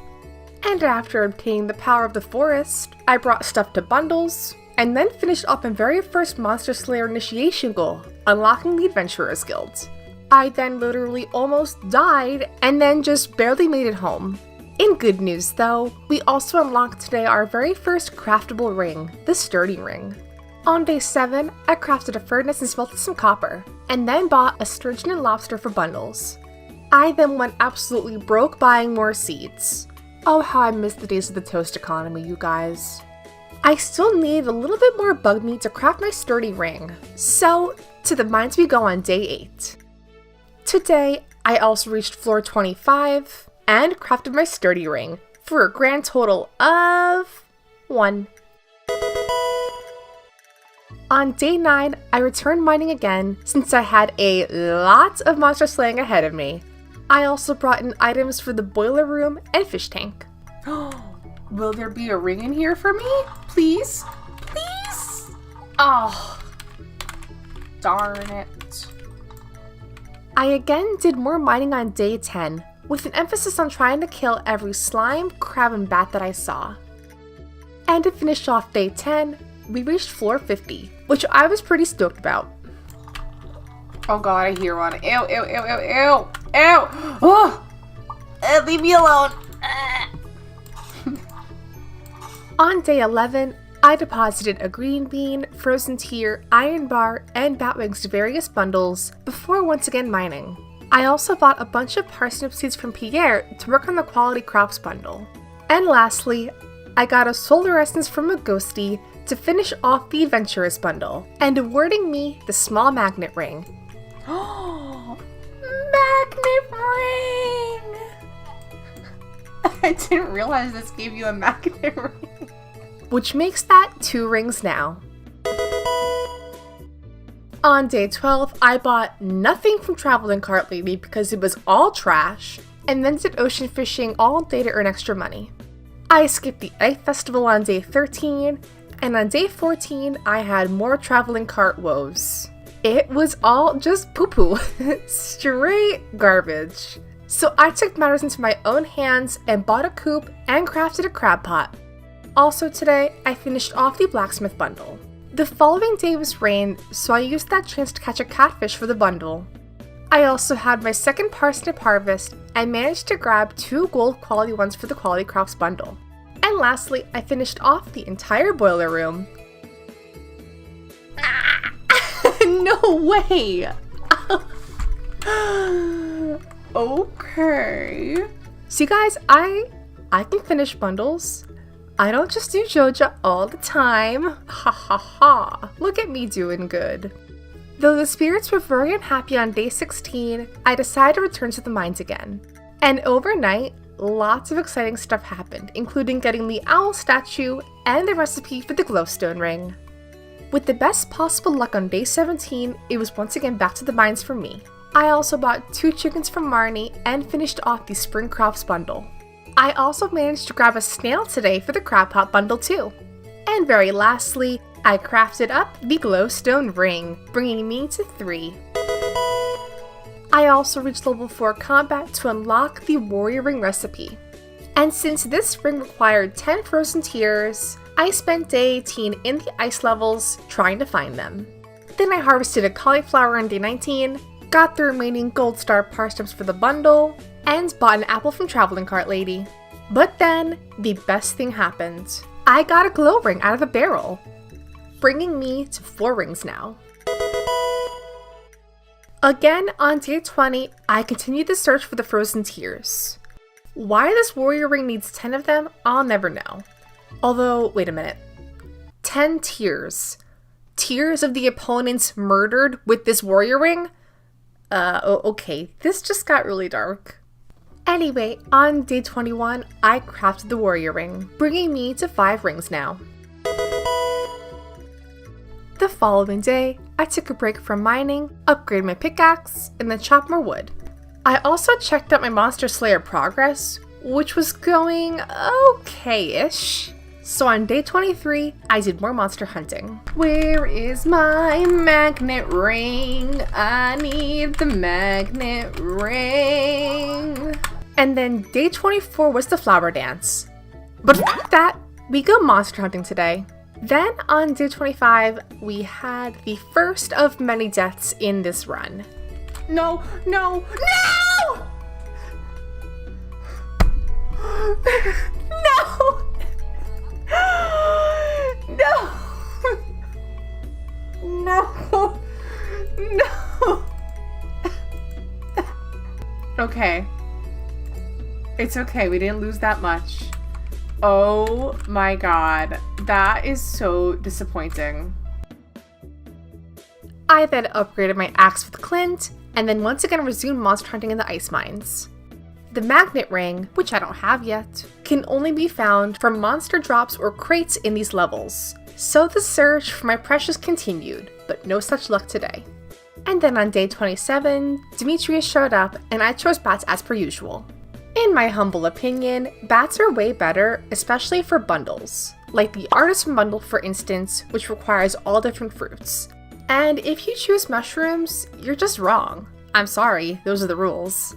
And after obtaining the power of the forest, I brought stuff to bundles, and then finished off my very first Monster Slayer initiation goal, unlocking the Adventurer's Guild. I then literally almost died, and then just barely made it home. In good news though, we also unlocked today our very first craftable ring, the Sturdy Ring. On day 7, I crafted a furnace and smelted some copper, and then bought a sturgeon and lobster for bundles. I then went absolutely broke buying more seeds. Oh, how I miss the days of the toast economy, you guys. I still need a little bit more bug meat to craft my sturdy ring, so to the mines we go on day 8. Today, I also reached floor 25 and crafted my sturdy ring for a grand total of 1. On day 9, I returned mining again since I had a lot of monster slaying ahead of me. I also brought in items for the boiler room and fish tank. will there be a ring in here for me? Please? Please? Oh, darn it. I again did more mining on day 10, with an emphasis on trying to kill every slime, crab, and bat that I saw. And to finish off day 10, we reached floor 50, which I was pretty stoked about. Oh god, I hear one. Ew, ew, ew, ew, ew, ew! Oh! Leave me alone! On day 11, I deposited a green bean, frozen tear, iron bar, and batwings to various bundles before once again mining. I also bought a bunch of parsnip seeds from Pierre to work on the quality crops bundle. And lastly, I got a solar essence from a ghostie to finish off the adventurous bundle, and awarding me the small magnet ring. Oh, magnet ring! I didn't realize this gave you a magnet ring. Which makes that 2 rings now. On day 12, I bought nothing from Traveling Cart Lady because it was all trash, and then did ocean fishing all day to earn extra money. I skipped the Ice Festival on day 13, and on day 14, I had more Traveling Cart woes. It was all just poo-poo. Straight garbage. So I took matters into my own hands and bought a coop and crafted a crab pot. Also today, I finished off the blacksmith bundle. The following day was rain, so I used that chance to catch a catfish for the bundle. I also had my second parsnip harvest and managed to grab 2 gold quality ones for the quality crops bundle. And lastly, I finished off the entire boiler room. No way! Okay. See guys, I can finish bundles. I don't just do JoJo all the time. Ha ha ha. Look at me doing good. Though the spirits were very unhappy on day 16, I decided to return to the mines again. And overnight, lots of exciting stuff happened, including getting the owl statue and the recipe for the glowstone ring. With the best possible luck on day 17, it was once again back to the mines for me. I also bought 2 chickens from Marnie and finished off the spring crops bundle. I also managed to grab a snail today for the crab pot bundle too. And very lastly, I crafted up the glowstone ring, bringing me to 3. I also reached level 4 combat to unlock the warrior ring recipe. And since this ring required 10 frozen tears, I spent day 18 in the ice levels trying to find them. Then I harvested a cauliflower on day 19, got the remaining gold star parsnips for the bundle, and bought an apple from Traveling Cart Lady. But then, the best thing happened. I got a glow ring out of a barrel, bringing me to 4 rings now. Again, on day 20, I continued the search for the frozen tears. Why this warrior ring needs 10 of them, I'll never know. Although, wait a minute. 10 tears. Tears of the opponents murdered with this warrior ring? Okay, this just got really dark. Anyway, on day 21, I crafted the warrior ring, bringing me to 5 rings now. The following day, I took a break from mining, upgraded my pickaxe, and then chopped more wood. I also checked out my Monster Slayer progress, which was going okay-ish. So on day 23, I did more monster hunting. Where is my magnet ring? I need the magnet ring. And then day 24 was the flower dance. But fuck that, we go monster hunting today. Then on day 25, we had the first of many deaths in this run. No, no, no! No! No! No! No! Okay. It's okay, we didn't lose that much. Oh my god, that is so disappointing. I then upgraded my axe with Clint, and then once again resumed monster hunting in the ice mines. The magnet ring, which I don't have yet, can only be found from monster drops or crates in these levels. So the search for my precious continued, but no such luck today. And then on day 27, Demetrius showed up and I chose bats as per usual. In my humble opinion, bats are way better, especially for bundles, like the Artisan Bundle for instance, which requires all different fruits. And if you choose mushrooms, you're just wrong. I'm sorry, those are the rules.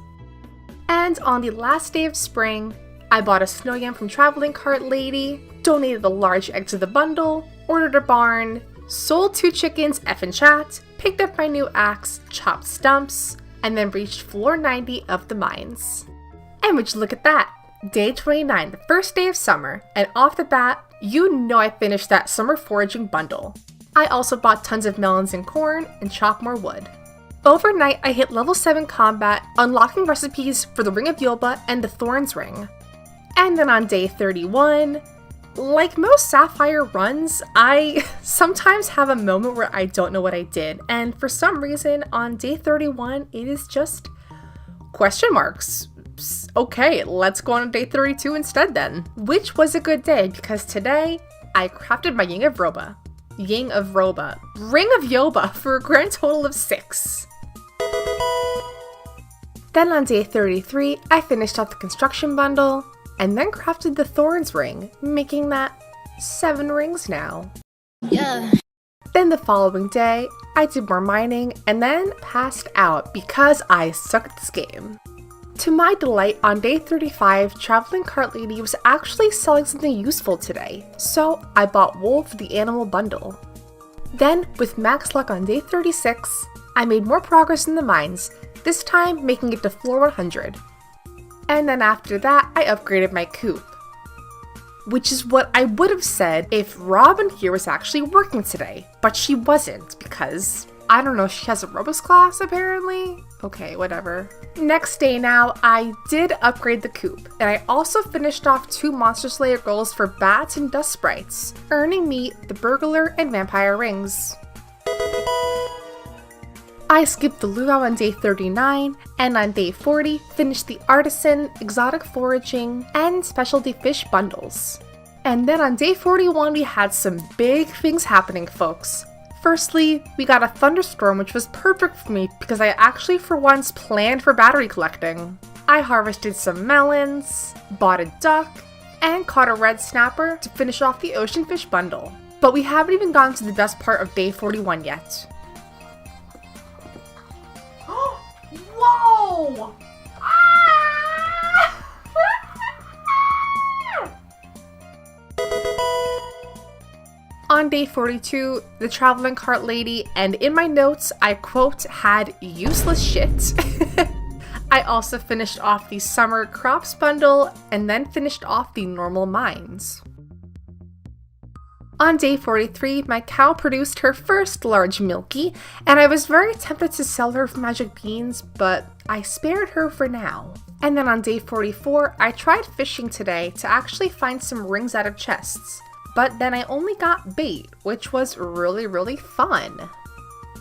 And on the last day of spring, I bought a snow yam from Traveling Cart Lady, donated a large egg to the bundle, ordered a barn, sold 2 chickens effing chat, picked up my new axe, chopped stumps, and then reached floor 90 of the mines. And would you look at that? Day 29, the first day of summer, and off the bat, you know I finished that summer foraging bundle. I also bought tons of melons and corn and chopped more wood. Overnight, I hit level 7 combat, unlocking recipes for the Ring of Yoba and the Thorns Ring. And then on day 31, like most Sapphire runs, I sometimes have a moment where I don't know what I did, and for some reason on day 31, it is just question marks. Okay, let's go on day 32 instead then. Which was a good day because today I crafted my Ring of Yoba, for a grand total of 6. Then on day 33, I finished off the construction bundle, and then crafted the Thorns ring, making that 7 rings now. Yeah. Then the following day, I did more mining, and then passed out because I suck at this game. To my delight, on day 35, Traveling Cart Lady was actually selling something useful today, so I bought wool for the animal bundle. Then, with max luck on day 36, I made more progress in the mines, this time making it to floor 100. And then after that, I upgraded my coop. Which is what I would have said if Robin here was actually working today, but she wasn't because, I don't know, she has a Robust class apparently? Okay, whatever. Next day now, I did upgrade the coop, and I also finished off 2 Monster Slayer goals for bats and dust sprites, earning me the burglar and vampire rings. I skipped the luau on day 39, and on day 40, finished the artisan, exotic foraging, and specialty fish bundles. And then on day 41, we had some big things happening, folks. Firstly, we got a thunderstorm, which was perfect for me because I actually for once planned for battery collecting. I harvested some melons, bought a duck, and caught a red snapper to finish off the ocean fish bundle. But we haven't even gotten to the best part of day 41 yet. Whoa! Ah! On day 42, the Traveling Cart Lady, and in my notes, I quote, had useless shit. I also finished off the summer crops bundle, and then finished off the normal mines. On day 43, my cow produced her first large milky, and I was very tempted to sell her for magic beans, but I spared her for now. And then on day 44, I tried fishing today to actually find some rings out of chests, but then I only got bait, which was really fun.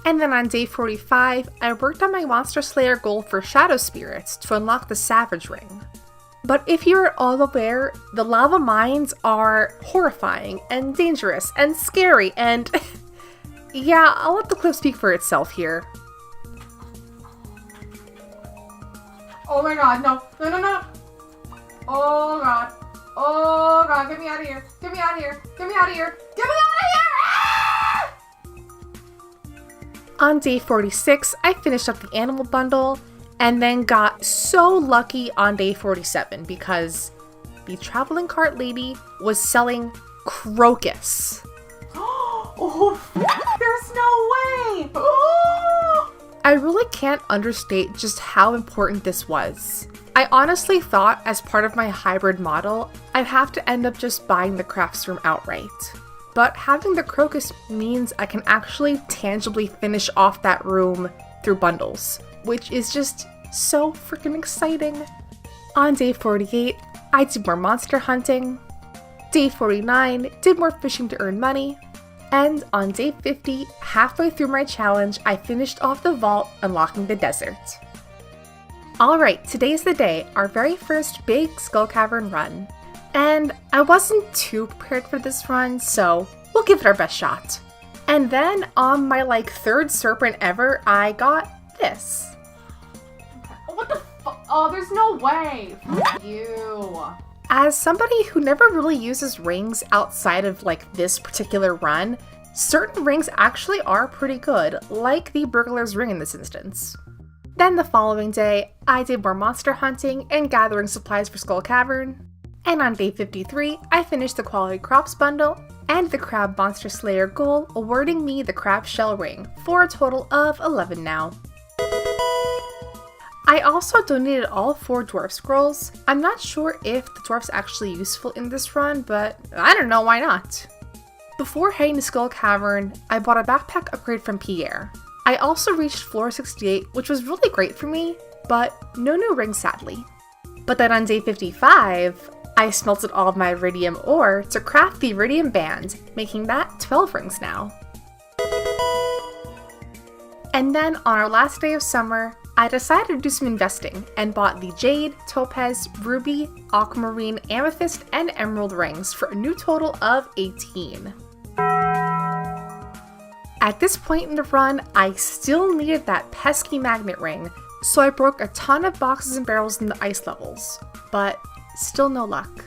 And then on day 45, I worked on my Monster Slayer goal for Shadow Spirits to unlock the Savage Ring. But if you're all aware, the lava mines are horrifying and dangerous and scary and yeah, I'll let the clip speak for itself here. Oh my god, no. Oh god. Oh god, get me out of here. Get me out of here. Get me out of here. Get me out of here! Ah! On day 46, I finished up the animal bundle and then got so lucky on day 47 because the Traveling Cart Lady was selling crocus. Oh, there's no way! Oh! I really can't understate just how important this was. I honestly thought as part of my hybrid model, I'd have to end up just buying the crafts room outright. But having the crocus means I can actually tangibly finish off that room through bundles, which is just so freaking exciting. On day 48, I did more monster hunting. Day 49, did more fishing to earn money. And on day 50, halfway through my challenge, I finished off the vault, unlocking the desert. Alright, today's the day, our very first big Skull Cavern run. And I wasn't too prepared for this run, so we'll give it our best shot. And then on my third serpent ever, I got this. What the fuck? Oh, there's no way. Fuck you. As somebody who never really uses rings outside of this particular run, certain rings actually are pretty good, like the Burglar's Ring in this instance. Then the following day, I did more monster hunting and gathering supplies for Skull Cavern. And on day 53, I finished the Quality Crops bundle and the Crab Monster Slayer goal, awarding me the Crab Shell Ring, for a total of 11 now. I also donated all 4 Dwarf Scrolls. I'm not sure if the Dwarf's actually useful in this run, but I don't know, why not? Before heading to Skull Cavern, I bought a backpack upgrade from Pierre. I also reached floor 68, which was really great for me, but no new rings sadly. But then on day 55, I smelted all of my iridium ore to craft the iridium band, making that 12 rings now. And then on our last day of summer, I decided to do some investing and bought the Jade, Topaz, Ruby, Aquamarine, Amethyst, and Emerald rings for a new total of 18. At this point in the run, I still needed that pesky magnet ring, so I broke a ton of boxes and barrels in the ice levels, but still no luck.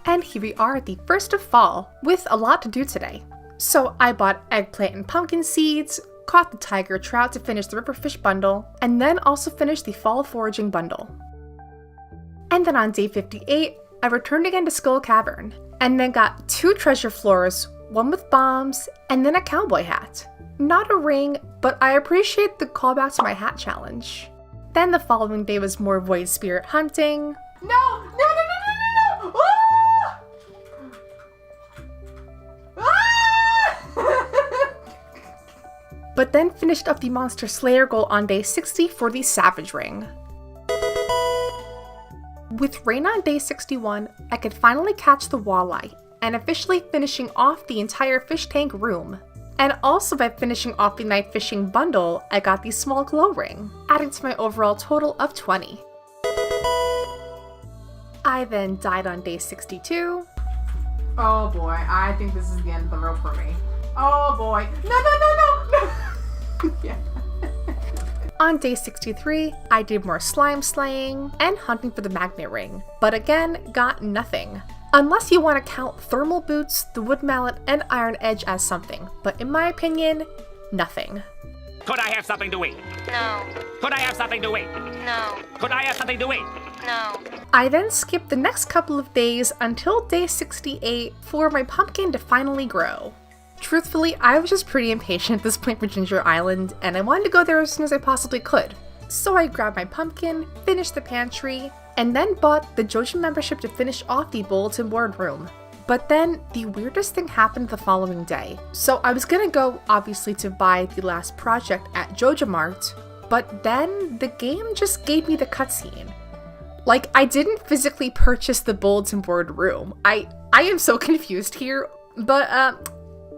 And here we are at the 1st of fall, with a lot to do today. So I bought eggplant and pumpkin seeds, caught the tiger trout to finish the riverfish bundle, and then also finished the fall foraging bundle. And then on day 58, I returned again to Skull Cavern, and then got 2 treasure floors, one with bombs, and then a cowboy hat. Not a ring, but I appreciate the callback to my hat challenge. Then the following day was more void spirit hunting. No! Ah! Ah! But then finished up the Monster Slayer goal on day 60 for the Savage Ring. With rain on day 61, I could finally catch the walleye, and officially finishing off the entire fish tank room. And also by finishing off the night fishing bundle, I got the small glow ring, adding to my overall total of 20. I then died on day 62. Oh boy, I think this is the end of the road for me. Oh boy. No! Yeah. On day 63, I did more slime slaying and hunting for the magnet ring, but again, got nothing. Unless you want to count thermal boots, the wood mallet, and iron edge as something, but in my opinion, nothing. Could I have something to eat? No. Could I have something to eat? No. Could I have something to eat? No. I then skipped the next couple of days until day 68 for my pumpkin to finally grow. Truthfully, I was just pretty impatient at this point for Ginger Island, and I wanted to go there as soon as I possibly could. So I grabbed my pumpkin, finished the pantry, and then bought the Joja membership to finish off the bulletin board room. But then, the weirdest thing happened the following day. So I was gonna go, obviously, to buy the last project at Joja Mart, but then the game just gave me the cutscene. Like, I didn't physically purchase the bulletin board room. I am so confused here, but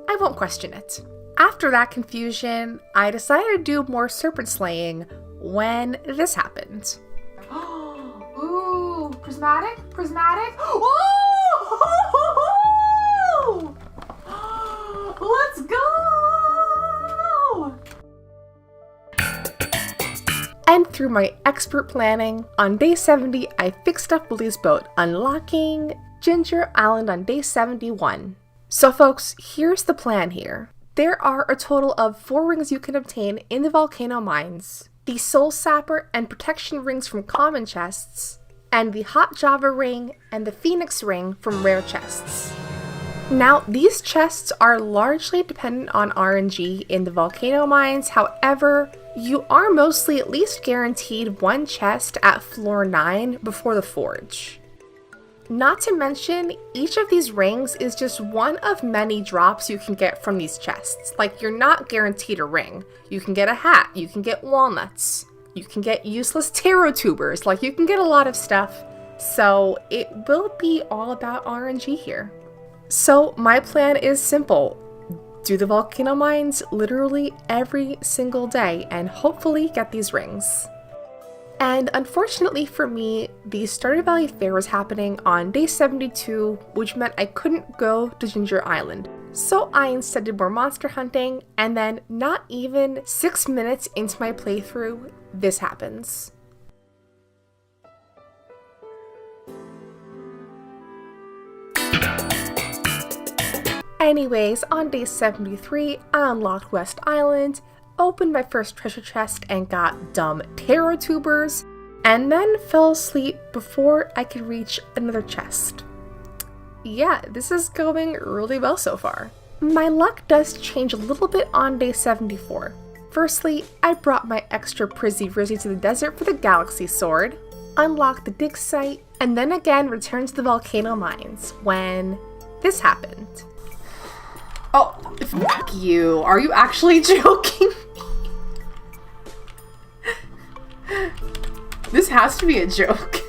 I won't question it. After that confusion, I decided to do more serpent slaying when this happened. Ooh, prismatic? Ooh! Let's go! And through my expert planning, on day 70, I fixed up Willie's boat, unlocking Ginger Island on day 71. So folks, here's the plan here. There are a total of 4 rings you can obtain in the volcano mines. The Soul Sapper and Protection rings from common chests, and the Hot Java ring and the Phoenix ring from rare chests. Now, these chests are largely dependent on RNG in the volcano mines, however, you are mostly at least guaranteed 1 chest at floor 9 before the forge. Not to mention, each of these rings is just one of many drops you can get from these chests. Like, you're not guaranteed a ring. You can get a hat, you can get walnuts, you can get useless taro tubers, like you can get a lot of stuff. So it will be all about RNG here. So my plan is simple. Do the volcano mines literally every single day and hopefully get these rings. And unfortunately for me, the Stardew Valley Fair was happening on day 72, which meant I couldn't go to Ginger Island. So I instead did more monster hunting, and then not even 6 minutes into my playthrough, this happens. Anyways, on day 73, I unlocked West Island, opened my first treasure chest and got dumb taro tubers, and then fell asleep before I could reach another chest. Yeah, this is going really well so far. My luck does change a little bit on day 74. Firstly, I brought my extra Prizzy Rizzy to the desert for the Galaxy Sword, unlocked the dig site, and then again returned to the volcano mines when this happened. Oh, fuck you. Are you actually joking? This has to be a joke.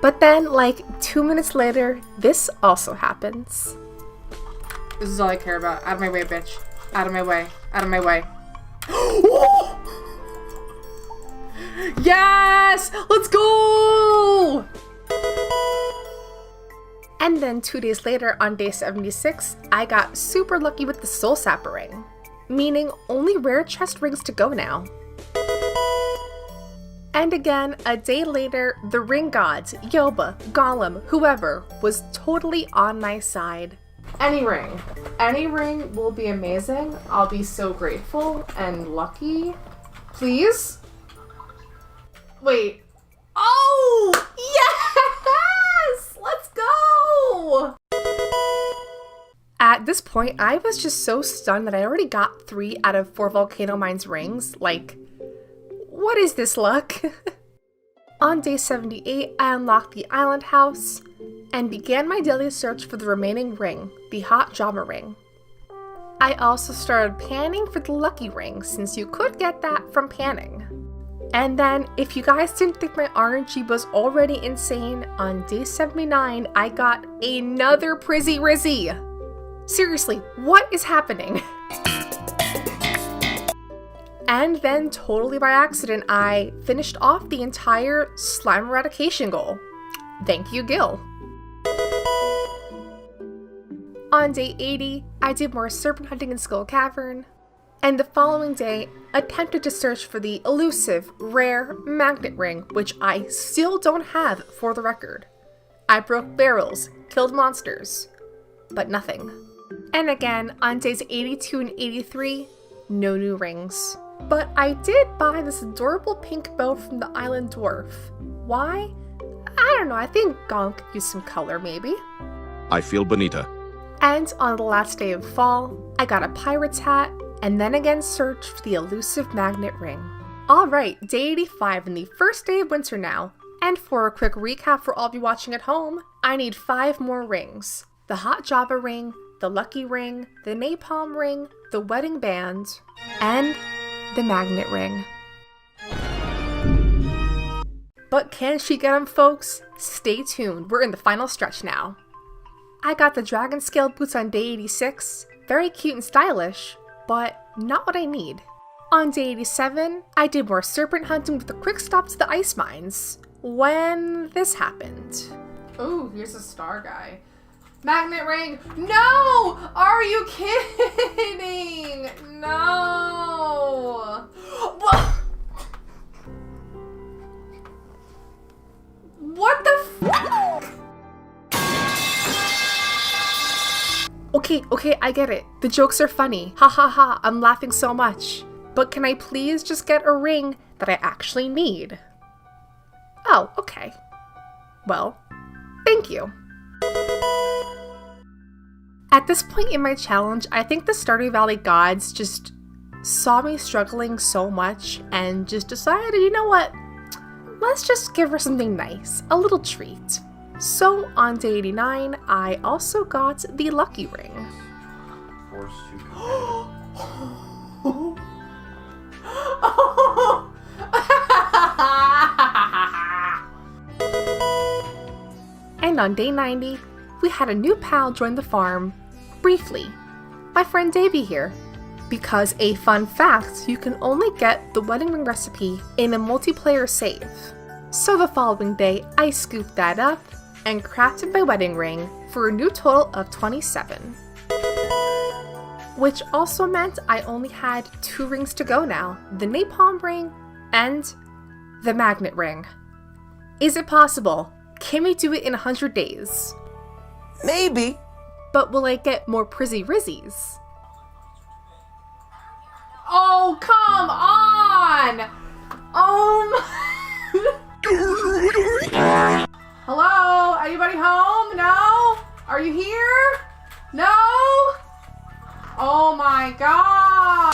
But then, like 2 minutes later, this also happens. This is all I care about. Out of my way, bitch. Out of my way. Out of my way. Yes! Let's go! And then 2 days later, on day 76, I got super lucky with the Soul Sapper ring, meaning only rare chest rings to go now. And again, a day later, the ring gods, Yoba, Gollum, whoever, was totally on my side. Any ring will be amazing. I'll be so grateful and lucky. Please? Wait. Oh! Yes! Let's go! At this point, I was just so stunned that I already got 3 out of 4 Volcano Mines rings. Like, what is this luck? On day 78, I unlocked the island house and began my daily search for the remaining ring, the Hot Java ring. I also started panning for the lucky ring, since you could get that from panning. And then, if you guys didn't think my RNG was already insane, on day 79, I got another Prizzy Rizzy. Seriously, what is happening? And then, totally by accident, I finished off the entire slime eradication goal. Thank you, Gil. On day 80, I did more serpent hunting in Skull Cavern, and the following day, attempted to search for the elusive, rare magnet ring, which I still don't have for the record. I broke barrels, killed monsters, but nothing. And again, on days 82 and 83, no new rings. But I did buy this adorable pink bow from the Island Dwarf. Why? I don't know, I think Gonk could use some color maybe. I feel bonita. And on the last day of fall, I got a pirate's hat, and then again searched for the elusive magnet ring. Alright, day 85 and the first day of winter now. And for a quick recap for all of you watching at home, I need 5 more rings. The Hot Java ring, the Lucky ring, the Napalm ring, the Wedding band, and the magnet ring. But can she get them, folks? Stay tuned, we're in the final stretch now. I got the dragon scale boots on day 86, very cute and stylish, but not what I need. On day 87, I did more serpent hunting with a quick stop to the ice mines, when this happened. Ooh, here's a star guy. Magnet ring! No! Are you kidding? No! What the fuck? Okay, I get it. The jokes are funny. Ha ha ha, I'm laughing so much. But can I please just get a ring that I actually need? Oh, okay. Well, thank you. At this point in my challenge, I think the Stardew Valley gods just saw me struggling so much and just decided, you know what? Let's just give her something nice, a little treat. So on day 89, I also got the lucky ring. And on day 90, we had a new pal join the farm, briefly. My friend Davey here. Because a fun fact, you can only get the wedding ring recipe in a multiplayer save. So the following day, I scooped that up and crafted my wedding ring for a new total of 27. Which also meant I only had 2 rings to go now, the napalm ring and the magnet ring. Is it possible? Can we do it in 100 days? Maybe. But will I get more Prizzy Rizzies? Oh, come on! Hello? Anybody home? No? Are you here? No? Oh my god!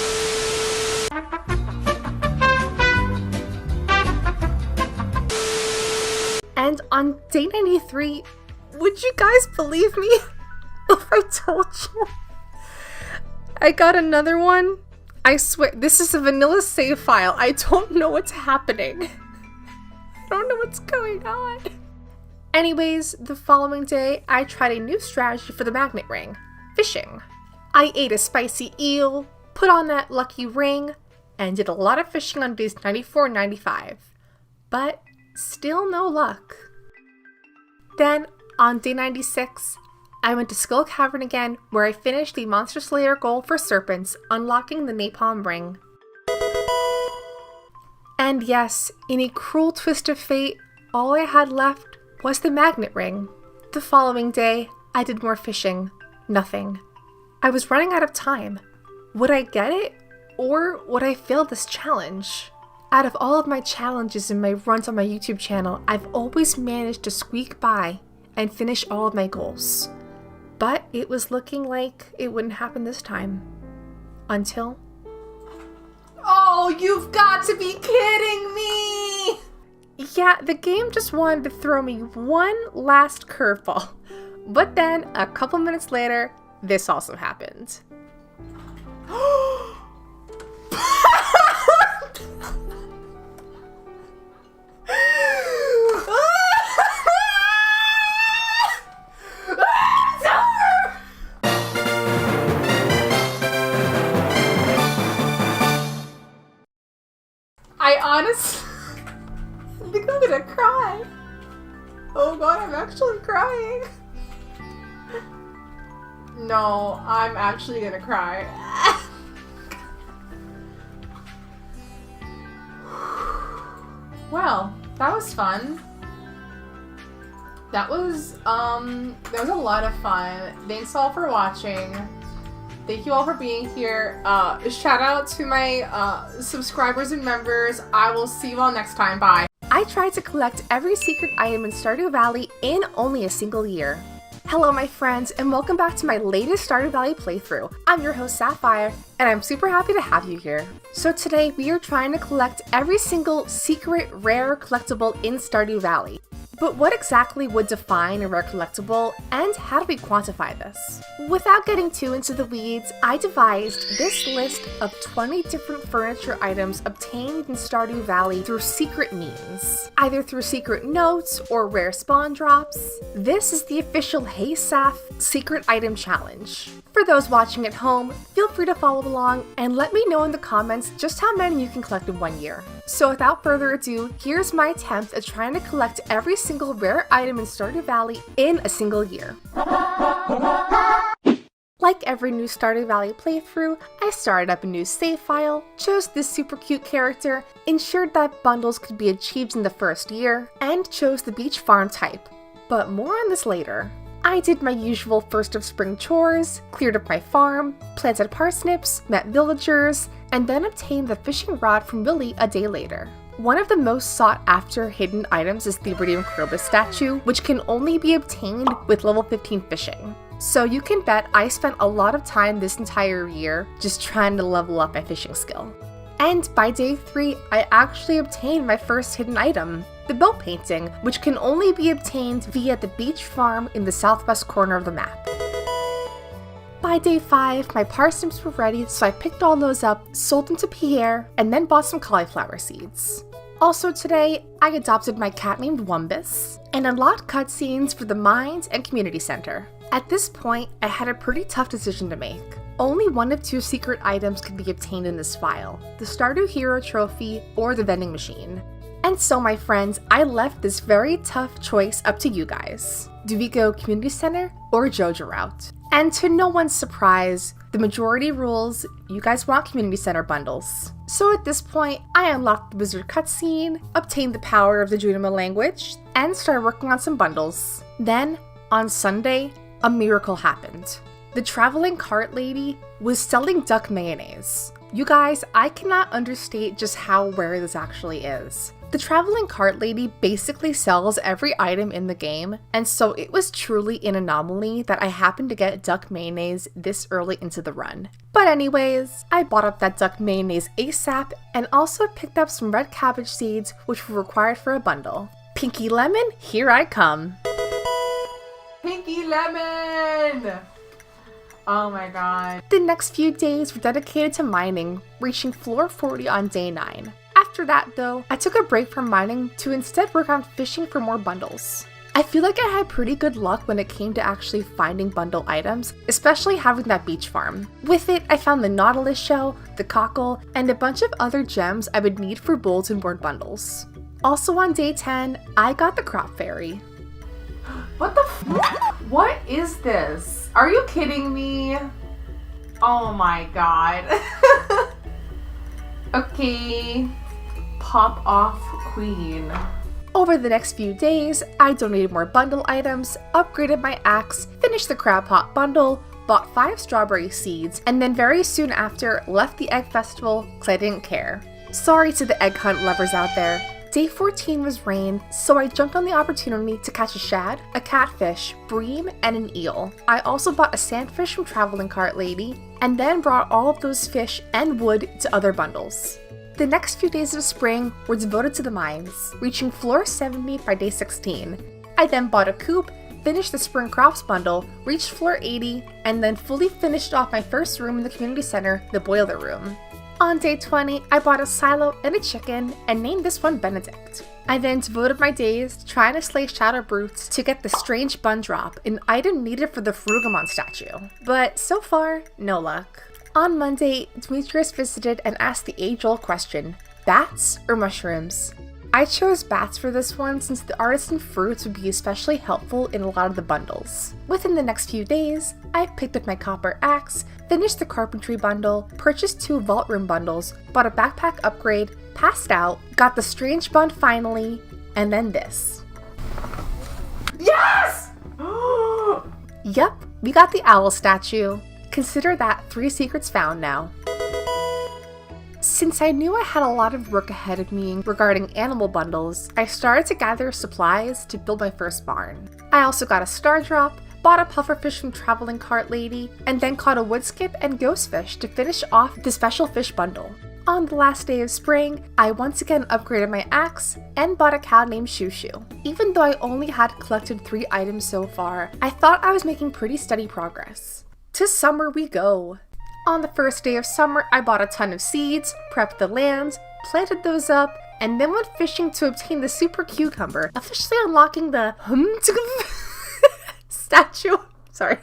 And on day 93, would you guys believe me if I told you? I got another one. I swear, this is a vanilla save file. I don't know what's happening. I don't know what's going on. Anyways, the following day, I tried a new strategy for the magnet ring, fishing. I ate a spicy eel, put on that lucky ring, and did a lot of fishing on days 94 and 95. But still no luck. Then, on day 96, I went to Skull Cavern again, where I finished the Monster Slayer goal for serpents, unlocking the Napalm Ring. And yes, in a cruel twist of fate, all I had left was the Magnet Ring. The following day, I did more fishing. Nothing. I was running out of time. Would I get it? Or would I fail this challenge? Out of all of my challenges and my runs on my YouTube channel, I've always managed to squeak by and finish all of my goals. But it was looking like it wouldn't happen this time. Until... Oh, you've got to be kidding me! Yeah, the game just wanted to throw me one last curveball. But then, a couple minutes later, this also happened. I honestly think I'm gonna cry. Oh god, I'm actually crying. No, I'm actually gonna cry. Well, that was fun. That was a lot of fun. Thanks all for watching. Thank you all for being here. Shout out to my subscribers and members. I will see you all next time. Bye. I tried to collect every secret item in Stardew Valley in only a single year. Hello my friends, and welcome back to my latest Stardew Valley playthrough. I'm your host Sapphire, and I'm super happy to have you here. So today we are trying to collect every single secret rare collectible in Stardew Valley. But what exactly would define a rare collectible, and how do we quantify this? Without getting too into the weeds, I devised this list of 20 different furniture items obtained in Stardew Valley through secret means, either through secret notes or rare spawn drops. This is the official Hey Saf Secret Item Challenge. For those watching at home, feel free to follow along and let me know in the comments just how many you can collect in 1 year. So without further ado, here's my attempt at trying to collect every single rare item in Stardew Valley in a single year. Like every new Stardew Valley playthrough, I started up a new save file, chose this super cute character, ensured that bundles could be achieved in the first year, and chose the beach farm type. But more on this later. I did my usual first of spring chores, cleared up my farm, planted parsnips, met villagers, and then obtained the fishing rod from Willy a day later. One of the most sought after hidden items is the Iridium Krobus statue, which can only be obtained with level 15 fishing. So you can bet I spent a lot of time this entire year just trying to level up my fishing skill. And by day 3, I actually obtained my first hidden item, the boat painting, which can only be obtained via the beach farm in the southwest corner of the map. By day 5, my parsnips were ready, so I picked all those up, sold them to Pierre, and then bought some cauliflower seeds. Also today, I adopted my cat named Wumbus, and unlocked cutscenes for the Mines and Community Center. At this point, I had a pretty tough decision to make. Only one of 2 secret items could be obtained in this file, the Stardew Hero Trophy or the vending machine. And so my friends, I left this very tough choice up to you guys. Do we go Community Center or Joja route? And to no one's surprise, the majority rules, you guys want Community Center bundles. So at this point, I unlocked the Wizard cutscene, obtained the power of the Junima language, and started working on some bundles. Then, on Sunday, a miracle happened. The traveling cart lady was selling duck mayonnaise. You guys, I cannot understate just how rare this actually is. The traveling cart lady basically sells every item in the game, and so it was truly an anomaly that I happened to get duck mayonnaise this early into the run. But anyways, I bought up that duck mayonnaise ASAP and also picked up some red cabbage seeds which were required for a bundle. Pinky Lemon, here I come. Pinky Lemon! Oh my god. The next few days were dedicated to mining, reaching floor 40 on day 9. After that though, I took a break from mining to instead work on fishing for more bundles. I feel like I had pretty good luck when it came to actually finding bundle items, especially having that beach farm. With it, I found the Nautilus shell, the cockle, and a bunch of other gems I would need for bulletin board bundles. Also on day 10, I got the crop fairy. What the What is this? Are you kidding me? Oh my god. Okay. Pop off queen. Over the next few days, I donated more bundle items, upgraded my axe, finished the crab pot bundle, bought 5 strawberry seeds, and then very soon after left the egg festival because I didn't care. Sorry to the egg hunt lovers out there. Day 14 was rain, so I jumped on the opportunity to catch a shad, a catfish, bream, and an eel. I also bought a sandfish from Traveling Cart Lady, and then brought all of those fish and wood to other bundles. The next few days of spring were devoted to the mines, reaching floor 70 by day 16. I then bought a coop, finished the spring crops bundle, reached floor 80, and then fully finished off my first room in the community center, the boiler room. On day 20, I bought a silo and a chicken and named this one Benedict. I then devoted my days to trying to slay shadow brutes to get the strange bun drop, an item needed for the Frugamon statue. But so far, no luck. On Monday, Demetrius visited and asked the age-old question, bats or mushrooms? I chose bats for this one since the artisan fruits would be especially helpful in a lot of the bundles. Within the next few days, I picked up my copper axe, finished the carpentry bundle, purchased 2 vault room bundles, bought a backpack upgrade, passed out, got the strange bun finally, and then this. Yes! Yep, we got the owl statue. Consider that 3 secrets found now. Since I knew I had a lot of work ahead of me regarding animal bundles, I started to gather supplies to build my first barn. I also got a star drop, bought a pufferfish from Traveling Cart Lady, and then caught a wood skip and ghostfish to finish off the special fish bundle. On the last day of spring, I once again upgraded my axe and bought a cow named Shushu. Even though I only had collected 3 items so far, I thought I was making pretty steady progress. To summer we go! On the first day of summer, I bought a ton of seeds, prepped the lands, planted those up, and then went fishing to obtain the super cucumber, officially unlocking the statue. Sorry.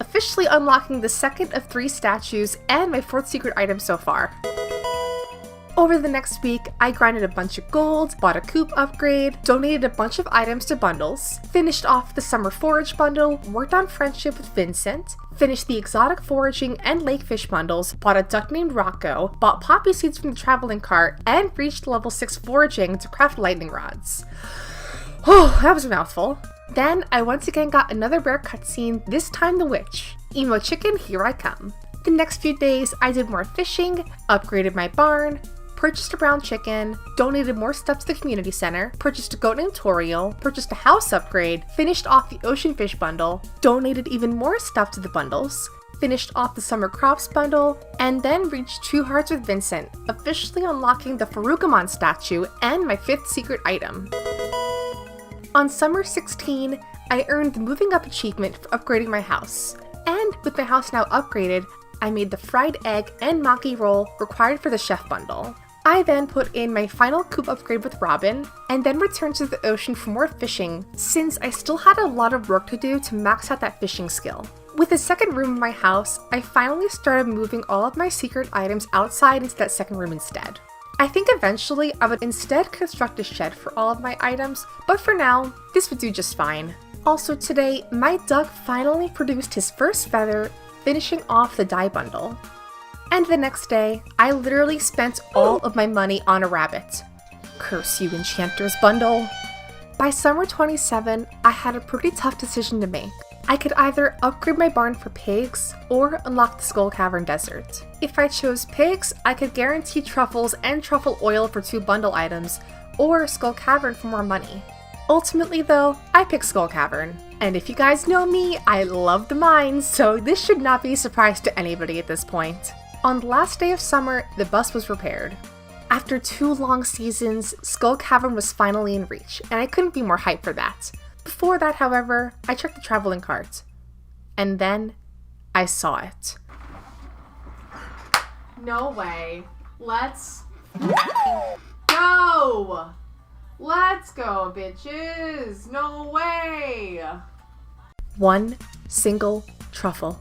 Officially unlocking the second of 3 statues and my 4th secret item so far. Over the next week, I grinded a bunch of gold, bought a coop upgrade, donated a bunch of items to bundles, finished off the summer forage bundle, worked on friendship with Vincent, finished the exotic foraging and lakefish bundles, bought a duck named Rocco, bought poppy seeds from the traveling cart, and reached level 6 foraging to craft lightning rods. Oh, that was a mouthful. Then I once again got another rare cutscene, this time the witch. Emo chicken, here I come. The next few days, I did more fishing, upgraded my barn, purchased a brown chicken, donated more stuff to the community center, purchased a goat named Toriel, purchased a house upgrade, finished off the ocean fish bundle, donated even more stuff to the bundles, finished off the summer crops bundle, and then reached 2 hearts with Vincent, officially unlocking the Farugamon statue and my 5th secret item. On summer 16, I earned the moving up achievement for upgrading my house, and with my house now upgraded, I made the fried egg and maki roll required for the chef bundle. I then put in my final coop upgrade with Robin, and then returned to the ocean for more fishing, since I still had a lot of work to do to max out that fishing skill. With the second room in my house, I finally started moving all of my secret items outside into that second room instead. I think eventually I would instead construct a shed for all of my items, but for now, this would do just fine. Also today, my duck finally produced his first feather, finishing off the dye bundle. And the next day, I literally spent all of my money on a rabbit. Curse you, Enchanters bundle! By summer 27, I had a pretty tough decision to make. I could either upgrade my barn for pigs, or unlock the Skull Cavern Desert. If I chose pigs, I could guarantee truffles and truffle oil for 2 bundle items, or Skull Cavern for more money. Ultimately though, I picked Skull Cavern. And if you guys know me, I love the mines, so this should not be a surprise to anybody at this point. On the last day of summer, the bus was repaired. After 2 long seasons, Skull Cavern was finally in reach, and I couldn't be more hyped for that. Before that, however, I checked the traveling cart. And then, I saw it. No way. Let's go! Let's go, bitches! No way! One single truffle.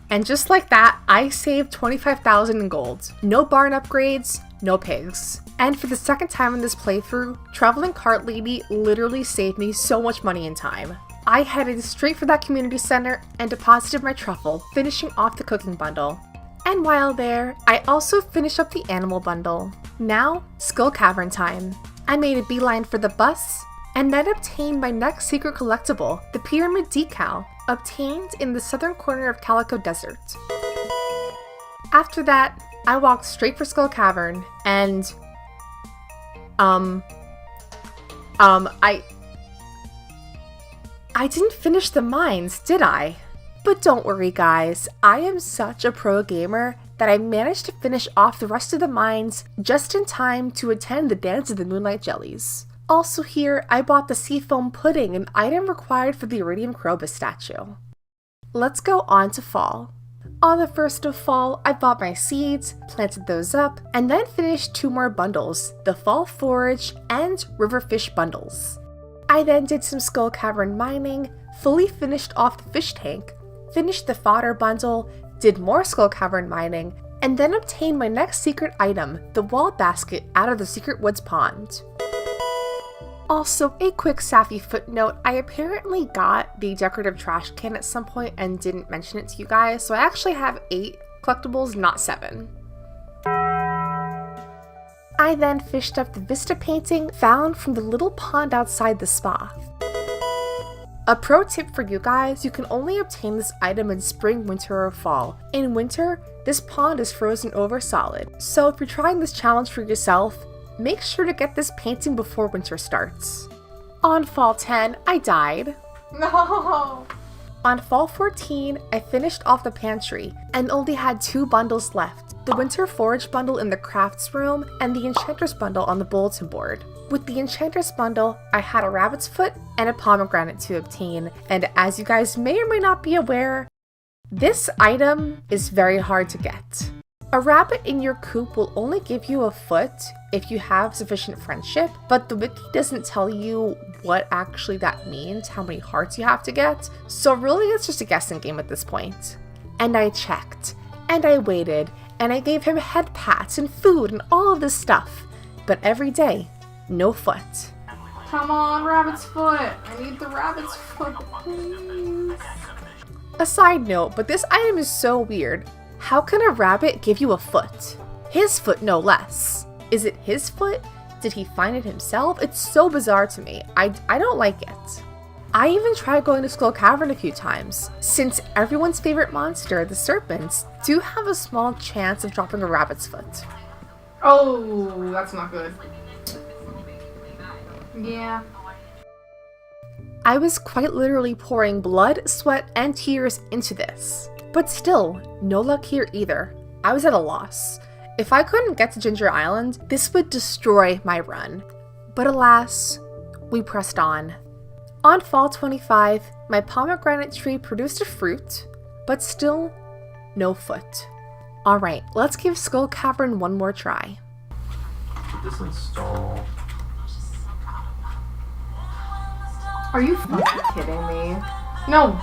And just like that, I saved 25,000 in gold. No barn upgrades, no pigs. And for the second time in this playthrough, Traveling Cart Lady literally saved me so much money and time. I headed straight for that community center and deposited my truffle, finishing off the cooking bundle. And while there, I also finished up the animal bundle. Now, Skull Cavern time. I made a beeline for the bus, and then obtained my next secret collectible, the Pyramid Decal, obtained in the southern corner of Calico Desert. After that, I walked straight for Skull Cavern, and I didn't finish the mines, did I? But don't worry guys, I am such a pro gamer that I managed to finish off the rest of the mines just in time to attend the Dance of the Moonlight Jellies. Also here, I bought the Seafoam Pudding, an item required for the Iridium Krobus statue. Let's go on to fall. On the 1st of fall, I bought my seeds, planted those up, and then finished 2 more bundles, the Fall Forage and Riverfish bundles. I then did some Skull Cavern mining, fully finished off the fish tank, finished the fodder bundle, did more Skull Cavern mining, and then obtained my next secret item, the wall basket out of the Secret Woods pond. Also, a quick Safi footnote, I apparently got the decorative trash can at some point and didn't mention it to you guys, so I actually have 8 collectibles, not 7. I then fished up the Vista painting found from the little pond outside the spa. A pro tip for you guys, you can only obtain this item in spring, winter, or fall. In winter, this pond is frozen over solid, so if you're trying this challenge for yourself, make sure to get this painting before winter starts. On fall 10, I died. No! On fall 14, I finished off the pantry and only had 2 bundles left. The Winter Forage bundle in the crafts room and the Enchantress bundle on the bulletin board. With the Enchantress bundle, I had a rabbit's foot and a pomegranate to obtain, and as you guys may or may not be aware, this item is very hard to get. A rabbit in your coop will only give you a foot if you have sufficient friendship, but the wiki doesn't tell you what actually that means, how many hearts you have to get, so really it's just a guessing game at this point. And I checked, and I waited, and I gave him head pats and food and all of this stuff, but every day, no foot. Come on, rabbit's foot! I need the rabbit's foot, please. A side note, but this item is so weird. How can a rabbit give you a foot? His foot, no less. Is it his foot? Did he find it himself? It's so bizarre to me. I don't like it. I even tried going to Skull Cavern a few times, since everyone's favorite monster, the serpents, do have a small chance of dropping a rabbit's foot. Oh, that's not good. Yeah. I was quite literally pouring blood, sweat, and tears into this. But still, no luck here either. I was at a loss. If I couldn't get to Ginger Island, this would destroy my run. But alas, we pressed on. On fall 25, my pomegranate tree produced a fruit, but still, no foot. Alright, let's give Skull Cavern one more try. Did this install? Are you fucking kidding me? No.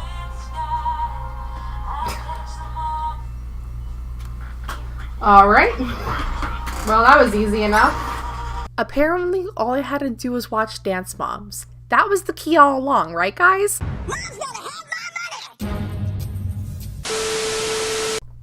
Alright. Well, that was easy enough. Apparently, all I had to do was watch Dance Moms. That was the key all along, right guys?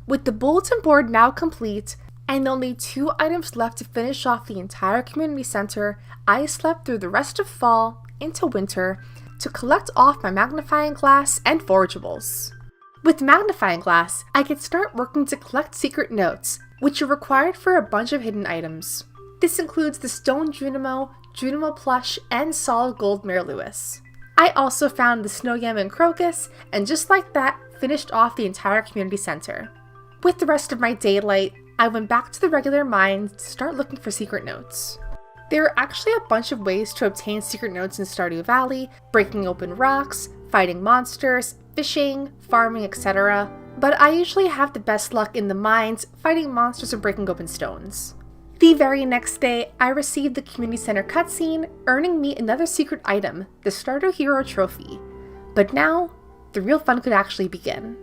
With the bulletin board now complete, and only 2 items left to finish off the entire community center, I slept through the rest of fall into winter to collect off my magnifying glass and forageables. With magnifying glass, I could start working to collect secret notes, which are required for a bunch of hidden items. This includes the Stone Junimo, Junimo Plush, and Solid Gold Mare Lewis. I also found the Snow Yam and Crocus, and just like that, finished off the entire community center. With the rest of my daylight, I went back to the regular mines to start looking for secret notes. There are actually a bunch of ways to obtain secret notes in Stardew Valley, breaking open rocks, fighting monsters, fishing, farming, etc. But I usually have the best luck in the mines, fighting monsters and breaking open stones. The very next day, I received the community center cutscene, earning me another secret item, the Stardew Hero Trophy. But now, the real fun could actually begin.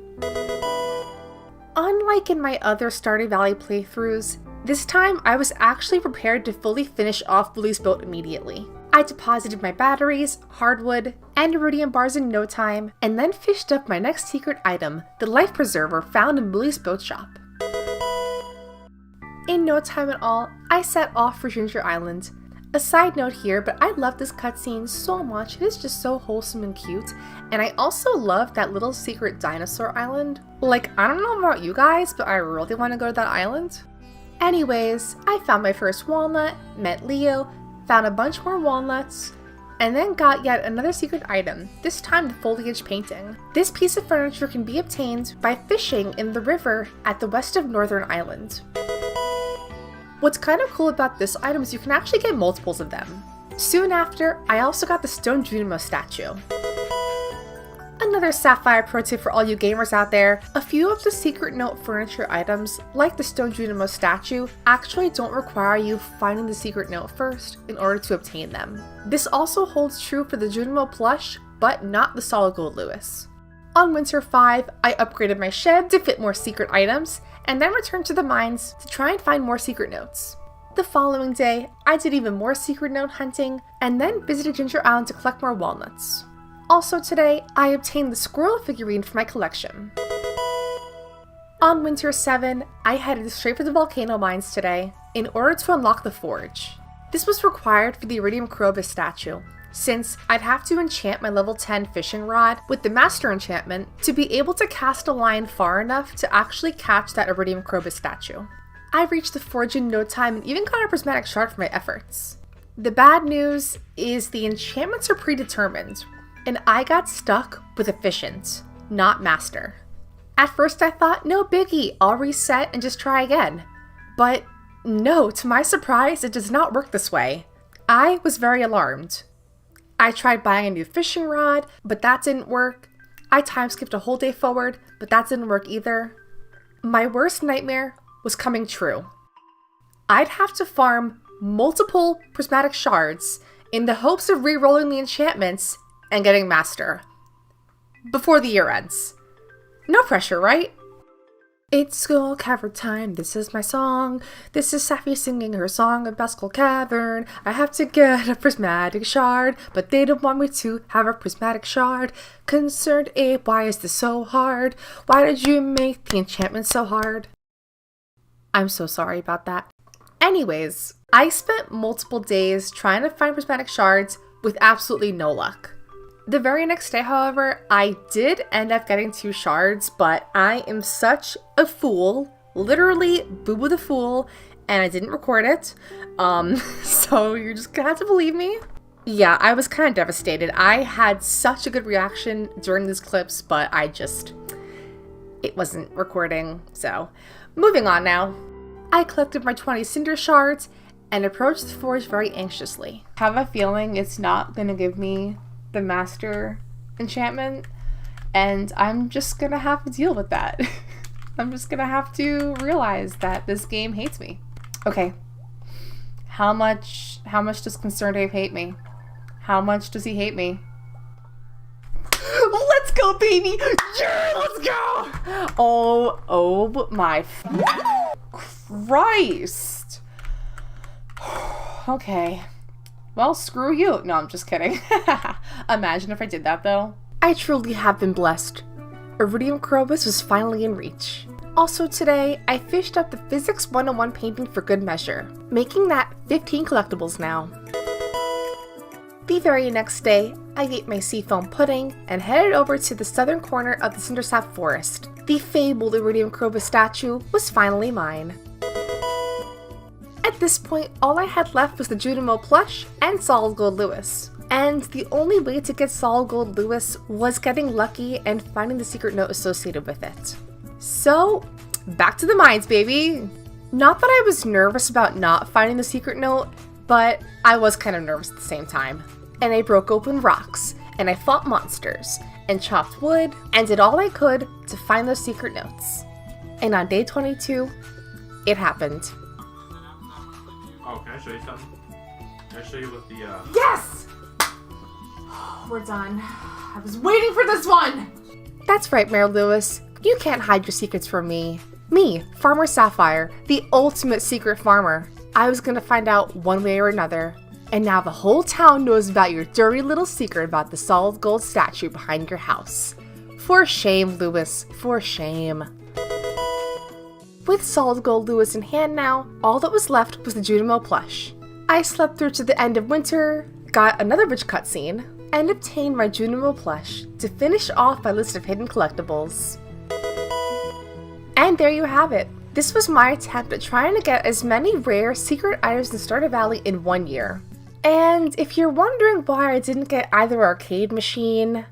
Unlike in my other Stardew Valley playthroughs, this time I was actually prepared to fully finish off Blue's boat immediately. I deposited my batteries, hardwood, and iridium bars in no time, and then fished up my next secret item, the life preserver found in Blue's boat shop. In no time at all, I set off for Ginger Island. A side note here, but I love this cutscene so much. It is just so wholesome and cute, and I also love that little secret dinosaur island. Like, I don't know about you guys, but I really want to go to that island. Anyways, I found my first walnut, met Leo, found a bunch more walnuts, and then got yet another secret item, this time the foliage painting. This piece of furniture can be obtained by fishing in the river at the west of Northern Island. What's kind of cool about this item is you can actually get multiples of them. Soon after, I also got the stone Junimo statue. Another Sapphire pro tip for all you gamers out there, a few of the secret note furniture items, like the stone Junimo statue, actually don't require you finding the secret note first in order to obtain them. This also holds true for the Junimo plush, but not the solid gold Lewis. On Winter 5, I upgraded my shed to fit more secret items, and then returned to the mines to try and find more secret notes. The following day, I did even more secret note hunting, and then visited Ginger Island to collect more walnuts. Also today, I obtained the squirrel figurine for my collection. On Winter 7, I headed straight for the volcano mines today in order to unlock the forge. This was required for the Iridium Crobus statue, since I'd have to enchant my level 10 fishing rod with the master enchantment to be able to cast a line far enough to actually catch that Iridium Crobus statue. I reached the forge in no time and even got a Prismatic Shard for my efforts. The bad news is the enchantments are predetermined, and I got stuck with efficient, not master. At first I thought, no biggie, I'll reset and just try again. But no, to my surprise, it does not work this way. I was very alarmed. I tried buying a new fishing rod, but that didn't work. I time skipped a whole day forward, but that didn't work either. My worst nightmare was coming true. I'd have to farm multiple prismatic shards in the hopes of re-rolling the enchantments and getting master before the year ends. No pressure, right? It's Skull Cavern time, this is my song. This is Sappy singing her song about Skull Cavern. I have to get a prismatic shard, but they don't want me to have a prismatic shard. Concerned ape, why is this so hard? Why did you make the enchantment so hard? I'm so sorry about that. Anyways, I spent multiple days trying to find prismatic shards with absolutely no luck. The very next day, however, I did end up getting 2 shards, but I am such a fool, literally boo-boo the fool, and I didn't record it, so you're just gonna have to believe me. Yeah, I was kind of devastated. I had such a good reaction during these clips, but it wasn't recording, so moving on now. I collected my 20 cinder shards and approached the forge very anxiously. I have a feeling it's not gonna give me the master enchantment, and I'm just gonna have to deal with that. I'm just gonna have to realize that this game hates me. Okay, how much does Concerned Ape hate me? How much does he hate me? Let's go, baby! Yeah, let's go! Oh my Christ! Okay. Well, screw you. No, I'm just kidding. Imagine if I did that, though. I truly have been blessed. Iridium Crobus was finally in reach. Also today, I fished up the Physics 101 painting for good measure, making that 15 collectibles now. The very next day, I ate my seafoam pudding and headed over to the southern corner of the Cindersap Forest. The fabled Iridium Crobus statue was finally mine. At this point, all I had left was the Junimo plush and Solid Gold Lewis. And the only way to get Solid Gold Lewis was getting lucky and finding the secret note associated with it. So, back to the mines, baby! Not that I was nervous about not finding the secret note, but I was kind of nervous at the same time. And I broke open rocks, and I fought monsters, and chopped wood, and did all I could to find those secret notes. And on day 22, it happened. Oh, can I show you something? Can I show you what the Yes! We're done. I was waiting for this one! That's right, Mayor Lewis. You can't hide your secrets from me. Me, Farmer Sapphire, the ultimate secret farmer. I was gonna find out one way or another. And now the whole town knows about your dirty little secret about the solid gold statue behind your house. For shame, Lewis. For shame. With solid gold Lewis in hand now, all that was left was the Junimo plush. I slept through to the end of winter, got another rich cutscene, and obtained my Junimo plush to finish off my list of hidden collectibles. And there you have it. This was my attempt at trying to get as many rare secret items in Stardew Valley in 1 year. And if you're wondering why I didn't get either arcade machine,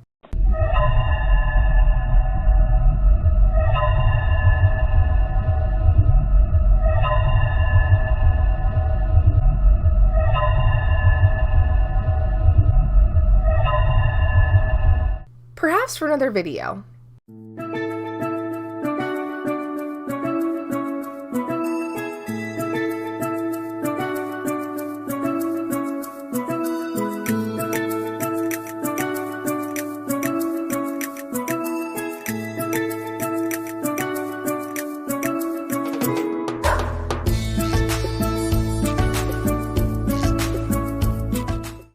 perhaps for another video.